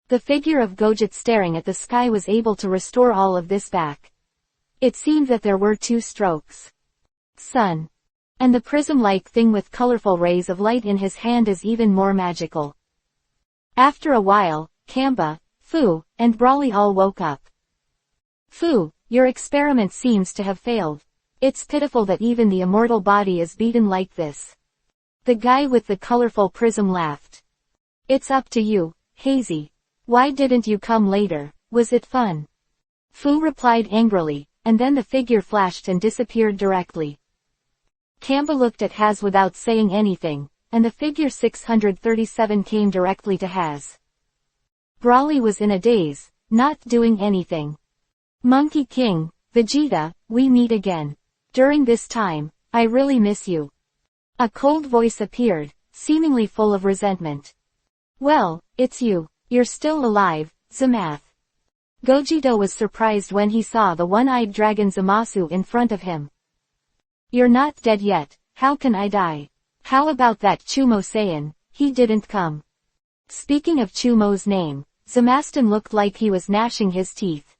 The figure of Gojek staring at the sky was able to restore all of this back. It seemed that there were 2 strokes. Sun. And the prism-like thing with colorful rays of light in his hand is even more magical. After a while, Kamba, Fu, and Brawly all woke up. Fu, your experiment seems to have failed. It's pitiful that even the immortal body is beaten like this. The guy with the colorful prism laughed. It's up to you, Hazy. Why didn't you come later? Was it fun? Fu replied angrily, and then the figure flashed and disappeared directly. Kamba looked at Haz without saying anything, and the figure 637 came directly to Haz. Brawley was in a daze, not doing anything. Monkey King, Vegeta, we meet again. During this time, I really miss you. A cold voice appeared, seemingly full of resentment. Well, it's you. You're still alive, Zamath. Gogeta was surprised when he saw the one-eyed dragon Zamasu in front of him. You're not dead yet, how can I die? How about that Chumo-Saiyan, he didn't come. Speaking of Chumo's name, Zamaston looked like he was gnashing his teeth.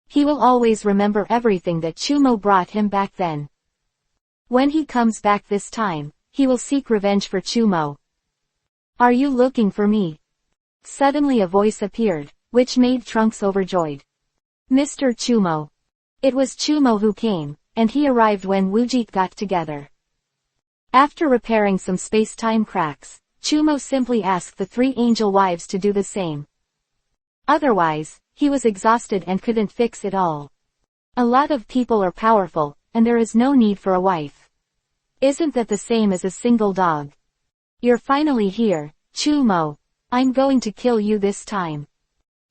He will always remember everything that Chumo brought him back then. When he comes back this time, he will seek revenge for Chumo. Are you looking for me? Suddenly a voice appeared, which made Trunks overjoyed. Mr. Chumo. It was Chumo who came, and he arrived when Wujit got together. After repairing some space-time cracks, Chumo simply asked the three angel wives to do the same. Otherwise, he was exhausted and couldn't fix it all. A lot of people are powerful, and there is no need for a wife. Isn't that the same as a single dog? You're finally here, Chumo. I'm going to kill you this time.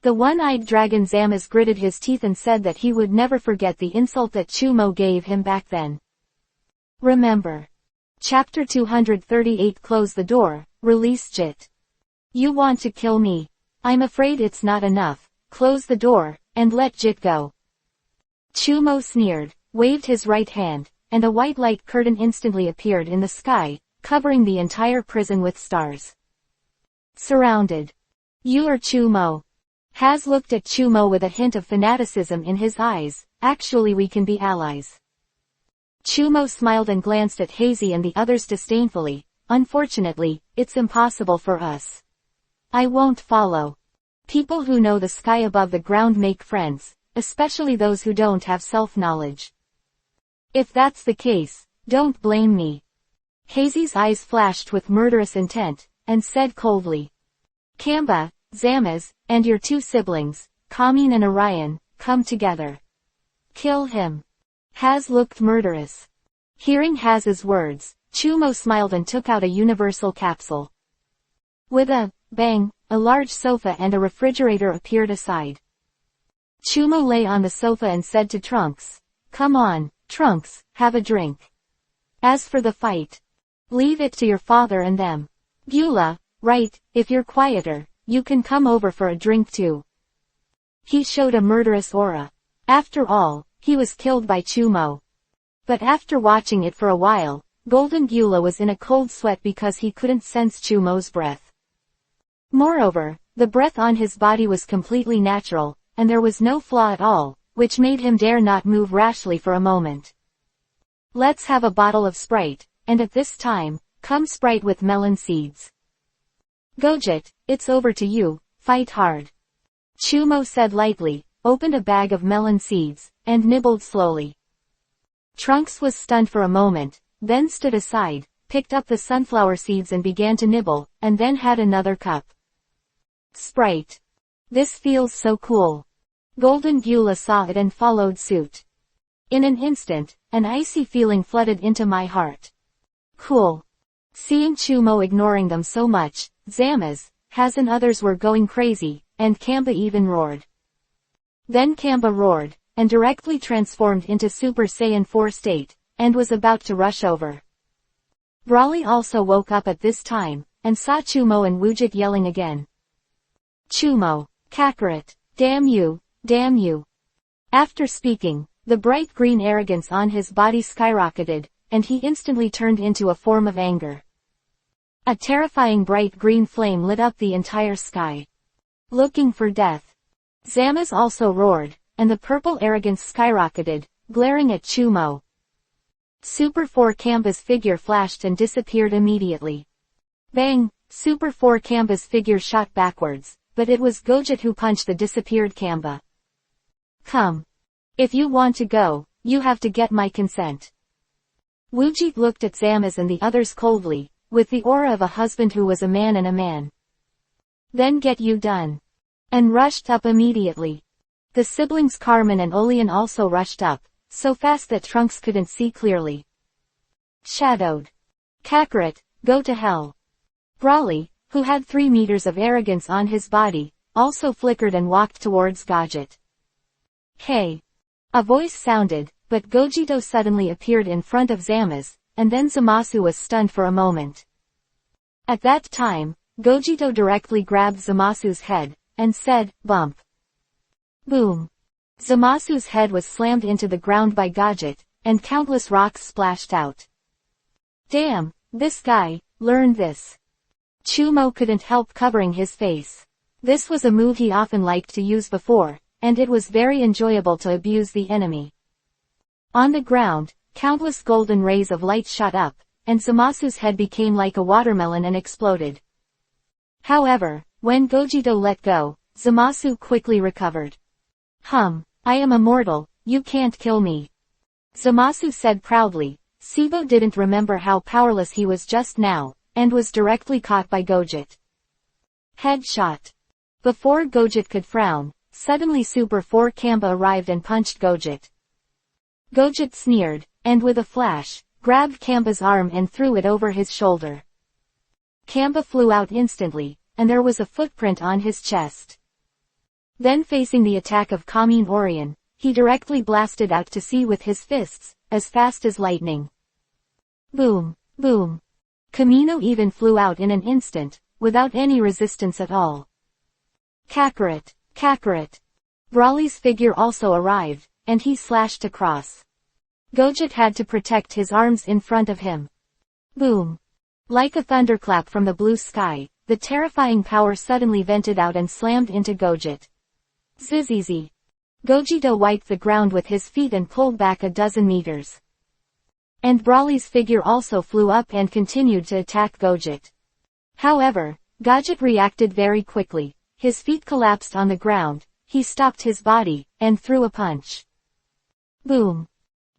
The one-eyed dragon Zamas gritted his teeth and said that he would never forget the insult that Chumo gave him back then. Remember. Chapter 238. Close the door, release Jit. You want to kill me? I'm afraid it's not enough. Close the door, and let Jit go. Chumo sneered, waved his right hand, and a white light curtain instantly appeared in the sky, covering the entire prison with stars. Surrounded. You are Chumo. Haz looked at Chumo with a hint of fanaticism in his eyes. Actually, we can be allies. Chumo smiled and glanced at Hazy and the others disdainfully. Unfortunately, it's impossible for us. I won't follow. People who know the sky above the ground make friends, especially those who don't have self-knowledge. If that's the case, don't blame me. Hazy's eyes flashed with murderous intent, and said coldly. Kamba, Zamas, and your two siblings, Kamin and Orion, come together. Kill him. Haz looked murderous. Hearing Haz's words, Chumo smiled and took out a universal capsule. With a bang, a large sofa and a refrigerator appeared aside. Chumo lay on the sofa and said to Trunks, Come on, Trunks, have a drink. As for the fight, leave it to your father and them. Beulah, right, if you're quieter, you can come over for a drink too. He showed a murderous aura. After all, he was killed by Chumo. But after watching it for a while, Golden Beulah was in a cold sweat because he couldn't sense Chumo's breath. Moreover, the breath on his body was completely natural, and there was no flaw at all, which made him dare not move rashly for a moment. Let's have a bottle of Sprite, and at this time, come Sprite with melon seeds. Gogeta, it's over to you, fight hard. Chumo said lightly, opened a bag of melon seeds, and nibbled slowly. Trunks was stunned for a moment, then stood aside, picked up the sunflower seeds and began to nibble, and then had another cup. Sprite. This feels so cool. Golden Beulah saw it and followed suit. In an instant, an icy feeling flooded into my heart. Cool. Seeing Chumo ignoring them so much, Zamas, Haz and others were going crazy, and Kamba even roared. Then Kamba roared, and directly transformed into Super Saiyan 4 state, and was about to rush over. Brawley also woke up at this time, and saw Chumo and Wujit yelling again. Chumo, Kakarot, damn you, damn you. After speaking, the bright green arrogance on his body skyrocketed, and he instantly turned into a form of anger. A terrifying bright green flame lit up the entire sky. Looking for death. Zamas also roared, and the purple arrogance skyrocketed, glaring at Chumo. Super 4 Kamba's figure flashed and disappeared immediately. Bang! Super 4 Kamba's figure shot backwards, but it was Gogeta who punched the disappeared Kamba. Come. If you want to go, you have to get my consent. Wujit looked at Zamas and the others coldly, with the aura of a husband who was a man and a man. Then get you done. and rushed up immediately. The siblings Carmen and Olean also rushed up, so fast that Trunks couldn't see clearly. Shadowed. Kakarot, go to hell. Brawly, who had 3 meters of arrogance on his body, also flickered and walked towards Gogeta. Hey! A voice sounded, but Gogeta suddenly appeared in front of Zamasu, and then Zamasu was stunned for a moment. At that time, Gogeta directly grabbed Zamasu's head, and said, bump. Boom. Zamasu's head was slammed into the ground by Gogeta, and countless rocks splashed out. Damn, this guy, learned this. Chumo couldn't help covering his face. This was a move he often liked to use before, and it was very enjoyable to abuse the enemy. On the ground, countless golden rays of light shot up, and Zamasu's head became like a watermelon and exploded. However, when Gogeta let go, Zamasu quickly recovered. I am immortal, you can't kill me. Zamasu said proudly. Sibo didn't remember how powerless he was just now, and was directly caught by Gogeta. Headshot. Before Gogeta could frown, suddenly Super 4 Kamba arrived and punched Gogeta. Gogeta sneered, and with a flash, grabbed Kamba's arm and threw it over his shoulder. Kamba flew out instantly, and there was a footprint on his chest. Then facing the attack of Kamin Orion, he directly blasted out to sea with his fists, as fast as lightning. Boom, boom. Kamino even flew out in an instant, without any resistance at all. Kakarot, Kakarot. Brawly's figure also arrived, and he slashed across. Gogeta had to protect his arms in front of him. Boom. Like a thunderclap from the blue sky, the terrifying power suddenly vented out and slammed into Gogeta. Zizizi. Gogeta wiped the ground with his feet and pulled back a dozen meters. And Brawly's figure also flew up and continued to attack Gogeta. However, Gogeta reacted very quickly. His feet collapsed on the ground, he stopped his body, and threw a punch. Boom.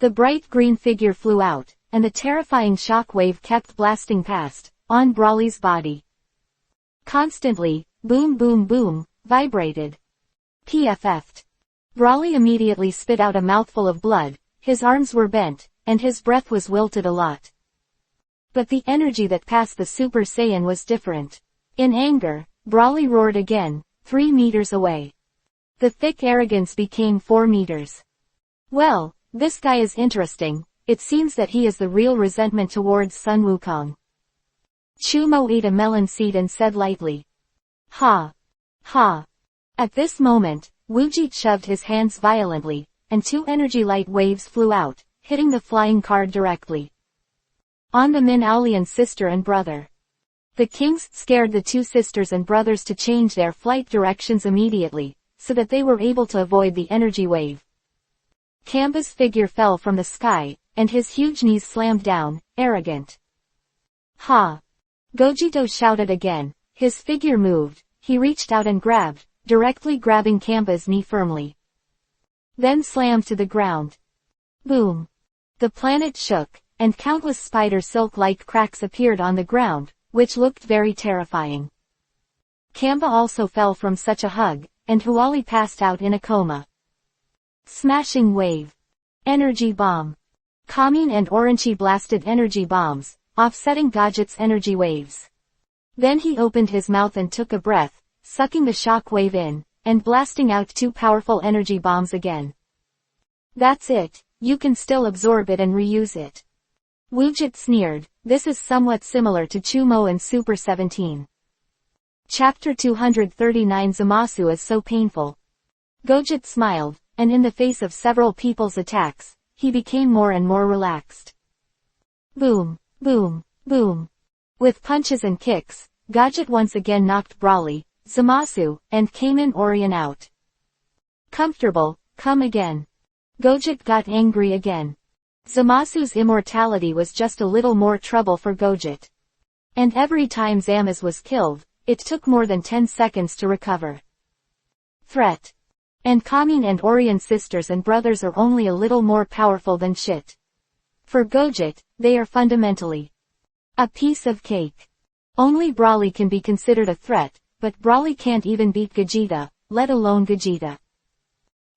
The bright green figure flew out, and the terrifying shock wave kept blasting past, on Brawly's body. Constantly, boom boom boom, vibrated. PFF'd. Brawly immediately spit out a mouthful of blood, his arms were bent, and his breath was wilted a lot. But the energy that passed the Super Saiyan was different. In anger, Brawly roared again, 3 meters away. The thick arrogance became 4 meters. Well, this guy is interesting, it seems that he is the real resentment towards Sun Wukong. Chumo ate a melon seed and said lightly. Ha! Ha! At this moment, Wujit shoved his hands violently, and 2 energy light waves flew out, hitting the flying card directly on the Min Aolian's sister and brother. The kings scared the 2 sisters and brothers to change their flight directions immediately, so that they were able to avoid the energy wave. Kamba's figure fell from the sky, and his huge knees slammed down, arrogant. Ha! Gogeta shouted again, his figure moved, he reached out and grabbed, directly grabbing Kamba's knee firmly. Then slammed to the ground. Boom! The planet shook, and countless spider silk-like cracks appeared on the ground, which looked very terrifying. Kamba also fell from such a hug, and Huali passed out in a coma. Smashing wave. Energy bomb. Kamin and Oranchi blasted energy bombs, offsetting Gogeta's energy waves. Then he opened his mouth and took a breath, sucking the shock wave in, and blasting out 2 powerful energy bombs again. That's it, you can still absorb it and reuse it. Wujit sneered, this is somewhat similar to Chumo and Super 17. Chapter 239 Zamasu is so painful. Gogeta smiled, and in the face of several people's attacks, he became more and more relaxed. Boom, boom, boom. With punches and kicks, Gogeta once again knocked Brawly, Zamasu, and Kamin Orion out. Comfortable, come again. Gogeta got angry again. Zamasu's immortality was just a little more trouble for Gogeta. And every time Zamasu was killed, it took more than 10 seconds to recover. Threat. And Kamin and Orion sisters and brothers are only a little more powerful than shit. For Gogeta, they are fundamentally a piece of cake. Only Brawly can be considered a threat, but Brawly can't even beat Gogeta, let alone Gogeta.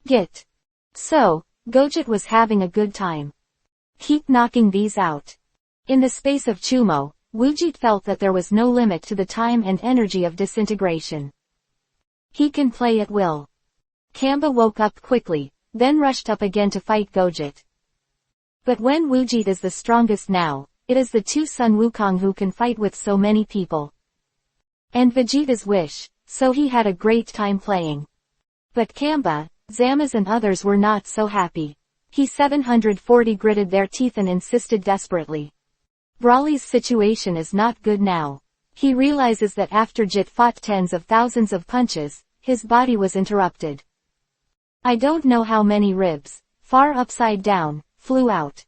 Git. So, Gogeta was having a good time. Keep knocking these out. In the space of Chumo, Wujit felt that there was no limit to the time and energy of disintegration. He can play at will. Kamba woke up quickly, then rushed up again to fight Gogeta. But when Wujit is the strongest now, it is the two Sun Wukong who can fight with so many people. And Vegeta's wish, so he had a great time playing. But Kamba, Zama's and others were not so happy. He 740 gritted their teeth and insisted desperately. Brawly's situation is not good now. He realizes that after Jit fought tens of thousands of punches, his body was interrupted. I don't know how many ribs, far upside down, flew out.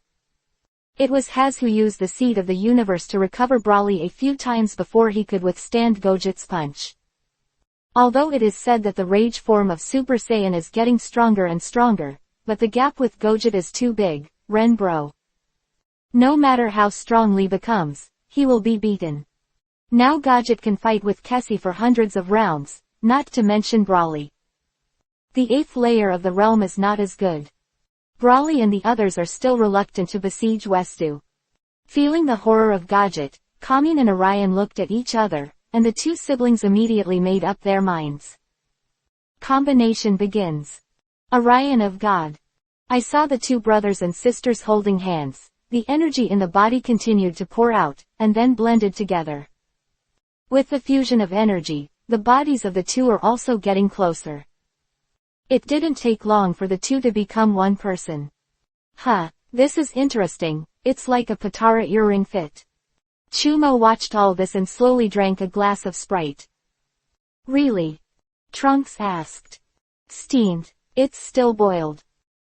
It was Haz who used the seed of the universe to recover Brawly a few times before he could withstand Gogeta's punch. Although it is said that the rage form of Super Saiyan is getting stronger and stronger, but the gap with Gogeta is too big, Ren bro. No matter how strong Lee becomes, he will be beaten. Now Gogeta can fight with Kessie for hundreds of rounds, not to mention Brawly. The 8th layer of the realm is not as good. Brawly and the others are still reluctant to besiege Westu. Feeling the horror of Gogeta, Kamin and Orion looked at each other, and the two siblings immediately made up their minds. Combination begins. Orion of God. I saw the two brothers and sisters holding hands. The energy in the body continued to pour out, and then blended together. With the fusion of energy, the bodies of the two are also getting closer. It didn't take long for the two to become one person. This is interesting, it's like a Patara earring fit. Chumo watched all this and slowly drank a glass of Sprite. Really? Trunks asked. Steamed, it's still boiled.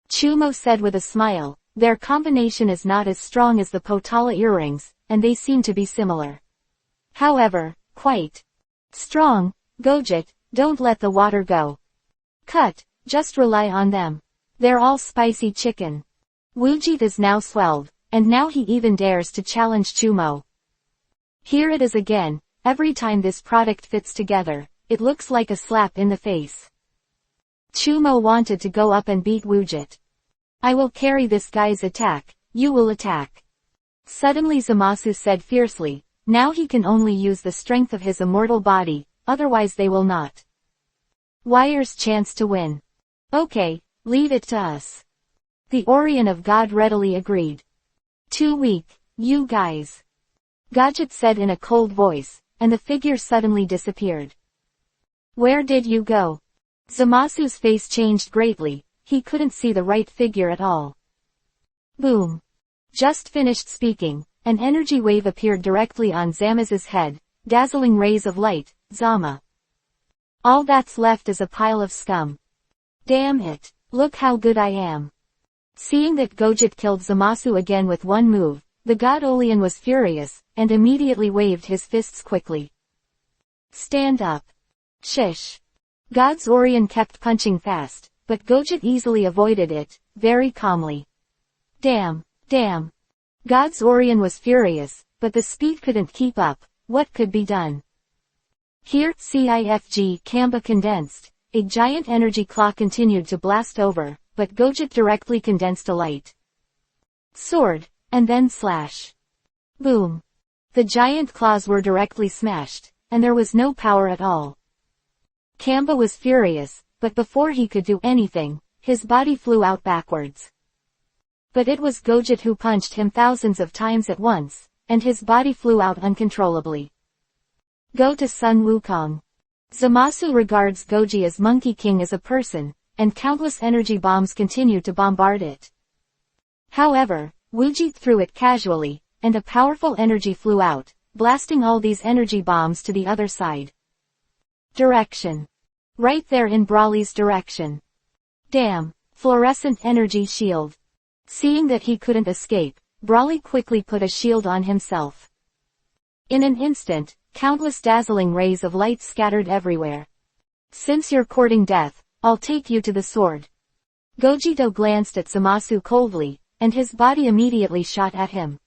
Chumo said with a smile, their combination is not as strong as the Potala earrings, and they seem to be similar. However, quite strong. Gogeta, don't let the water go. Cut, just rely on them. They're all spicy chicken. Wujit is now swelled, and now he even dares to challenge Chumo. Here it is again, every time this product fits together, it looks like a slap in the face. Chumo wanted to go up and beat Wujit. I will carry this guy's attack, you will attack. Suddenly Zamasu said fiercely, now he can only use the strength of his immortal body, otherwise they will not. Wire's chance to win. Okay, leave it to us. The Orion of God readily agreed. Too weak, you guys. Gogeta said in a cold voice, and the figure suddenly disappeared. Where did you go? Zamasu's face changed greatly, he couldn't see the right figure at all. Boom. Just finished speaking, an energy wave appeared directly on Zamaz's head, dazzling rays of light, Zama. All that's left is a pile of scum. Damn it, look how good I am. Seeing that Gogeta killed Zamasu again with one move, the God Olian was furious, and immediately waved his fists quickly. Stand up. Shish. God's Orion kept punching fast, but Gogeta easily avoided it, very calmly. Damn. God's Orion was furious, but the speed couldn't keep up, what could be done? Here, CIFG Kamba condensed, a giant energy claw continued to blast over, but Gogeta directly condensed a light sword, and then slash. Boom. The giant claws were directly smashed, and there was no power at all. Kamba was furious, but before he could do anything, his body flew out backwards. But it was Gogeta who punched him thousands of times at once, and his body flew out uncontrollably. Go to Sun Wukong. Zamasu regards Goji as Monkey King as a person, and countless energy bombs continued to bombard it. However, Wujit threw it casually, and a powerful energy flew out, blasting all these energy bombs to the other side. Direction. Right there in Brawly's direction. Damn, fluorescent energy shield. Seeing that he couldn't escape, Brawly quickly put a shield on himself. In an instant, countless dazzling rays of light scattered everywhere. Since you're courting death, I'll take you to the sword. Gogeta glanced at Zamasu coldly, and his body immediately shot at him.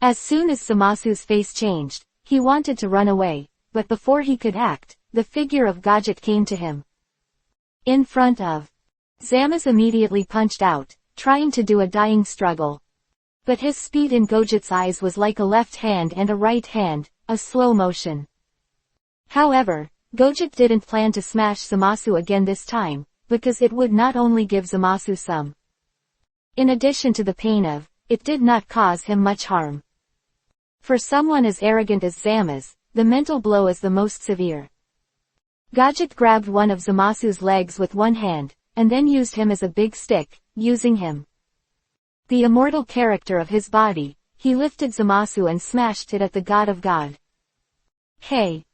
As soon as Zamasu's face changed, he wanted to run away, but before he could act, the figure of Gogeta came to him. In front of. Zamaz immediately punched out, trying to do a dying struggle. But his speed in Gojit's eyes was like a left hand and a right hand, a slow motion. However, Gojit didn't plan to smash Zamasu again this time, because it would not only give Zamasu some. In addition to the pain of, it did not cause him much harm. For someone as arrogant as Zamaz, the mental blow is the most severe. Gojit grabbed one of Zamasu's legs with one hand, and then used him as a big stick, using him. The immortal character of his body, he lifted Zamasu and smashed it at the God of God. Hey!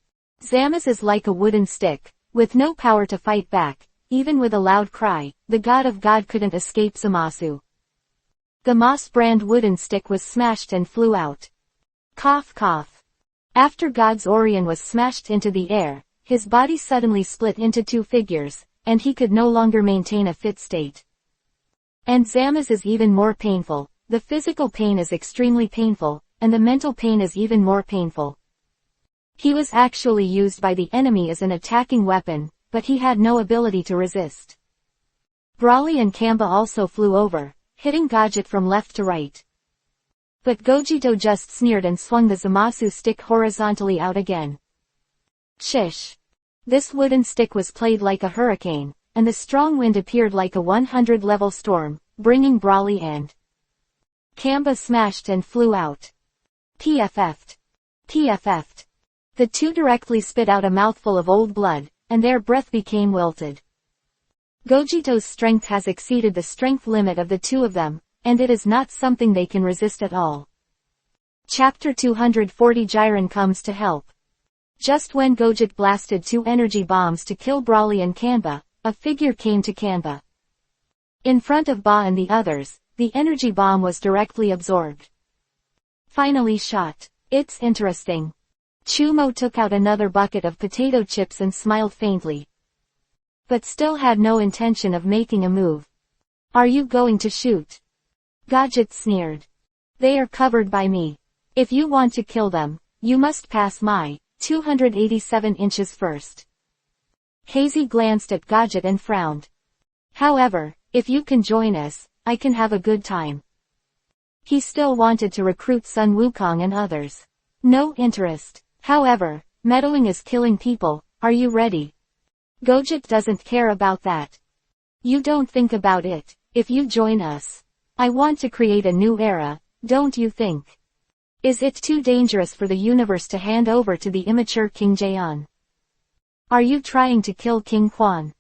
Zamaz is like a wooden stick, with no power to fight back, even with a loud cry, the God of God couldn't escape Zamasu. The Moss brand wooden stick was smashed and flew out. Cough cough. After God's Orion was smashed into the air, his body suddenly split into two figures, and he could no longer maintain a fit state. And Zamaz is even more painful, the physical pain is extremely painful, and the mental pain is even more painful. He was actually used by the enemy as an attacking weapon, but he had no ability to resist. Brawley and Kamba also flew over, hitting Gojit from left to right. But Gogito just sneered and swung the Zamasu stick horizontally out again. Shish! This wooden stick was played like a hurricane, and the strong wind appeared like a 100-level storm, bringing Brawley and Kamba smashed and flew out. PFF'd. PFF'd. The two directly spit out a mouthful of old blood, and their breath became wilted. Gogito's strength has exceeded the strength limit of the two of them, and it is not something they can resist at all. Chapter 240 Jiren comes to help. Just when Gojit blasted two energy bombs to kill Brawley and Kamba, a figure came to Kamba. In front of Ba and the others, the energy bomb was directly absorbed. Finally shot. It's interesting. Chumo took out another bucket of potato chips and smiled faintly. But still had no intention of making a move. Are you going to shoot? Gojit sneered. They are covered by me. If you want to kill them, you must pass my 287 inches first. Hazy glanced at Gojit and frowned. However, if you can join us, I can have a good time. He still wanted to recruit Sun Wukong and others. No interest. However, meddling is killing people, are you ready? Gojit doesn't care about that. You don't think about it, if you join us. I want to create a new era, don't you think? Is it too dangerous for the universe to hand over to the immature King Jaeon? Are you trying to kill King Quan?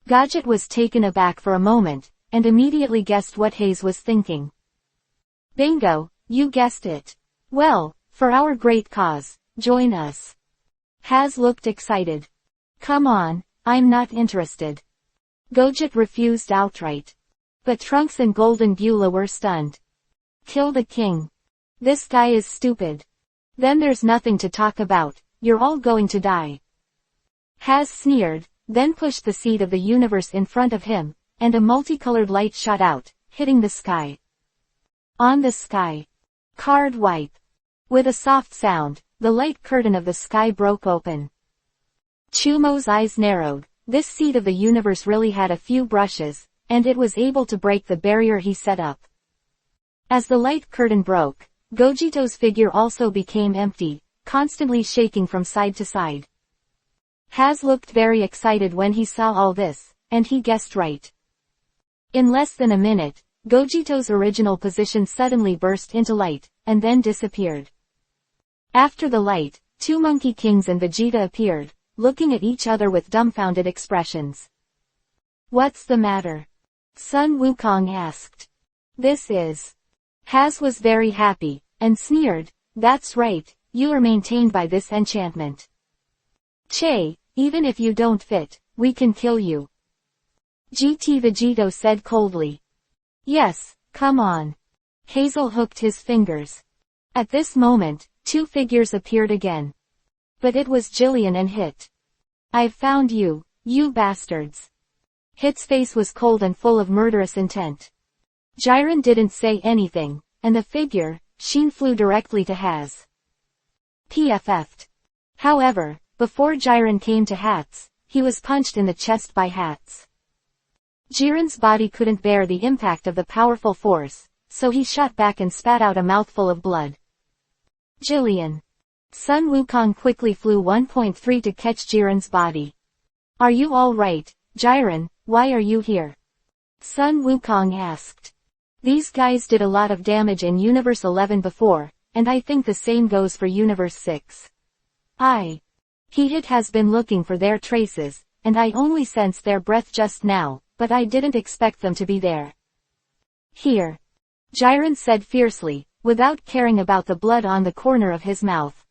Gojit was taken aback for a moment, and immediately guessed what Hayes was thinking. Bingo, you guessed it. Well, for our great cause, join us. Haz looked excited. Come on, I'm not interested. Gojit refused outright. But Trunks and Golden Beulah were stunned. Kill the king. This guy is stupid. Then there's nothing to talk about, you're all going to die. Haz sneered, then pushed the seed of the universe in front of him, and a multicolored light shot out, hitting the sky. On the sky. Card wipe. With a soft sound, the light curtain of the sky broke open. Chumo's eyes narrowed. This seed of the universe really had a few brushes, and it was able to break the barrier he set up. As the light curtain broke, Gogito's figure also became empty, constantly shaking from side to side. Haz looked very excited when he saw all this, and he guessed right. In less than a minute, Gogito's original position suddenly burst into light, and then disappeared. After the light, two Monkey Kings and Vegeta appeared, looking at each other with dumbfounded expressions. What's the matter? Sun Wukong asked. This is. Haz was very happy, and sneered, that's right, you are maintained by this enchantment. Che, even if you don't fit, we can kill you. GT Vegito said coldly. Yes, come on. Hazel hooked his fingers. At this moment, two figures appeared again. But it was Jillian and Hit. I've found you, you bastards. Hit's face was cold and full of murderous intent. Jiren didn't say anything, and the figure, Sheen, flew directly to Haz. PFF'd. However, before Jiren came to Hats, he was punched in the chest by Hats. Jiren's body couldn't bear the impact of the powerful force, so he shot back and spat out a mouthful of blood. Jillian. Sun Wukong quickly flew 1.3 to catch Jiren's body. Are you all right, Jiren? Why are you here? Sun Wukong asked. These guys did a lot of damage in Universe 11 before, and I think the same goes for Universe 6. He has been looking for their traces, and I only sensed their breath just now, but I didn't expect them to be there. Here. Jiren said fiercely, without caring about the blood on the corner of his mouth.